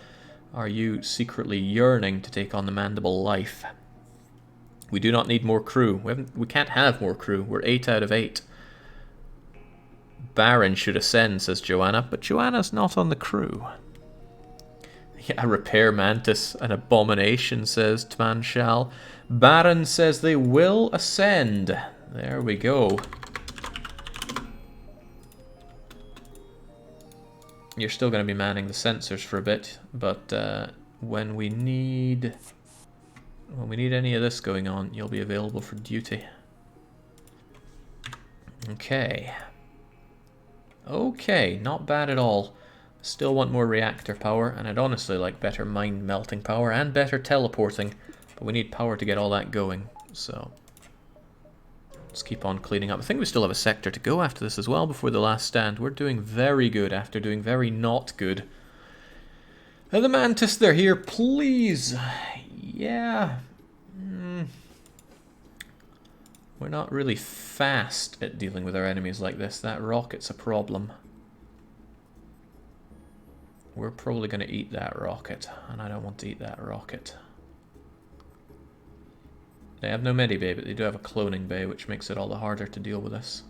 A: are you secretly yearning to take on the Mandible Life? We do not need more crew. We can't have more crew. We're 8 out of 8. Baron should ascend, says Joanna, but Joanna's not on the crew. Yeah, repair Mantis, an abomination, says Tmanshal. Baron says they will ascend. There we go. You're still going to be manning the sensors for a bit, but when we need any of this going on, you'll be available for duty. Okay. Okay, not bad at all. Still want more reactor power, and I'd honestly like better mind melting power and better teleporting, but we need power to get all that going, so let's keep on cleaning up. I think we still have a sector to go after this as well before the last stand. We're doing very good after doing very not good. And the Mantis, they're here, please. Yeah. We're not really fast at dealing with our enemies like this. That rocket's a problem. We're probably going to eat that rocket, and I don't want to eat that rocket. They have no medibay, but they do have a cloning bay, which makes it all the harder to deal with us.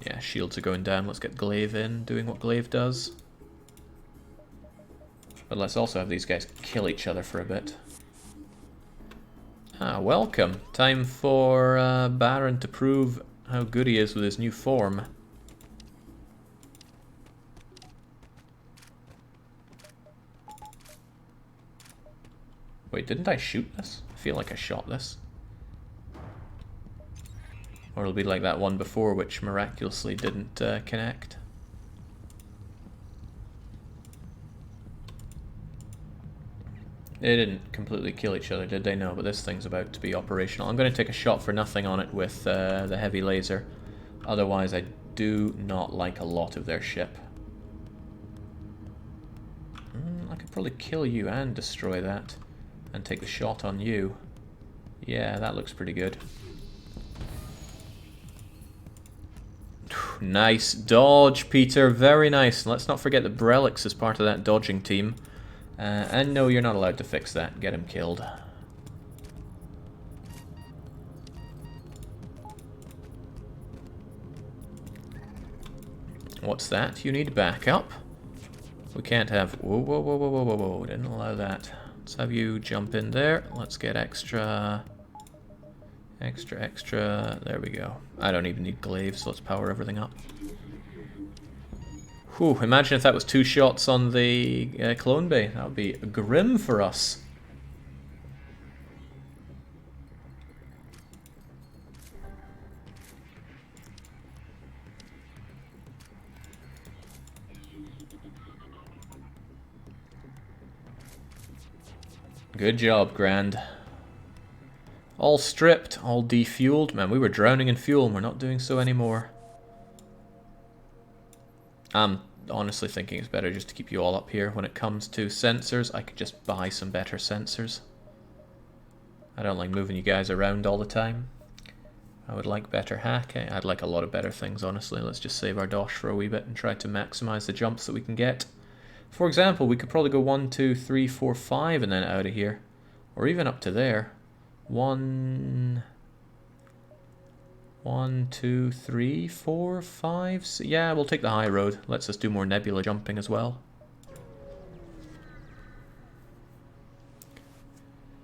A: Yeah, shields are going down. Let's get Glaive in, doing what Glaive does. But let's also have these guys kill each other for a bit. Ah, welcome. Time for Baron to prove how good he is with his new form. Wait, didn't I shoot this? I feel like I shot this. Or it'll be like that one before, which miraculously didn't connect. They didn't completely kill each other, did they? No, but this thing's about to be operational. I'm going to take a shot for nothing on it with the heavy laser. Otherwise, I do not like a lot of their ship. I could probably kill you and destroy that. And take the shot on you. Yeah, that looks pretty good. Nice dodge, Peter. Very nice. Let's not forget that Brelix is part of that dodging team. And no, you're not allowed to fix that. Get him killed. What's that? You need backup? We can't have... Whoa, whoa, whoa, whoa, whoa, whoa, whoa. Didn't allow that. Let's have you jump in there. Let's get extra... Extra. There we go. I don't even need glaive, so let's power everything up. Whew, imagine if that was 2 shots on the clone bay. That would be grim for us. Good job, Grand. All stripped, all defueled. Man, we were drowning in fuel and we're not doing so anymore. I'm honestly thinking it's better just to keep you all up here. When it comes to sensors, I could just buy some better sensors. I don't like moving you guys around all the time. I would like better hacking. I'd like a lot of better things, honestly. Let's just save our dosh for a wee bit and try to maximize the jumps that we can get. For example, we could probably go 1, 2, 3, 4, 5 and then out of here. Or even up to there. 1, 2, 3, 4, 5, 6. Yeah, we'll take the high road. Lets us do more nebula jumping as well.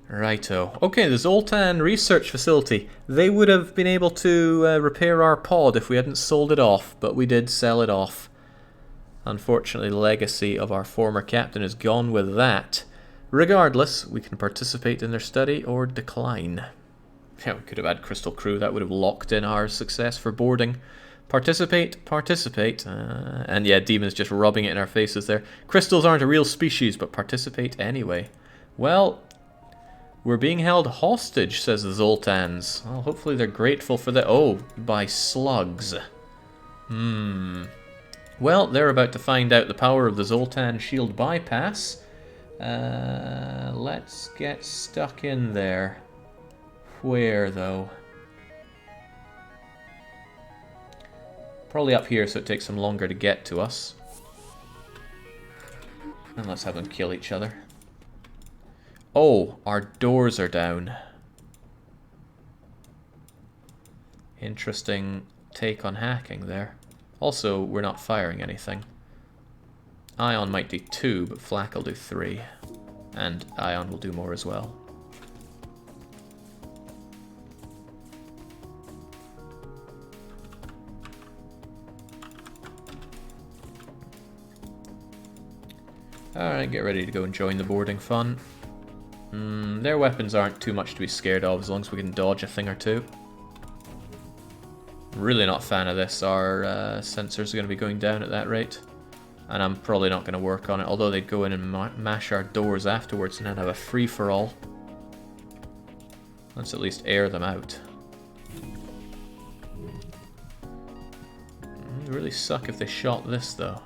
A: Righto. Okay, the Zoltan research facility. They would have been able to repair our pod if we hadn't sold it off, but we did sell it off. Unfortunately, the legacy of our former captain is gone with that. Regardless, we can participate in their study or decline. Yeah, we could have had Crystal Crew. That would have locked in our success for boarding. Participate. And yeah, Demon's just rubbing it in our faces there. Crystals aren't a real species, but participate anyway. Well, we're being held hostage, says the Zoltans. Well, hopefully they're grateful for that. Oh, by slugs. Well, they're about to find out the power of the Zoltan shield bypass. Let's get stuck in there. Where, though? Probably up here so it takes them longer to get to us. And let's have them kill each other. Oh, our doors are down. Interesting take on hacking there. Also, we're not firing anything. Ion might do 2, but Flak will do 3. And Ion will do more as well. Alright, get ready to go and join the boarding fun. Their weapons aren't too much to be scared of as long as we can dodge a thing or two. Really not a fan of this. Our sensors are going to be going down at that rate. And I'm probably not going to work on it, although they'd go in and mash our doors afterwards and then have a free-for-all. Let's at least air them out. It would really suck if they shot this, though.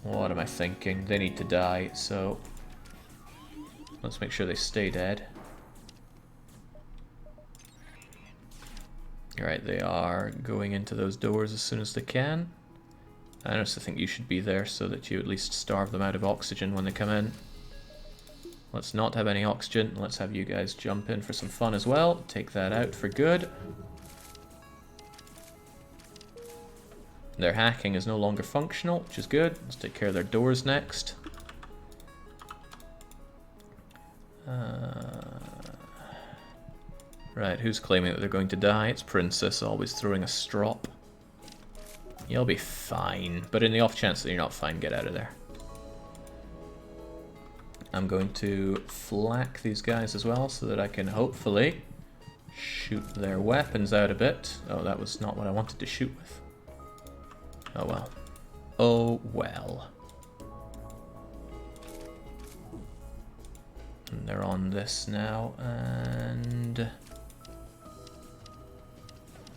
A: What am I thinking? They need to die, so let's make sure they stay dead. Alright, they are going into those doors as soon as they can. I also think you should be there so that you at least starve them out of oxygen when they come in. Let's not have any oxygen. Let's have you guys jump in for some fun as well. Take that out for good. Their hacking is no longer functional, which is good. Let's take care of their doors next. Right, who's claiming that they're going to die? It's Princess, always throwing a strop. You'll be fine, but in the off chance that you're not fine, get out of there. I'm going to flak these guys as well so that I can hopefully shoot their weapons out a bit. Oh, that was not what I wanted to shoot with. Oh well. Oh well. And they're on this now, and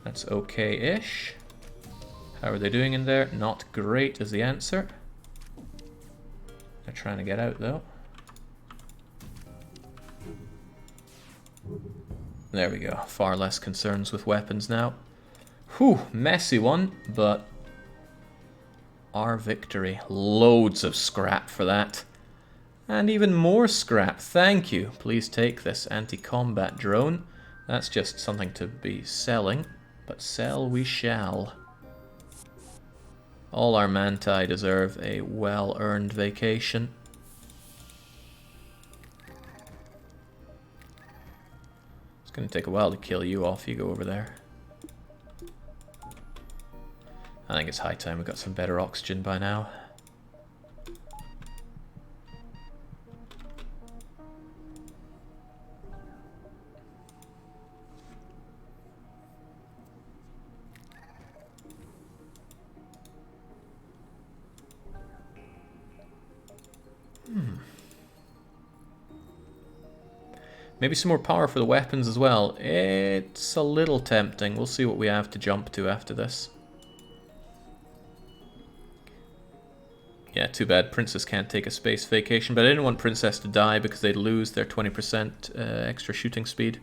A: that's okay-ish. How are they doing in there? Not great is the answer. They're trying to get out though. There we go. Far less concerns with weapons now. Whew, messy one, but our victory. Loads of scrap for that. And even more scrap. Thank you. Please take this anti-combat drone. That's just something to be selling, but sell we shall. All our Manti deserve a well-earned vacation. It's going to take a while to kill you off. You go over there. I think it's high time we got some better oxygen by now. Maybe some more power for the weapons as well. It's a little tempting. We'll see what we have to jump to after this. Yeah, too bad Princess can't take a space vacation, but I didn't want Princess to die because they'd lose their 20% extra shooting speed.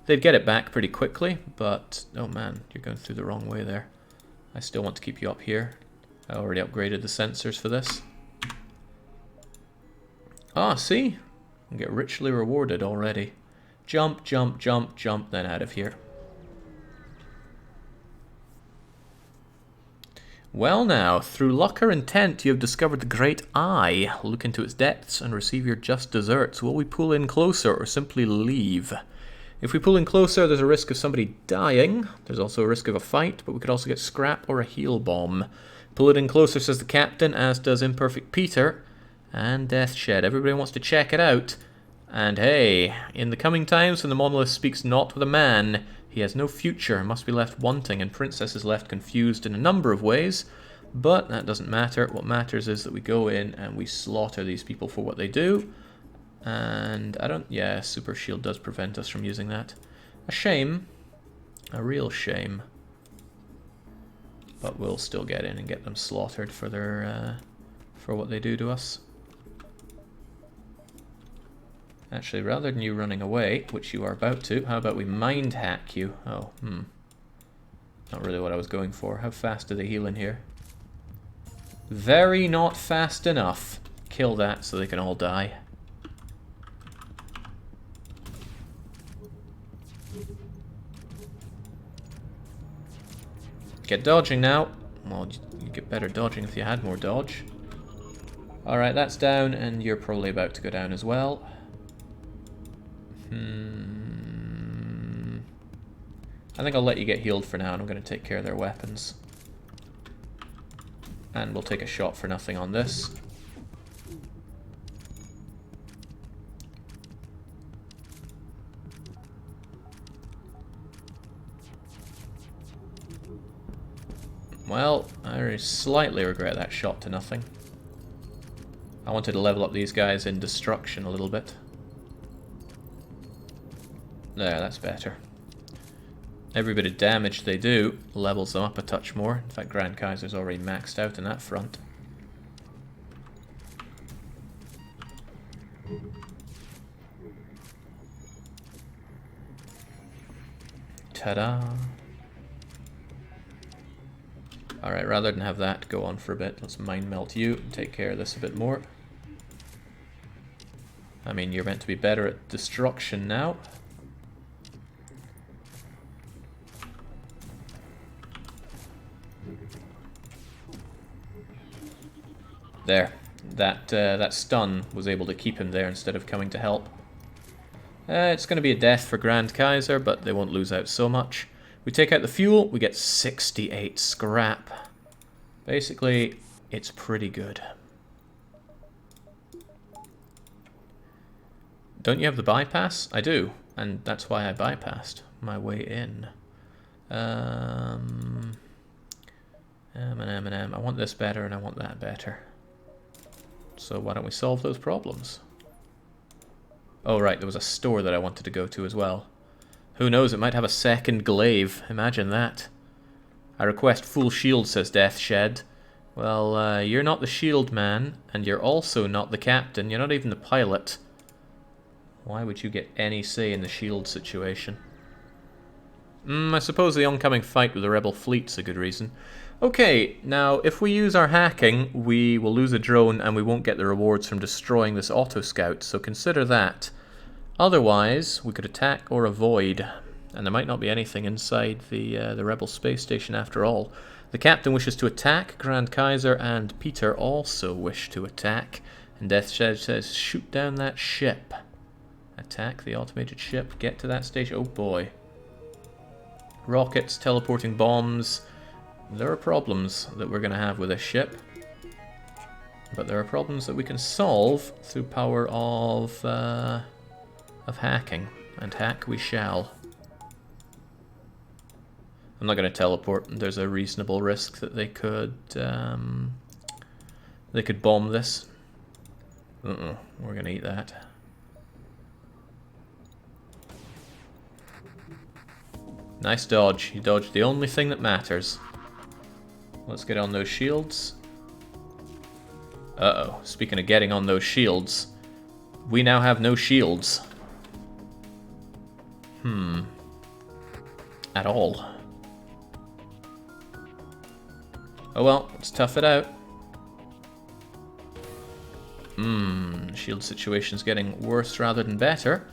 A: They'd get it back pretty quickly, but oh man, you're going through the wrong way there. I still want to keep you up here. I already upgraded the sensors for this. Ah, see? You get richly rewarded already. Jump, jump, jump, jump, then out of here. Well now, through luck or intent, you have discovered the Great Eye. Look into its depths and receive your just deserts. Will we pull in closer or simply leave? If we pull in closer, there's a risk of somebody dying. There's also a risk of a fight, but we could also get scrap or a heal bomb. Pull it in closer, says the captain, as does Imperfect Peter. And Deathshed. Everybody wants to check it out. And hey, in the coming times when the monolith speaks not with a man, he has no future and must be left wanting, and Princess is left confused in a number of ways, but that doesn't matter. What matters is that we go in and we slaughter these people for what they do. And yeah, Super Shield does prevent us from using that. A shame. A real shame. But we'll still get in and get them slaughtered for their, for what they do to us. Actually, rather than you running away, which you are about to, how about we mind hack you? Oh, not really what I was going for. How fast do they heal in here? Very not fast enough. Kill that so they can all die. Get dodging now. Well, you get better dodging if you had more dodge. Alright, that's down, and you're probably about to go down as well. I think I'll let you get healed for now, and I'm going to take care of their weapons. And we'll take a shot for nothing on this. Well, I slightly regret that shot to nothing. I wanted to level up these guys in destruction a little bit. There, that's better. Every bit of damage they do levels them up a touch more. In fact, Grand Kaiser's already maxed out in that front. Ta-da! Alright, rather than have that go on for a bit, let's mind melt you and take care of this a bit more. I mean, you're meant to be better at destruction now. There. That stun was able to keep him there instead of coming to help. It's going to be a death for Grand Kaiser, but they won't lose out so much. We take out the fuel, we get 68 scrap. Basically, it's pretty good. Don't you have the bypass? I do, and that's why I bypassed my way in. I want this better and I want that better. So why don't we solve those problems? Oh right, there was a store that I wanted to go to as well. Who knows, it might have a second glaive. Imagine that. I request full shield, says Deathshed. Well, you're not the shield man, and you're also not the captain. You're not even the pilot. Why would you get any say in the shield situation? I suppose the oncoming fight with the rebel fleet's a good reason. Okay, now if we use our hacking, we will lose a drone and we won't get the rewards from destroying this auto scout, so consider that. Otherwise, we could attack or avoid, and there might not be anything inside the rebel space station after all. The captain wishes to attack, Grand Kaiser and Peter also wish to attack, and Deathshed says, shoot down that ship. Attack the automated ship, get to that station. Oh boy. Rockets, teleporting bombs. There are problems that we're going to have with this ship. But there are problems that we can solve through power of hacking. And hack we shall. I'm not going to teleport. There's a reasonable risk that they could bomb this. We're going to eat that. Nice dodge. You dodged the only thing that matters. Let's get on those shields. Uh-oh. Speaking of getting on those shields, we now have no shields. At all. Oh well, let's tough it out. Shield situation's getting worse rather than better.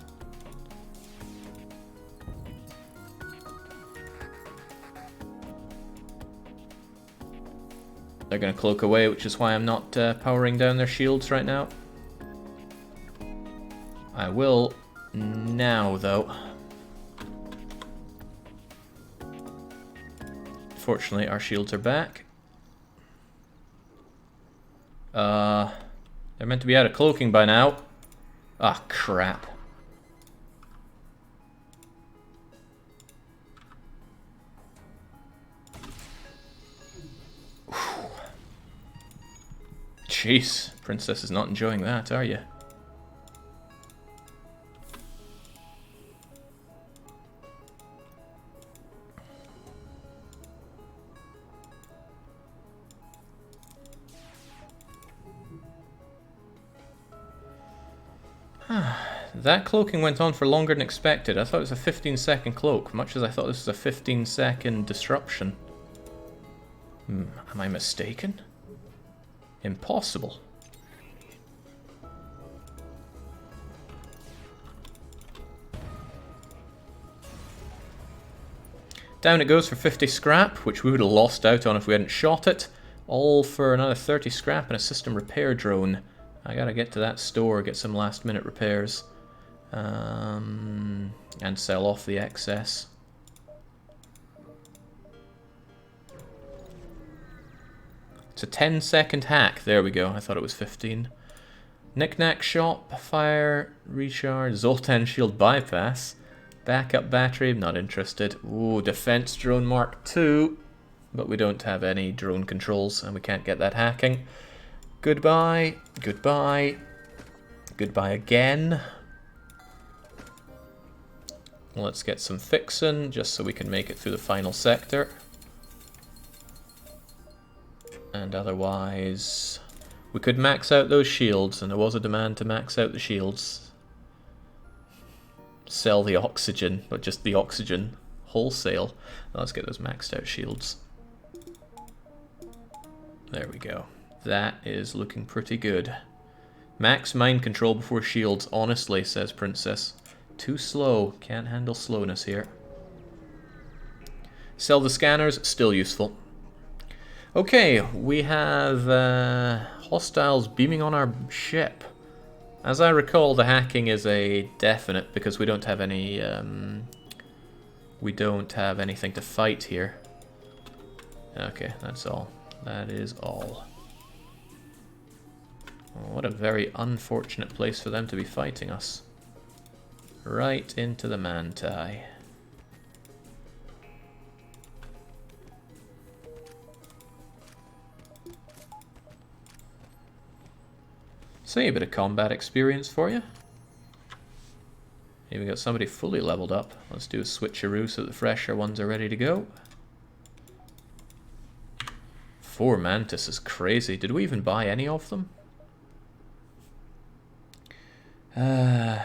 A: They're going to cloak away, which is why I'm not powering down their shields right now. I will now, though. Fortunately, our shields are back. They're meant to be out of cloaking by now. Ah, crap. Jeez, Princess is not enjoying that, are you? That cloaking went on for longer than expected. I thought it was a 15-second cloak, much as I thought this was a 15-second disruption. Am I mistaken? Impossible. Down it goes for 50 scrap, which we would have lost out on if we hadn't shot it. All for another 30 scrap and a system repair drone. I gotta get to that store, get some last minute repairs. And sell off the excess. It's a 10-second hack. There we go. I thought it was 15. Knick-knack shop, fire, recharge, Zoltan shield bypass. Backup battery, not interested. Ooh, defense drone Mark II. But we don't have any drone controls and we can't get that hacking. Goodbye, goodbye, goodbye again. Let's get some fixin' just so we can make it through the final sector. And otherwise, we could max out those shields, and there was a demand to max out the shields. Sell the oxygen, but just the oxygen wholesale. Let's get those maxed out shields. There we go. That is looking pretty good. Max mind control before shields, honestly, says Princess. Too slow. Can't handle slowness here. Sell the scanners, still useful. Okay, we have hostiles beaming on our ship. As I recall, the hacking is a definite because we don't have any anything to fight here. Okay, that's all. That is all. Oh, what a very unfortunate place for them to be fighting us. Right into the manti. See, a bit of combat experience for you. Here we got somebody fully leveled up. Let's do a switcheroo so that the fresher ones are ready to go. 4 Mantis is crazy. Did we even buy any of them?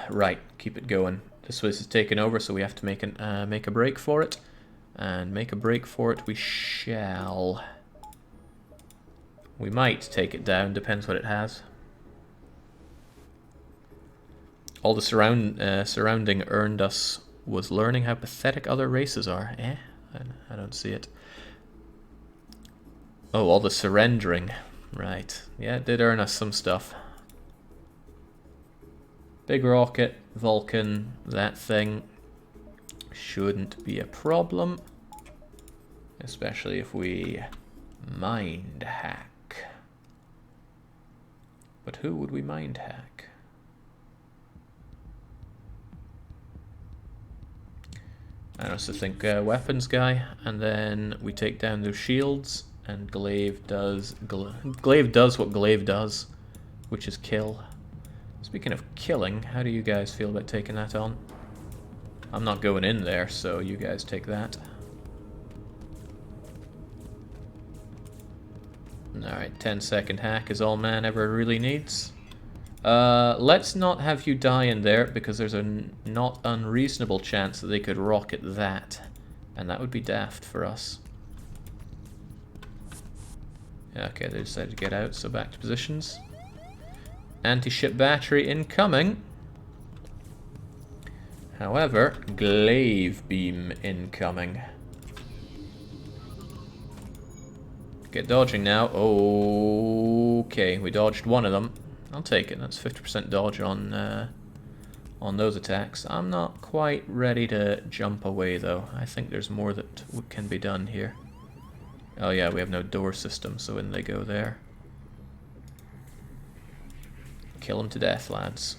A: Right, keep it going. This place is taken over, so we have to make a break for it. And make a break for it we shall. We might take it down, depends what it has. All the surrounding earned us was learning how pathetic other races are. I don't see it. Oh, all the surrendering. Right. Yeah, it did earn us some stuff. Big rocket, Vulcan, that thing shouldn't be a problem. Especially if we mind hack. But who would we mind hack? I also think weapons guy, and then we take down those shields, and Glaive does what Glaive does, which is kill. Speaking of killing, how do you guys feel about taking that on? I'm not going in there, so you guys take that. Alright, 10-second hack is all man ever really needs. Let's not have you die in there, because there's a not unreasonable chance that they could rocket that. And that would be daft for us. Okay, they decided to get out, so back to positions. Anti-ship battery incoming. However, glaive beam incoming. Get dodging now. Okay, we dodged one of them. I'll take it. That's 50% dodge on those attacks. I'm not quite ready to jump away though. I think there's more that can be done here. Oh yeah, we have no door system, so in they go there. Kill them to death, lads.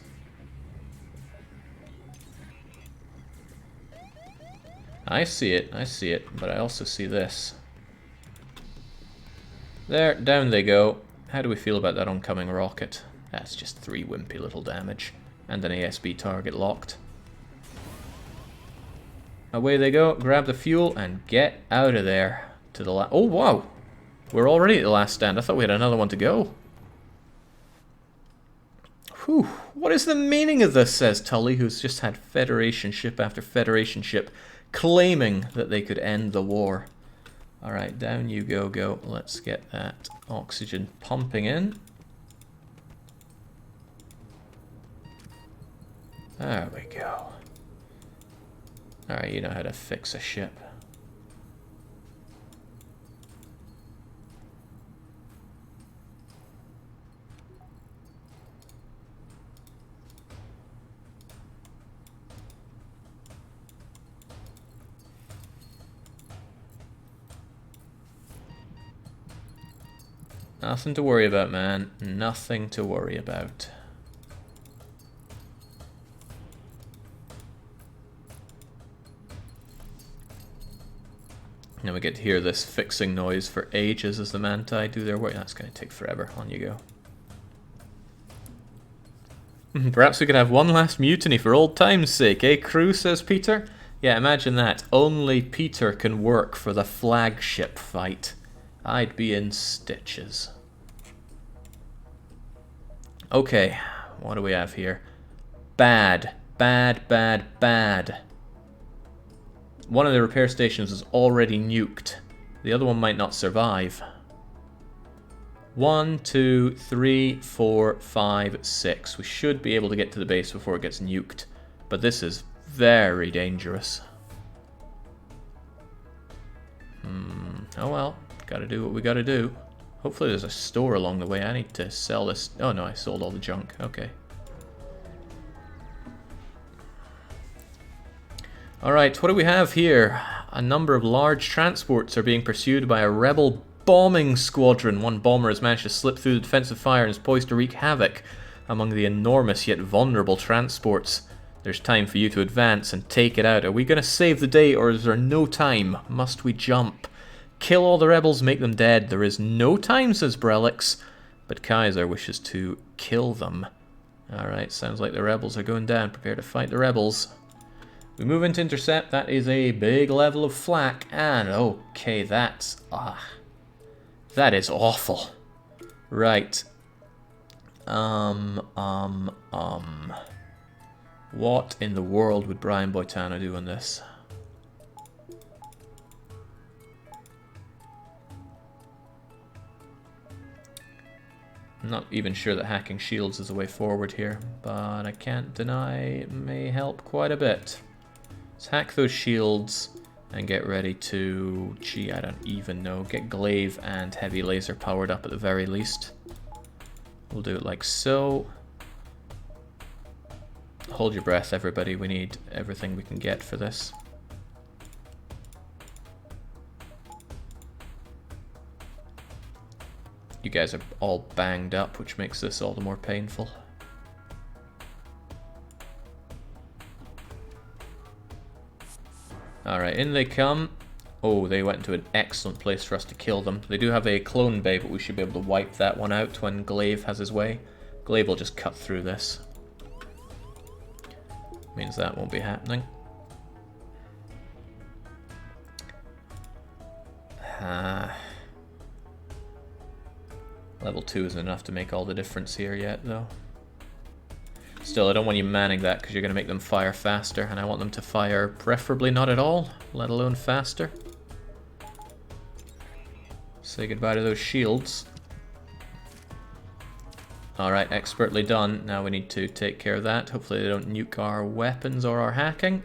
A: I see it, but I also see this. There, down they go. How do we feel about that oncoming rocket? That's just 3 wimpy little damage. And an ASB target locked. Away they go, grab the fuel, and get out of there. To the oh, wow! We're already at the last stand. I thought we had another one to go. Whew. What is the meaning of this, says Tully, who's just had Federation ship after Federation ship claiming that they could end the war. Alright, down you go. Let's get that oxygen pumping in. There we go. Alright, you know how to fix a ship. Nothing to worry about, man. Nothing to worry about. Now we get to hear this fixing noise for ages as the Manti do their work. That's going to take forever. On you go. Perhaps we could have one last mutiny for old time's sake, eh, crew, says Peter. Yeah, imagine that. Only Peter can work for the flagship fight. I'd be in stitches. Okay, what do we have here? Bad. One of the repair stations is already nuked. The other one might not survive. 1, 2, 3, 4, 5, 6. We should be able to get to the base before it gets nuked. But this is very dangerous. Oh well, gotta do what we gotta do. Hopefully there's a store along the way. I need to sell this. Oh no, I sold all the junk. Okay. Alright, what do we have here? A number of large transports are being pursued by a rebel bombing squadron. One bomber has managed to slip through the defensive fire and is poised to wreak havoc among the enormous yet vulnerable transports. There's time for you to advance and take it out. Are we going to save the day, or is there no time? Must we jump? Kill all the rebels, make them dead. There is no time, says Brelix, but Kaiser wishes to kill them. Alright, sounds like the rebels are going down. Prepare to fight the rebels. We move into intercept. That is a big level of flak, and okay, that's... that is awful. Right. What in the world would Brian Boitano do on this? I'm not even sure that hacking shields is the way forward here, but I can't deny it may help quite a bit. Let's hack those shields and get ready to... Gee, I don't even know. Get glaive and heavy laser powered up at the very least. We'll do it like so. Hold your breath, everybody. We need everything we can get for this. You guys are all banged up, which makes this all the more painful. Alright, in they come. Oh, they went into an excellent place for us to kill them. They do have a clone bay, but we should be able to wipe that one out when Glaive has his way. Glaive will just cut through this. Means that won't be happening. Level 2 isn't enough to make all the difference here yet, though. Still, I don't want you manning that because you're going to make them fire faster, and I want them to fire preferably not at all, let alone faster. Say goodbye to those shields. Alright, expertly done. Now we need to take care of that. Hopefully they don't nuke our weapons or our hacking.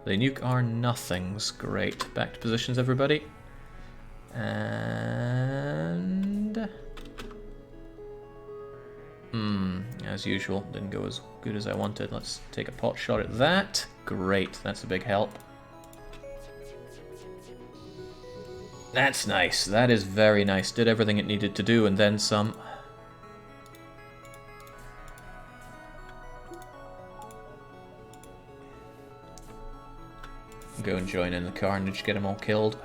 A: They nuke our nothings. Great. Back to positions, everybody. And... as usual, didn't go as good as I wanted. Let's take a pot shot at that. Great, that's a big help. That's nice. That is very nice. Did everything it needed to do and then some. Go and join in the carnage, get them all killed.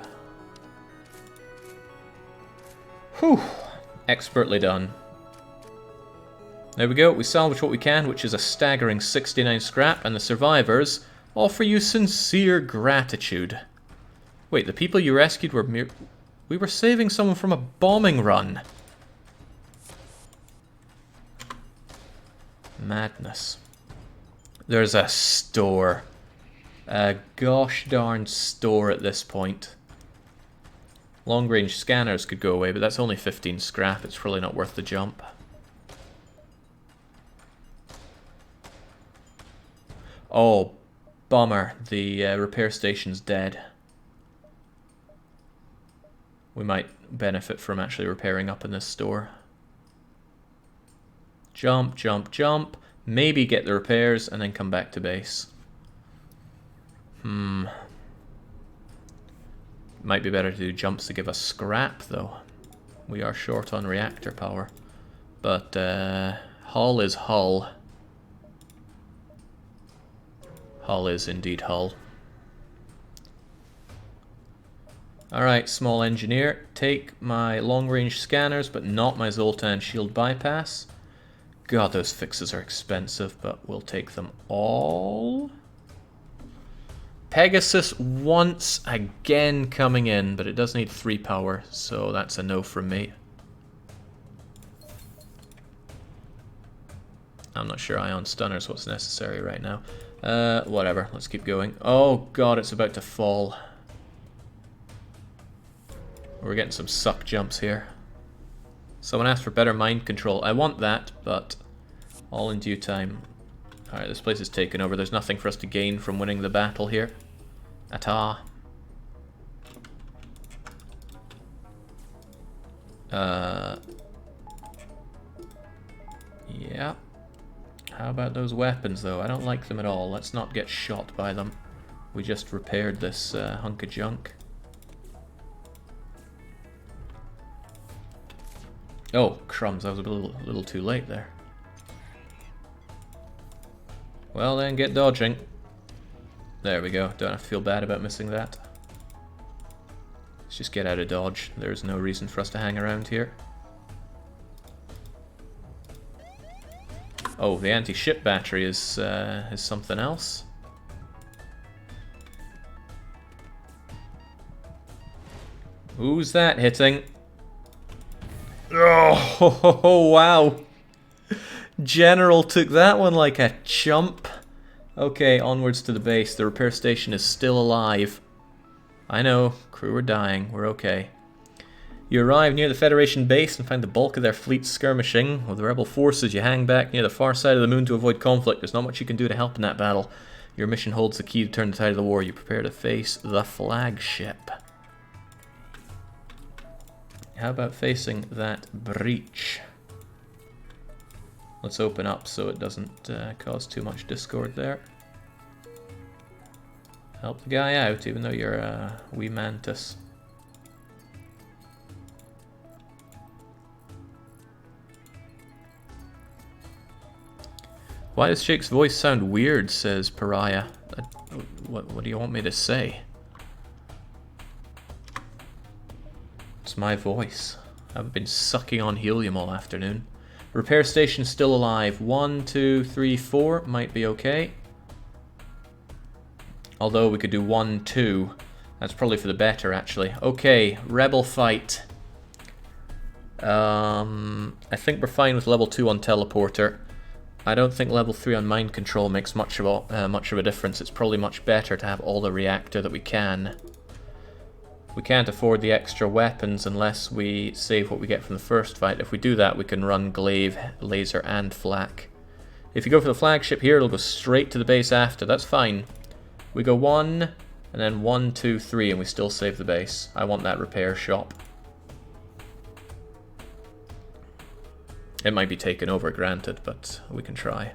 A: Whew. Expertly done. There we go, we salvage what we can, which is a staggering 69 scrap, and the survivors offer you sincere gratitude. Wait, the people you rescued were we were saving someone from a bombing run. Madness. There's a store. A gosh darn store at this point. Long range scanners could go away, but that's only 15 scrap. It's probably not worth the jump. Oh, bummer. The repair station's dead. We might benefit from actually repairing up in this store. Jump, jump, jump. Maybe get the repairs and then come back to base. Might be better to do jumps to give us scrap, though. We are short on reactor power. But hull is hull. Hull is indeed hull. Alright, small engineer. Take my long-range scanners, but not my Zoltan shield bypass. God, those fixes are expensive, but we'll take them all. Pegasus once again coming in, but it does need 3 power, so that's a no from me. I'm not sure ion stunner's what's necessary right now. Whatever, let's keep going. Oh god, it's about to fall. We're getting some suck jumps here. Someone asked for better mind control. I want that, but all in due time. Alright, this place is taken over. There's nothing for us to gain from winning the battle here. Ata. Yeah. How about those weapons, though? I don't like them at all. Let's not get shot by them. We just repaired this hunk of junk. Oh, crumbs. I was a little too late there. Well then, get dodging. There we go. Don't have to feel bad about missing that. Let's just get out of dodge. There's no reason for us to hang around here. Oh, the anti-ship battery is something else. Who's that hitting? Oh, wow. General took that one like a chump. Okay, onwards to the base. The repair station is still alive. I know, crew are dying. We're okay. You arrive near the Federation base and find the bulk of their fleet skirmishing. With the rebel forces, you hang back near the far side of the moon to avoid conflict. There's not much you can do to help in that battle. Your mission holds the key to turn the tide of the war. You prepare to face the Flagship. How about facing that breach? Let's open up so it doesn't cause too much discord there. Help the guy out, even though you're a wee mantis. Why does Shake's voice sound weird, says Pariah. What do you want me to say? It's my voice. I've been sucking on helium all afternoon. Repair station still alive. 1, 2, 3, 4 might be okay. Although we could do 1, 2. That's probably for the better, actually. Okay, rebel fight. I think we're fine with level 2 on teleporter. I don't think level 3 on mind control makes much of a difference. It's probably much better to have all the reactor that we can. We can't afford the extra weapons unless we save what we get from the first fight. If we do that, we can run glaive, laser, and flak. If you go for the flagship here, it'll go straight to the base after. That's fine. We go 1, and then 1, 2, 3, and we still save the base. I want that repair shop. It might be taken over, granted, but we can try.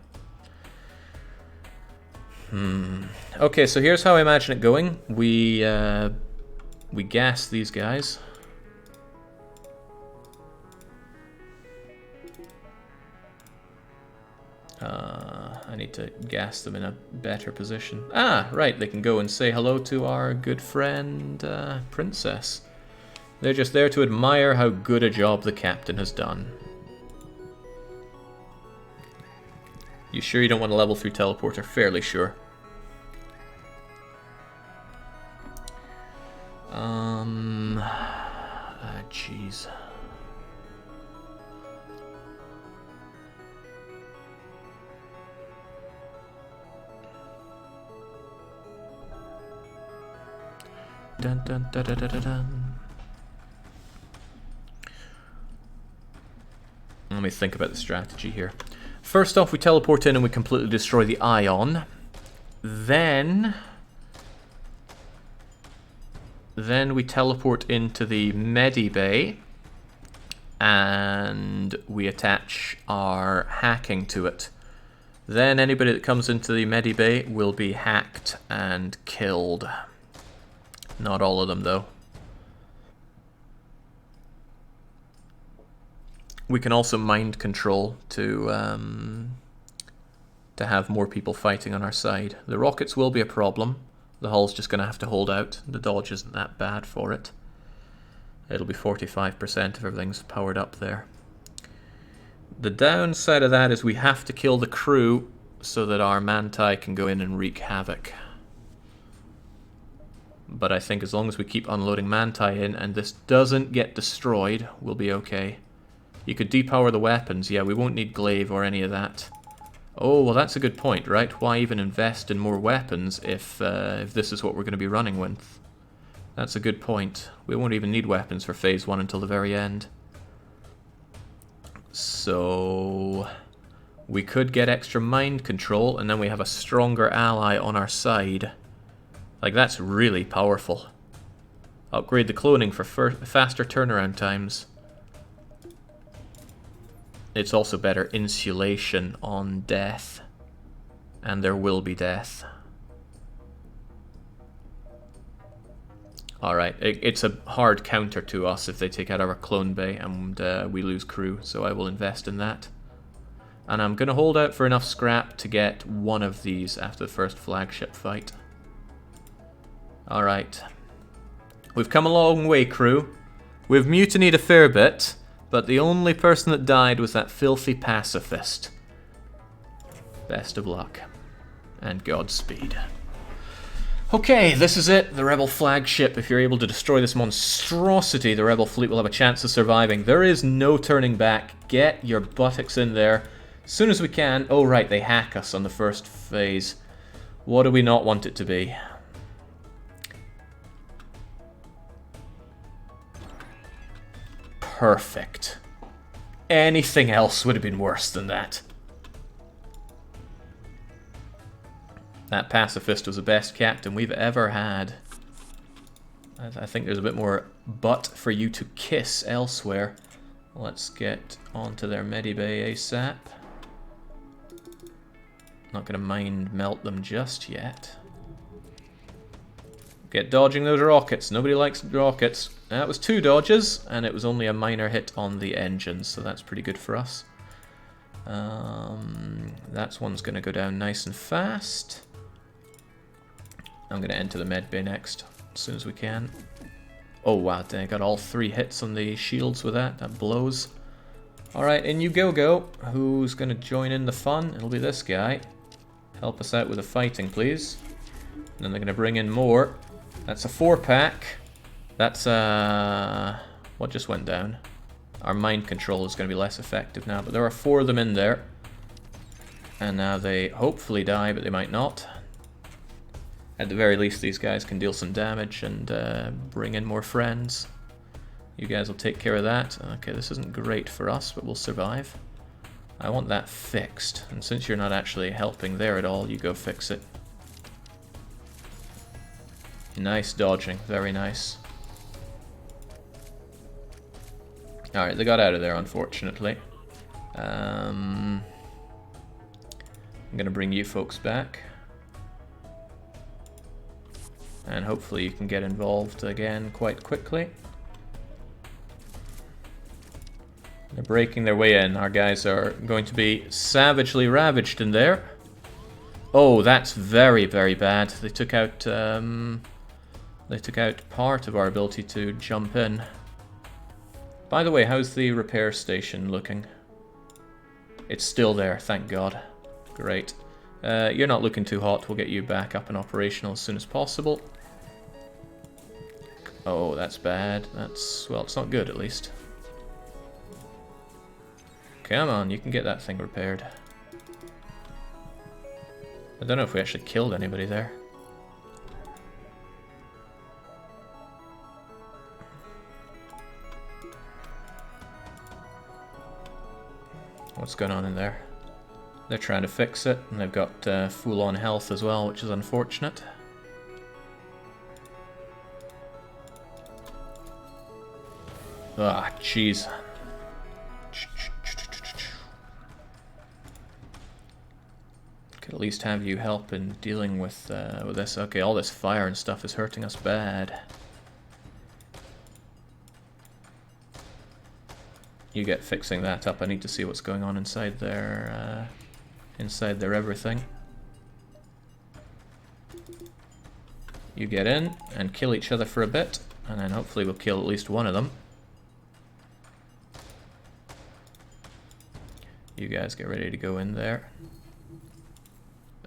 A: Okay, so here's how I imagine it going. We gas these guys. I need to gas them in a better position. Ah, right, they can go and say hello to our good friend, Princess. They're just there to admire how good a job the captain has done. You sure you don't want a level 3 teleporter? Fairly sure. Jeez. Dun, dun, dun, dun, dun, dun, dun. Let me think about the strategy here. First off, we teleport in and we completely destroy the ion. Then we teleport into the Medibay and we attach our hacking to it. Then anybody that comes into the Medibay will be hacked and killed. Not all of them, though. We can also mind control to have more people fighting on our side. The rockets will be a problem. The hull's just going to have to hold out. The dodge isn't that bad for it. It'll be 45% if everything's powered up there. The downside of that is we have to kill the crew so that our Manti can go in and wreak havoc. But I think as long as we keep unloading Manti in and this doesn't get destroyed, we'll be okay. You could depower the weapons. Yeah, we won't need glaive or any of that. Oh, well that's a good point, right? Why even invest in more weapons if this is what we're going to be running with? That's a good point. We won't even need weapons for Phase 1 until the very end. So we could get extra mind control and then we have a stronger ally on our side. Like, that's really powerful. Upgrade the cloning for faster turnaround times. It's also better insulation on death. And there will be death. Alright, it's a hard counter to us if they take out our clone bay and we lose crew, so I will invest in that. And I'm going to hold out for enough scrap to get one of these after the first flagship fight. Alright. We've come a long way, crew. We've mutinied a fair bit, but the only person that died was that filthy pacifist. Best of luck. And Godspeed. Okay, this is it, the Rebel flagship. If you're able to destroy this monstrosity, the Rebel fleet will have a chance of surviving. There is no turning back. Get your buttocks in there as soon as we can. Oh right, they hack us on the first phase. What do we not want it to be? Perfect. Anything else would have been worse than that. That pacifist was the best captain we've ever had. I think there's a bit more butt for you to kiss elsewhere. Let's get onto their Medibay ASAP. Not going to mind melt them just yet. Get dodging those rockets. Nobody likes rockets. That was 2 dodges, and it was only a minor hit on the engines, so that's pretty good for us. That one's going to go down nice and fast. I'm going to enter the med bay next, as soon as we can. Oh wow, I got all 3 hits on the shields with that. That blows. Alright, in you go. Who's going to join in the fun? It'll be this guy. Help us out with the fighting, please. And then they're going to bring in more. That's a 4-pack. That's what just went down? Our mind control is going to be less effective now, but there are 4 of them in there. And now they hopefully die, but they might not. At the very least, these guys can deal some damage and bring in more friends. You guys will take care of that. Okay, this isn't great for us, but we'll survive. I want that fixed, and since you're not actually helping there at all, you go fix it. Nice dodging, very nice. Alright, they got out of there, unfortunately. I'm gonna bring you folks back. And hopefully you can get involved again quite quickly. They're breaking their way in. Our guys are going to be savagely ravaged in there. Oh, that's very, very bad. They took out part of our ability to jump in. By the way, how's the repair station looking? It's still there, thank God. Great. You're not looking too hot. We'll get you back up and operational as soon as possible. Oh, that's bad. That's, well, it's not good at least. Come on, you can get that thing repaired. I don't know if we actually killed anybody there. What's going on in there? They're trying to fix it, and they've got full-on health as well, which is unfortunate. Ah, jeez. Could at least have you help in dealing with this. Okay, all this fire and stuff is hurting us bad. You get fixing that up. I need to see what's going on inside their everything. You get in and kill each other for a bit, and then hopefully we'll kill at least one of them. You guys get ready to go in there.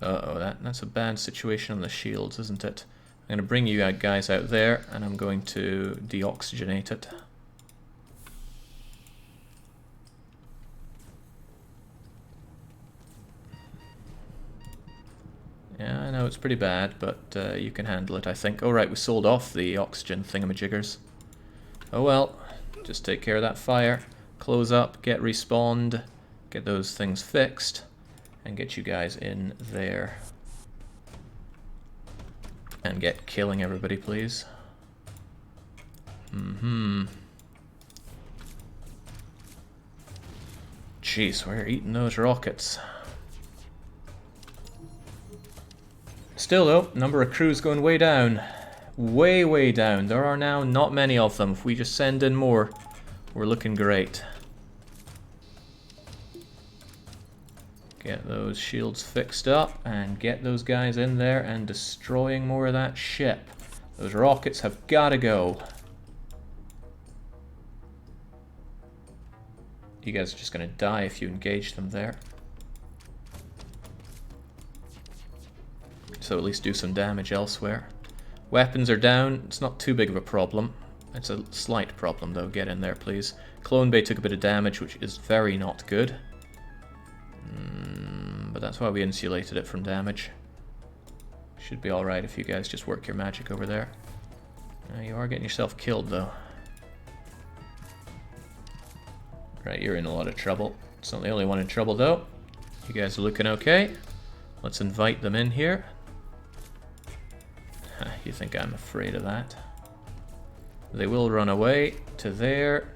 A: Uh-oh, that's a bad situation on the shields, isn't it? I'm going to bring you guys out there, and I'm going to deoxygenate it. Yeah, I know it's pretty bad, but you can handle it, I think. Oh, right, we sold off the oxygen thingamajiggers. Oh well, just take care of that fire. Close up, get respawned, get those things fixed, and get you guys in there. And get killing everybody, please. Jeez, we're eating those rockets. Still though, number of crews going way down. Way down. There are now not many of them. If we just send in more, we're looking great. Get those shields fixed up and get those guys in there and destroying more of that ship. Those rockets have got to go. You guys are just going to die if you engage them there. So at least do some damage elsewhere. Weapons are down. It's not too big of a problem. It's a slight problem though. Get in there, please. Clone Bay took a bit of damage, which is very not good. But that's why we insulated it from damage. Should be alright if you guys just work your magic over there. You are getting yourself killed though. Right, you're in a lot of trouble. It's not the only one in trouble though. You guys are looking okay. Let's invite them in here. You think I'm afraid of that? They will run away to there.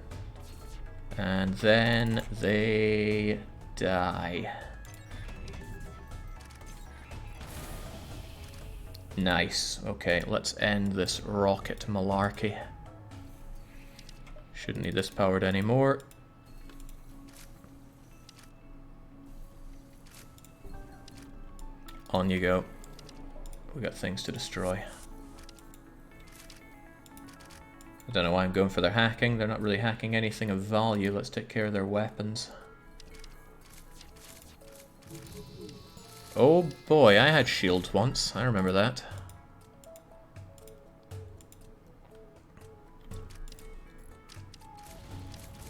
A: And then they die. Nice. Okay, let's end this rocket malarkey. Shouldn't need this powered anymore. On you go. We got things to destroy. I don't know why I'm going for their hacking. They're not really hacking anything of value. Let's take care of their weapons. Oh boy, I had shields once. I remember that.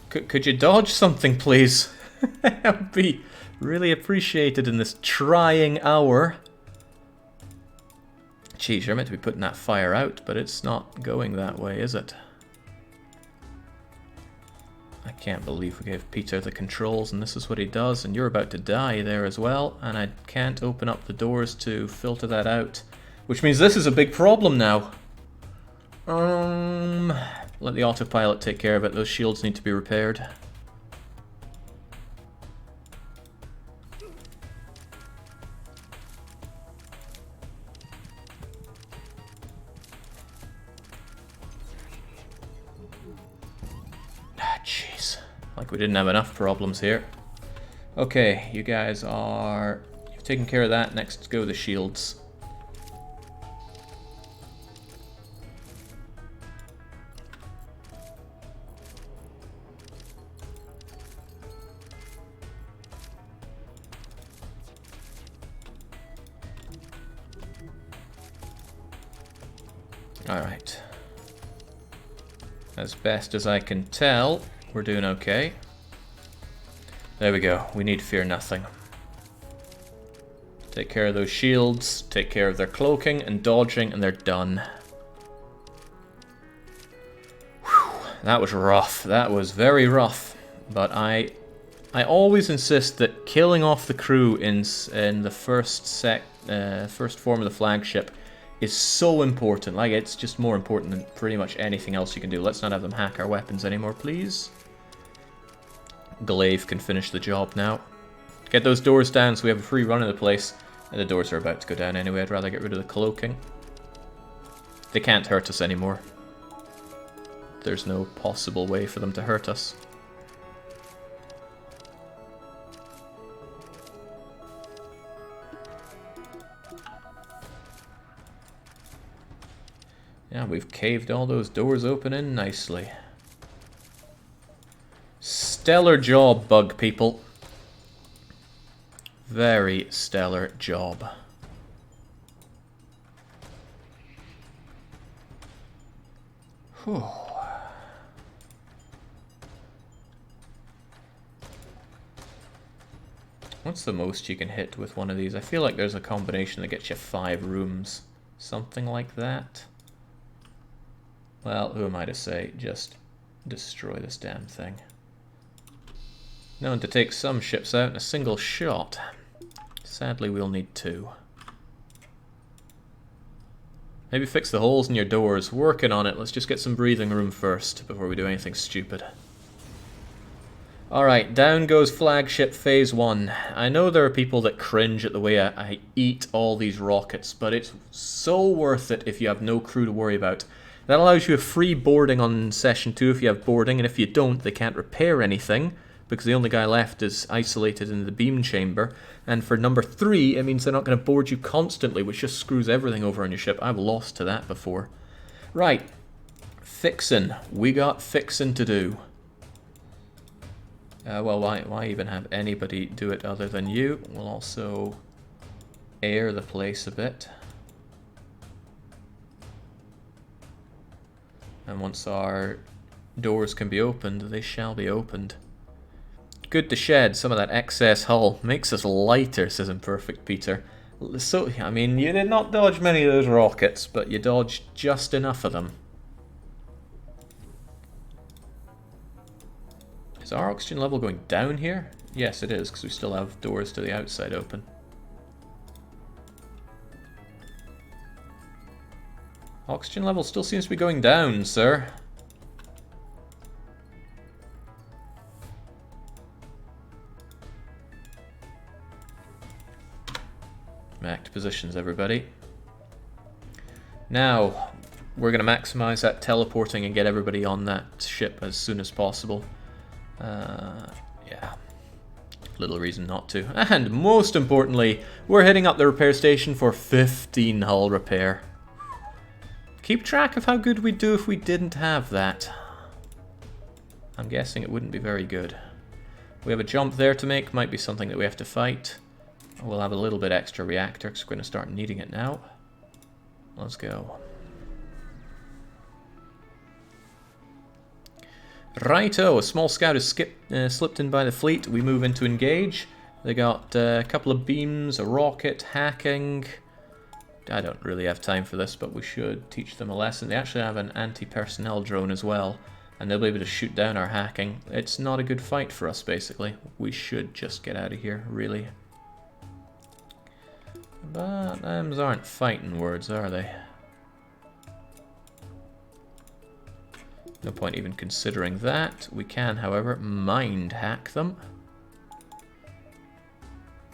A: Could you dodge something, please? That would be really appreciated in this trying hour. Jeez, you're meant to be putting that fire out, but it's not going that way, is it? I can't believe we gave Peter the controls and this is what he does, and you're about to die there as well, and I can't open up the doors to filter that out. Which means this is a big problem now. Let the autopilot take care of it. Those shields need to be repaired. Jeez. Like we didn't have enough problems here. Okay, you guys are... You've taken care of that. Next go the shields. Alright. As best as I can tell, we're doing okay. There we go. We need fear nothing. Take care of those shields, take care of their cloaking and dodging, and they're done. Whew, that was rough. That was very rough. But I I always insist that killing off the crew in the first form of the flagship is so important. Like, it's just more important than pretty much anything else you can do. Let's not have them hack our weapons anymore, please. Glaive can finish the job now. Get those doors down so we have a free run of the place. And the doors are about to go down anyway. I'd rather get rid of the cloaking. They can't hurt us anymore. There's no possible way for them to hurt us. Yeah, we've caved all those doors open in nicely. Stellar job, bug people. Very stellar job. Whew. What's the most you can hit with one of these? I feel like there's a combination that gets you 5 rooms. Something like that. Well, who am I to say? Just destroy this damn thing. Known to take some ships out in a single shot. Sadly, we'll need 2. Maybe fix the holes in your doors. Working on it. Let's just get some breathing room first before we do anything stupid. Alright, down goes Flagship Phase 1. I know there are people that cringe at the way I eat all these rockets, but it's so worth it if you have no crew to worry about. That allows you a free boarding on Session 2 if you have boarding, and if you don't, they can't repair anything, because the only guy left is isolated in the beam chamber. And for number 3, it means they're not going to board you constantly, which just screws everything over on your ship. I've lost to that before. Right, fixin'. We got fixin' to do. Well, why even have anybody do it other than you? We'll also air the place a bit. And once our doors can be opened, they shall be opened. Good to shed some of that excess hull. Makes us lighter, says Imperfect Peter. So, I mean, you did not dodge many of those rockets, but you dodged just enough of them. Is our oxygen level going down here? Yes, it is, because we still have doors to the outside open. Oxygen level still seems to be going down, sir. Back to positions, everybody. Now, we're going to maximize that teleporting and get everybody on that ship as soon as possible. Yeah. Little reason not to. And most importantly, we're hitting up the repair station for 15 hull repair. Keep track of how good we'd do if we didn't have that. I'm guessing it wouldn't be very good. We have a jump there to make, might be something that we have to fight. We'll have a little bit extra reactor because we're going to start needing it now. Let's go. Righto, a small scout has slipped in by the fleet. We move into engage. They got a couple of beams, a rocket, hacking. I don't really have time for this, but we should teach them a lesson. They actually have an anti-personnel drone as well, and they'll be able to shoot down our hacking. It's not a good fight for us, basically. We should just get out of here, really. But them's aren't fighting words, are they? No point even considering that. We can, however, mind hack them.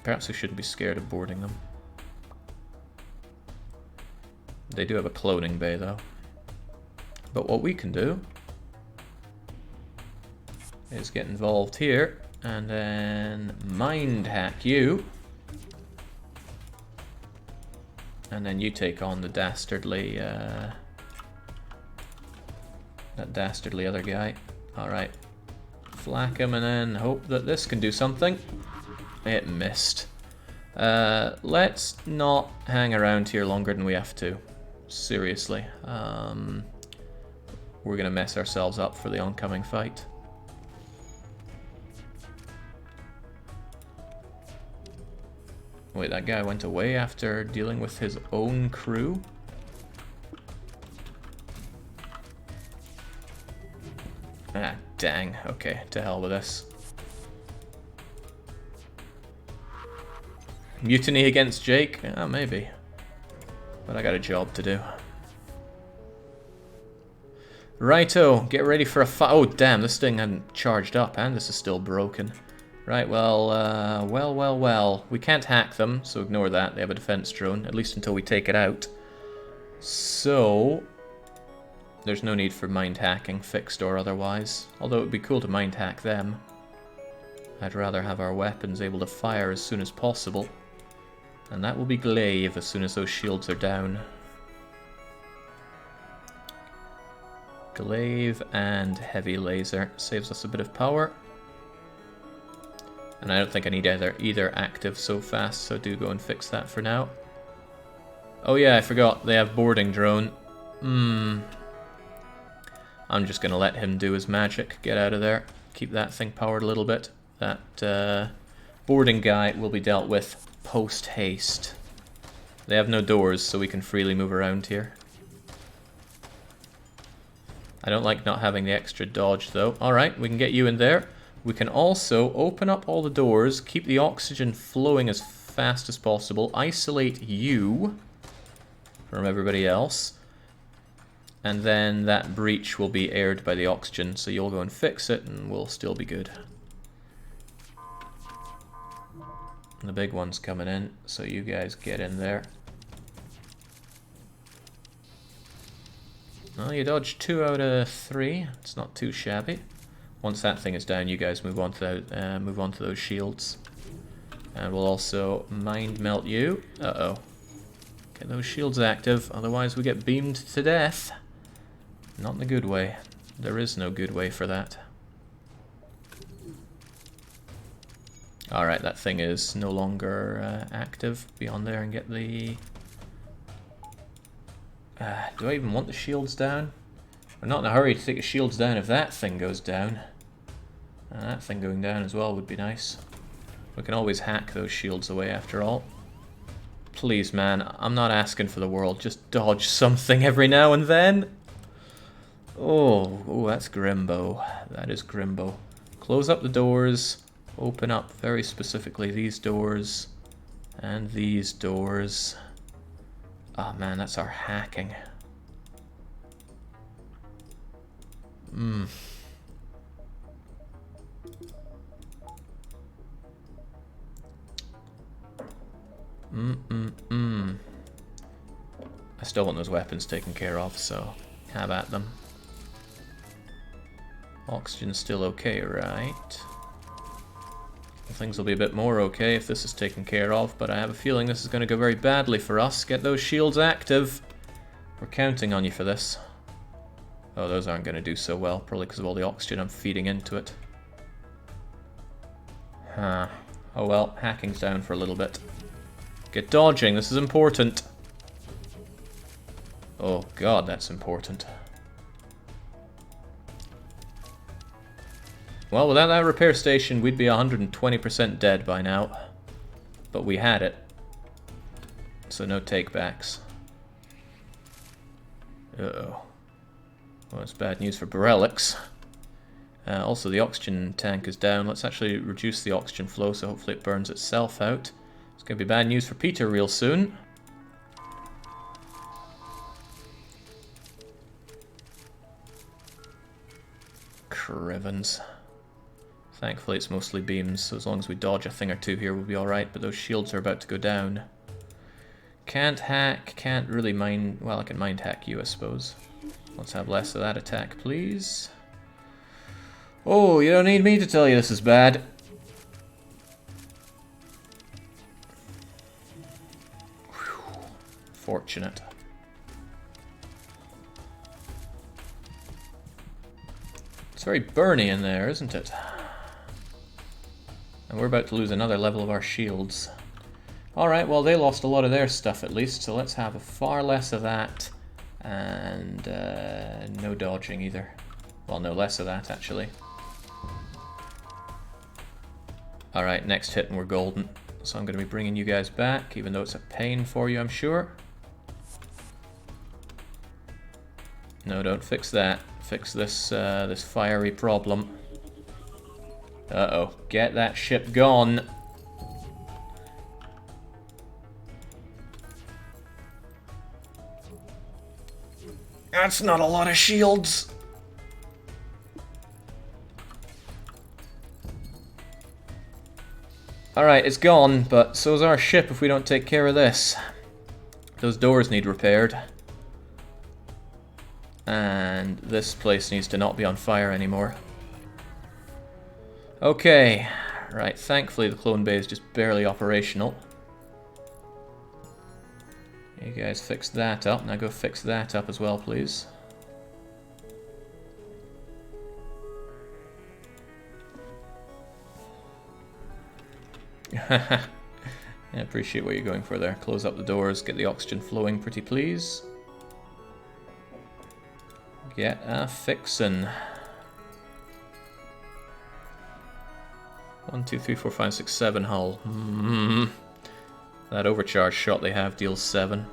A: Perhaps we shouldn't be scared of boarding them. They do have a cloning bay, though. But what we can do is get involved here and then mind hack you. And then you take on the dastardly, that dastardly other guy. Alright. Flak him and then hope that this can do something. It missed. Let's not hang around here longer than we have to. Seriously. We're gonna mess ourselves up for the oncoming fight. Wait, that guy went away after dealing with his own crew? Ah, dang. Okay, to hell with this. Mutiny against Jake? Maybe. But I got a job to do. Righto, get ready for a fight. Oh, damn, this thing hadn't charged up, and this is still broken. Right, well, well. We can't hack them, so ignore that. They have a defense drone, at least until we take it out. So, there's no need for mind hacking, fixed or otherwise. Although it would be cool to mind hack them. I'd rather have our weapons able to fire as soon as possible. And that will be Glaive as soon as those shields are down. Glaive and heavy laser saves us a bit of power. And I don't think I need either active so fast, so do go and fix that for now. Oh yeah, I forgot, they have boarding drone. I'm just gonna let him do his magic, get out of there, keep that thing powered a little bit. That boarding guy will be dealt with post-haste. They have no doors, so we can freely move around here. I don't like not having the extra dodge, though. Alright, we can get you in there. We can also open up all the doors, keep the oxygen flowing as fast as possible, isolate you from everybody else, and then that breach will be aired by the oxygen, so you'll go and fix it, and we'll still be good. The big one's coming in, so you guys get in there. Well, you dodged 2 out of 3. It's not too shabby. Once that thing is down, you guys move on to those shields, and we'll also mind melt you. Uh-oh. Get those shields active, otherwise we get beamed to death. Not in a good way. There is no good way for that. Alright, that thing is no longer active. Be on there and get the... do I even want the shields down? I'm not in a hurry to take the shields down if that thing goes down. That thing going down as well would be nice. We can always hack those shields away after all. Please, man, I'm not asking for the world. Just dodge something every now and then. Oh, that's Grimbo. That is Grimbo. Close up the doors. Open up very specifically these doors. And these doors. Oh man, that's our hacking. I still want those weapons taken care of, so have at them. Oxygen's still okay, right? Things will be a bit more okay if this is taken care of, but I have a feeling this is going to go very badly for us. Get those shields active. We're counting on you for this. Oh, those aren't going to do so well, probably because of all the oxygen I'm feeding into it. Oh well, hacking's down for a little bit. Get dodging, this is important. Oh god, that's important. Well, without that repair station, we'd be 120% dead by now. But we had it. So no takebacks. Uh-oh. Well, it's bad news for Borelix. Also, the oxygen tank is down. Let's actually reduce the oxygen flow, so hopefully it burns itself out. It's going to be bad news for Peter real soon. Crivens. Thankfully it's mostly beams, so as long as we dodge a thing or two here we'll be alright, but those shields are about to go down. Can't hack, can't really mind... well, I can mind hack you, I suppose. Let's have less of that attack, please. Oh, you don't need me to tell you this is bad. Whew. Fortunate. It's very burny in there, isn't it? And we're about to lose another level of our shields. Alright, well they lost a lot of their stuff at least, so let's have far less of that. And no dodging either. Well, no less of that actually. Alright, next hit and we're golden. So I'm going to be bringing you guys back, even though it's a pain for you, I'm sure. No, don't fix that. Fix this this fiery problem. Uh-oh. Get that ship gone. That's not a lot of shields. Alright, it's gone, but so's our ship if we don't take care of this. Those doors need repaired. And this place needs to not be on fire anymore. Okay, right, thankfully the clone bay is just barely operational. You guys fix that up, now go fix that up as well, please. I appreciate what you're going for there. Close up the doors, get the oxygen flowing, pretty please. Get a fixin'. 1, 2, 3, 4, 5, 6, 7 hull. That overcharge shot they have deals 7.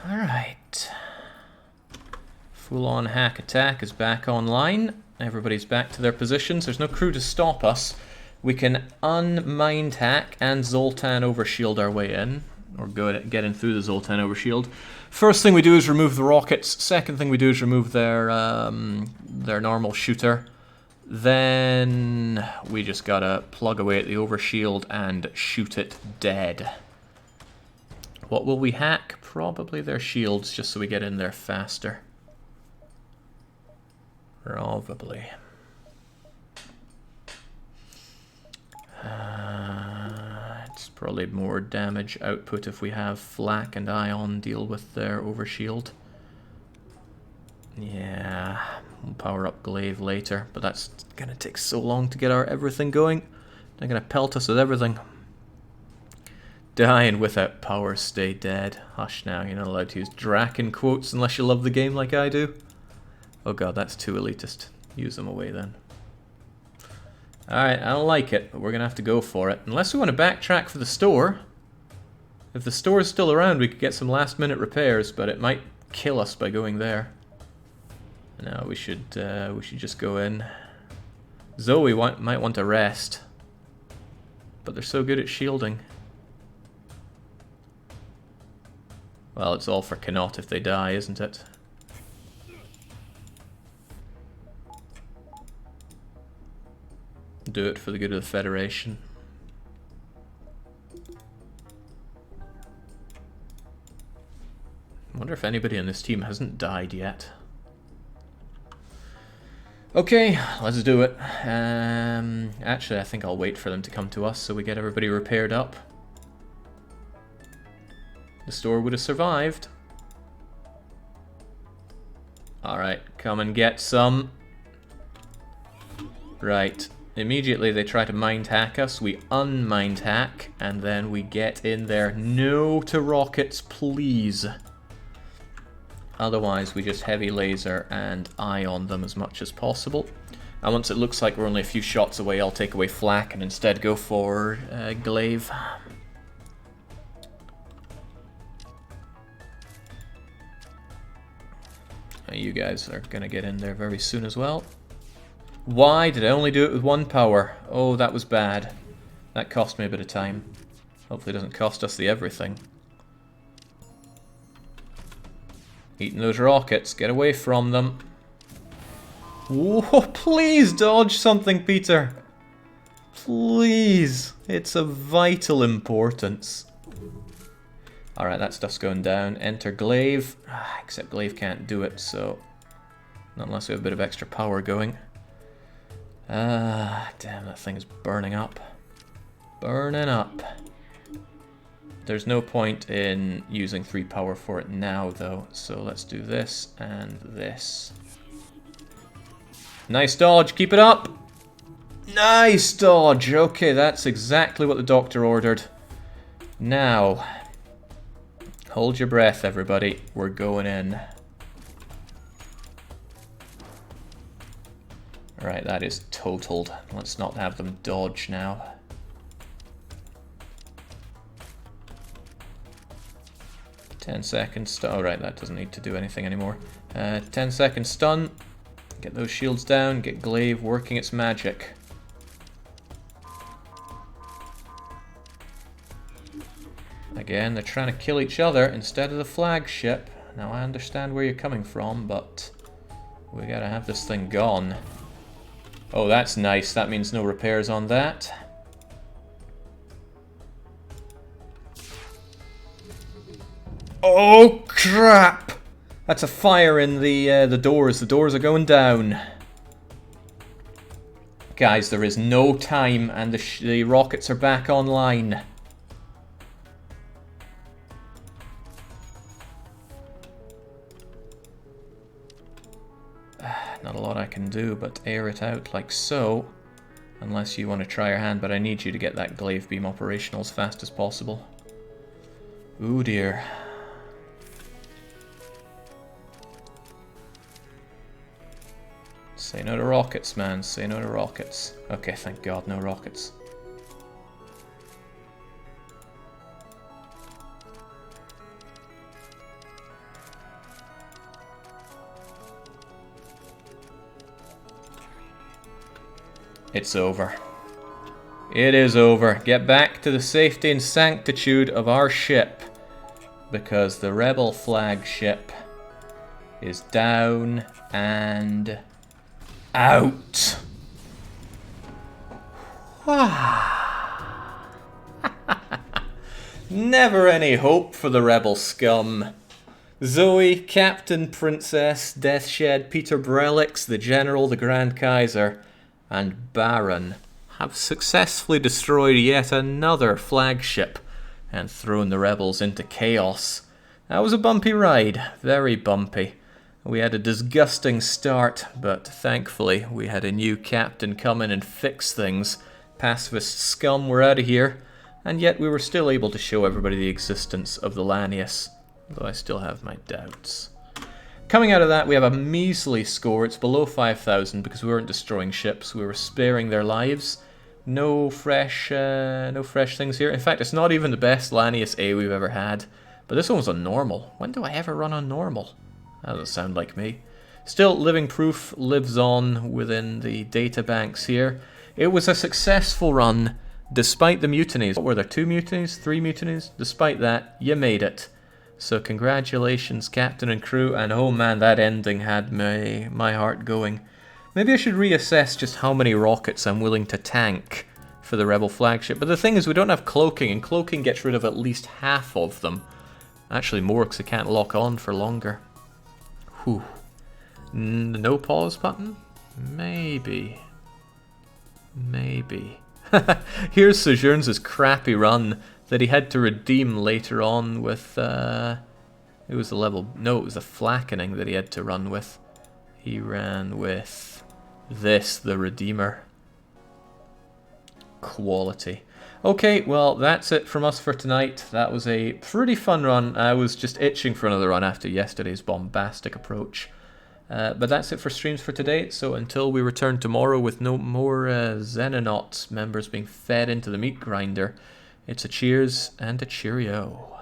A: Alright. Full-on hack attack is back online. Everybody's back to their positions. There's no crew to stop us. We can unmined hack and Zoltan overshield our way in. Or get in through the Zoltan overshield. First thing we do is remove the rockets. Second thing we do is remove their normal shooter. Then we just gotta plug away at the overshield and shoot it dead. What will we hack? Probably their shields, just so we get in there faster. Probably. It's probably more damage output if we have Flak and Ion deal with their overshield. Yeah, we'll power up Glaive later, but that's gonna take so long to get our everything going. They're gonna pelt us with everything. Dying without power, stay dead. Hush now, you're not allowed to use Drac in quotes unless you love the game like I do. Oh god, that's too elitist. Use them away then. Alright, I don't like it, but we're gonna have to go for it. Unless we want to backtrack for the store. If the store is still around, we could get some last minute repairs, but it might kill us by going there. No, we should just go in. Zoe might want to rest. But they're so good at shielding. Well, it's all for Knot if they die, isn't it? Do it for the good of the Federation. I wonder if anybody on this team hasn't died yet. Okay, let's do it. Actually, I think I'll wait for them to come to us so we get everybody repaired up. The store would have survived. Alright, come and get some. Right. Immediately they try to mind hack us, we unmind hack, and then we get in there. No to rockets, please. Otherwise we just heavy laser and ion them as much as possible. And once it looks like we're only a few shots away, I'll take away Flak and instead go for Glaive. You guys are gonna get in there very soon as well. Why did I only do it with 1 power? Oh, that was bad. That cost me a bit of time. Hopefully it doesn't cost us the everything. Eating those rockets. Get away from them. Whoa, please dodge something, Peter. Please. It's of vital importance. Alright, that stuff's going down. Enter Glaive. Except Glaive can't do it, so... Not unless we have a bit of extra power going. Damn, that thing is burning up. Burning up. There's no point in using 3 power for it now, though. So let's do this and this. Nice dodge, keep it up! Nice dodge! Okay, that's exactly what the doctor ordered. Now, hold your breath, everybody. We're going in. Right, that is totaled. Let's not have them dodge now. $10 seconds. Oh, right, that doesn't need to do anything anymore. 10 second stun. Get those shields down, get Glaive working its magic. Again, they're trying to kill each other instead of the flagship. Now I understand where you're coming from, but we gotta have this thing gone. Oh, that's nice. That means no repairs on that. Oh, crap! That's a fire in the doors. The doors are going down. Guys, there is no time, and the rockets are back online. Not a lot I can do but air it out like so. Unless you want to try your hand, but I need you to get that glaive beam operational as fast as possible. Ooh dear. Say no to rockets, man. Say no to rockets. Okay, thank God, no rockets. It's over. It is over. Get back to the safety and sanctitude of our ship. Because the rebel flagship is down and out. Never any hope for the rebel scum. Zoe, Captain, Princess, Deathshed, Peter Brelix, the General, the Grand Kaiser, and Baron have successfully destroyed yet another flagship and thrown the rebels into chaos. That was a bumpy ride, very bumpy. We had a disgusting start, but thankfully we had a new captain come in and fix things. Pacifist scum were out of here, and yet we were still able to show everybody the existence of the Lanius, though I still have my doubts. Coming out of that, we have a measly score. It's below 5,000 because we weren't destroying ships. We were sparing their lives. No fresh things here. In fact, it's not even the best Lanius A we've ever had. But this one was on normal. When do I ever run on normal? That doesn't sound like me. Still, Living Proof lives on within the data banks here. It was a successful run, despite the mutinies. What were there, 2 mutinies? 3 mutinies? Despite that, you made it. So congratulations, captain and crew, and oh man, that ending had my heart going. Maybe I should reassess just how many rockets I'm willing to tank for the rebel flagship. But the thing is, we don't have cloaking, and cloaking gets rid of at least half of them. Actually more, because it can't lock on for longer. Whew. The no pause button? Maybe. Maybe. Here's Sojourns' crappy run that he had to redeem later on with, it was the level, no, it was the flackening that he had to run with. He ran with this, the Redeemer. Quality. Okay, well, that's it from us for tonight. That was a pretty fun run. I was just itching for another run after yesterday's bombastic approach. But that's it for streams for today, so until we return tomorrow with no more Xenonauts members being fed into the meat grinder, it's a cheers and a cheerio.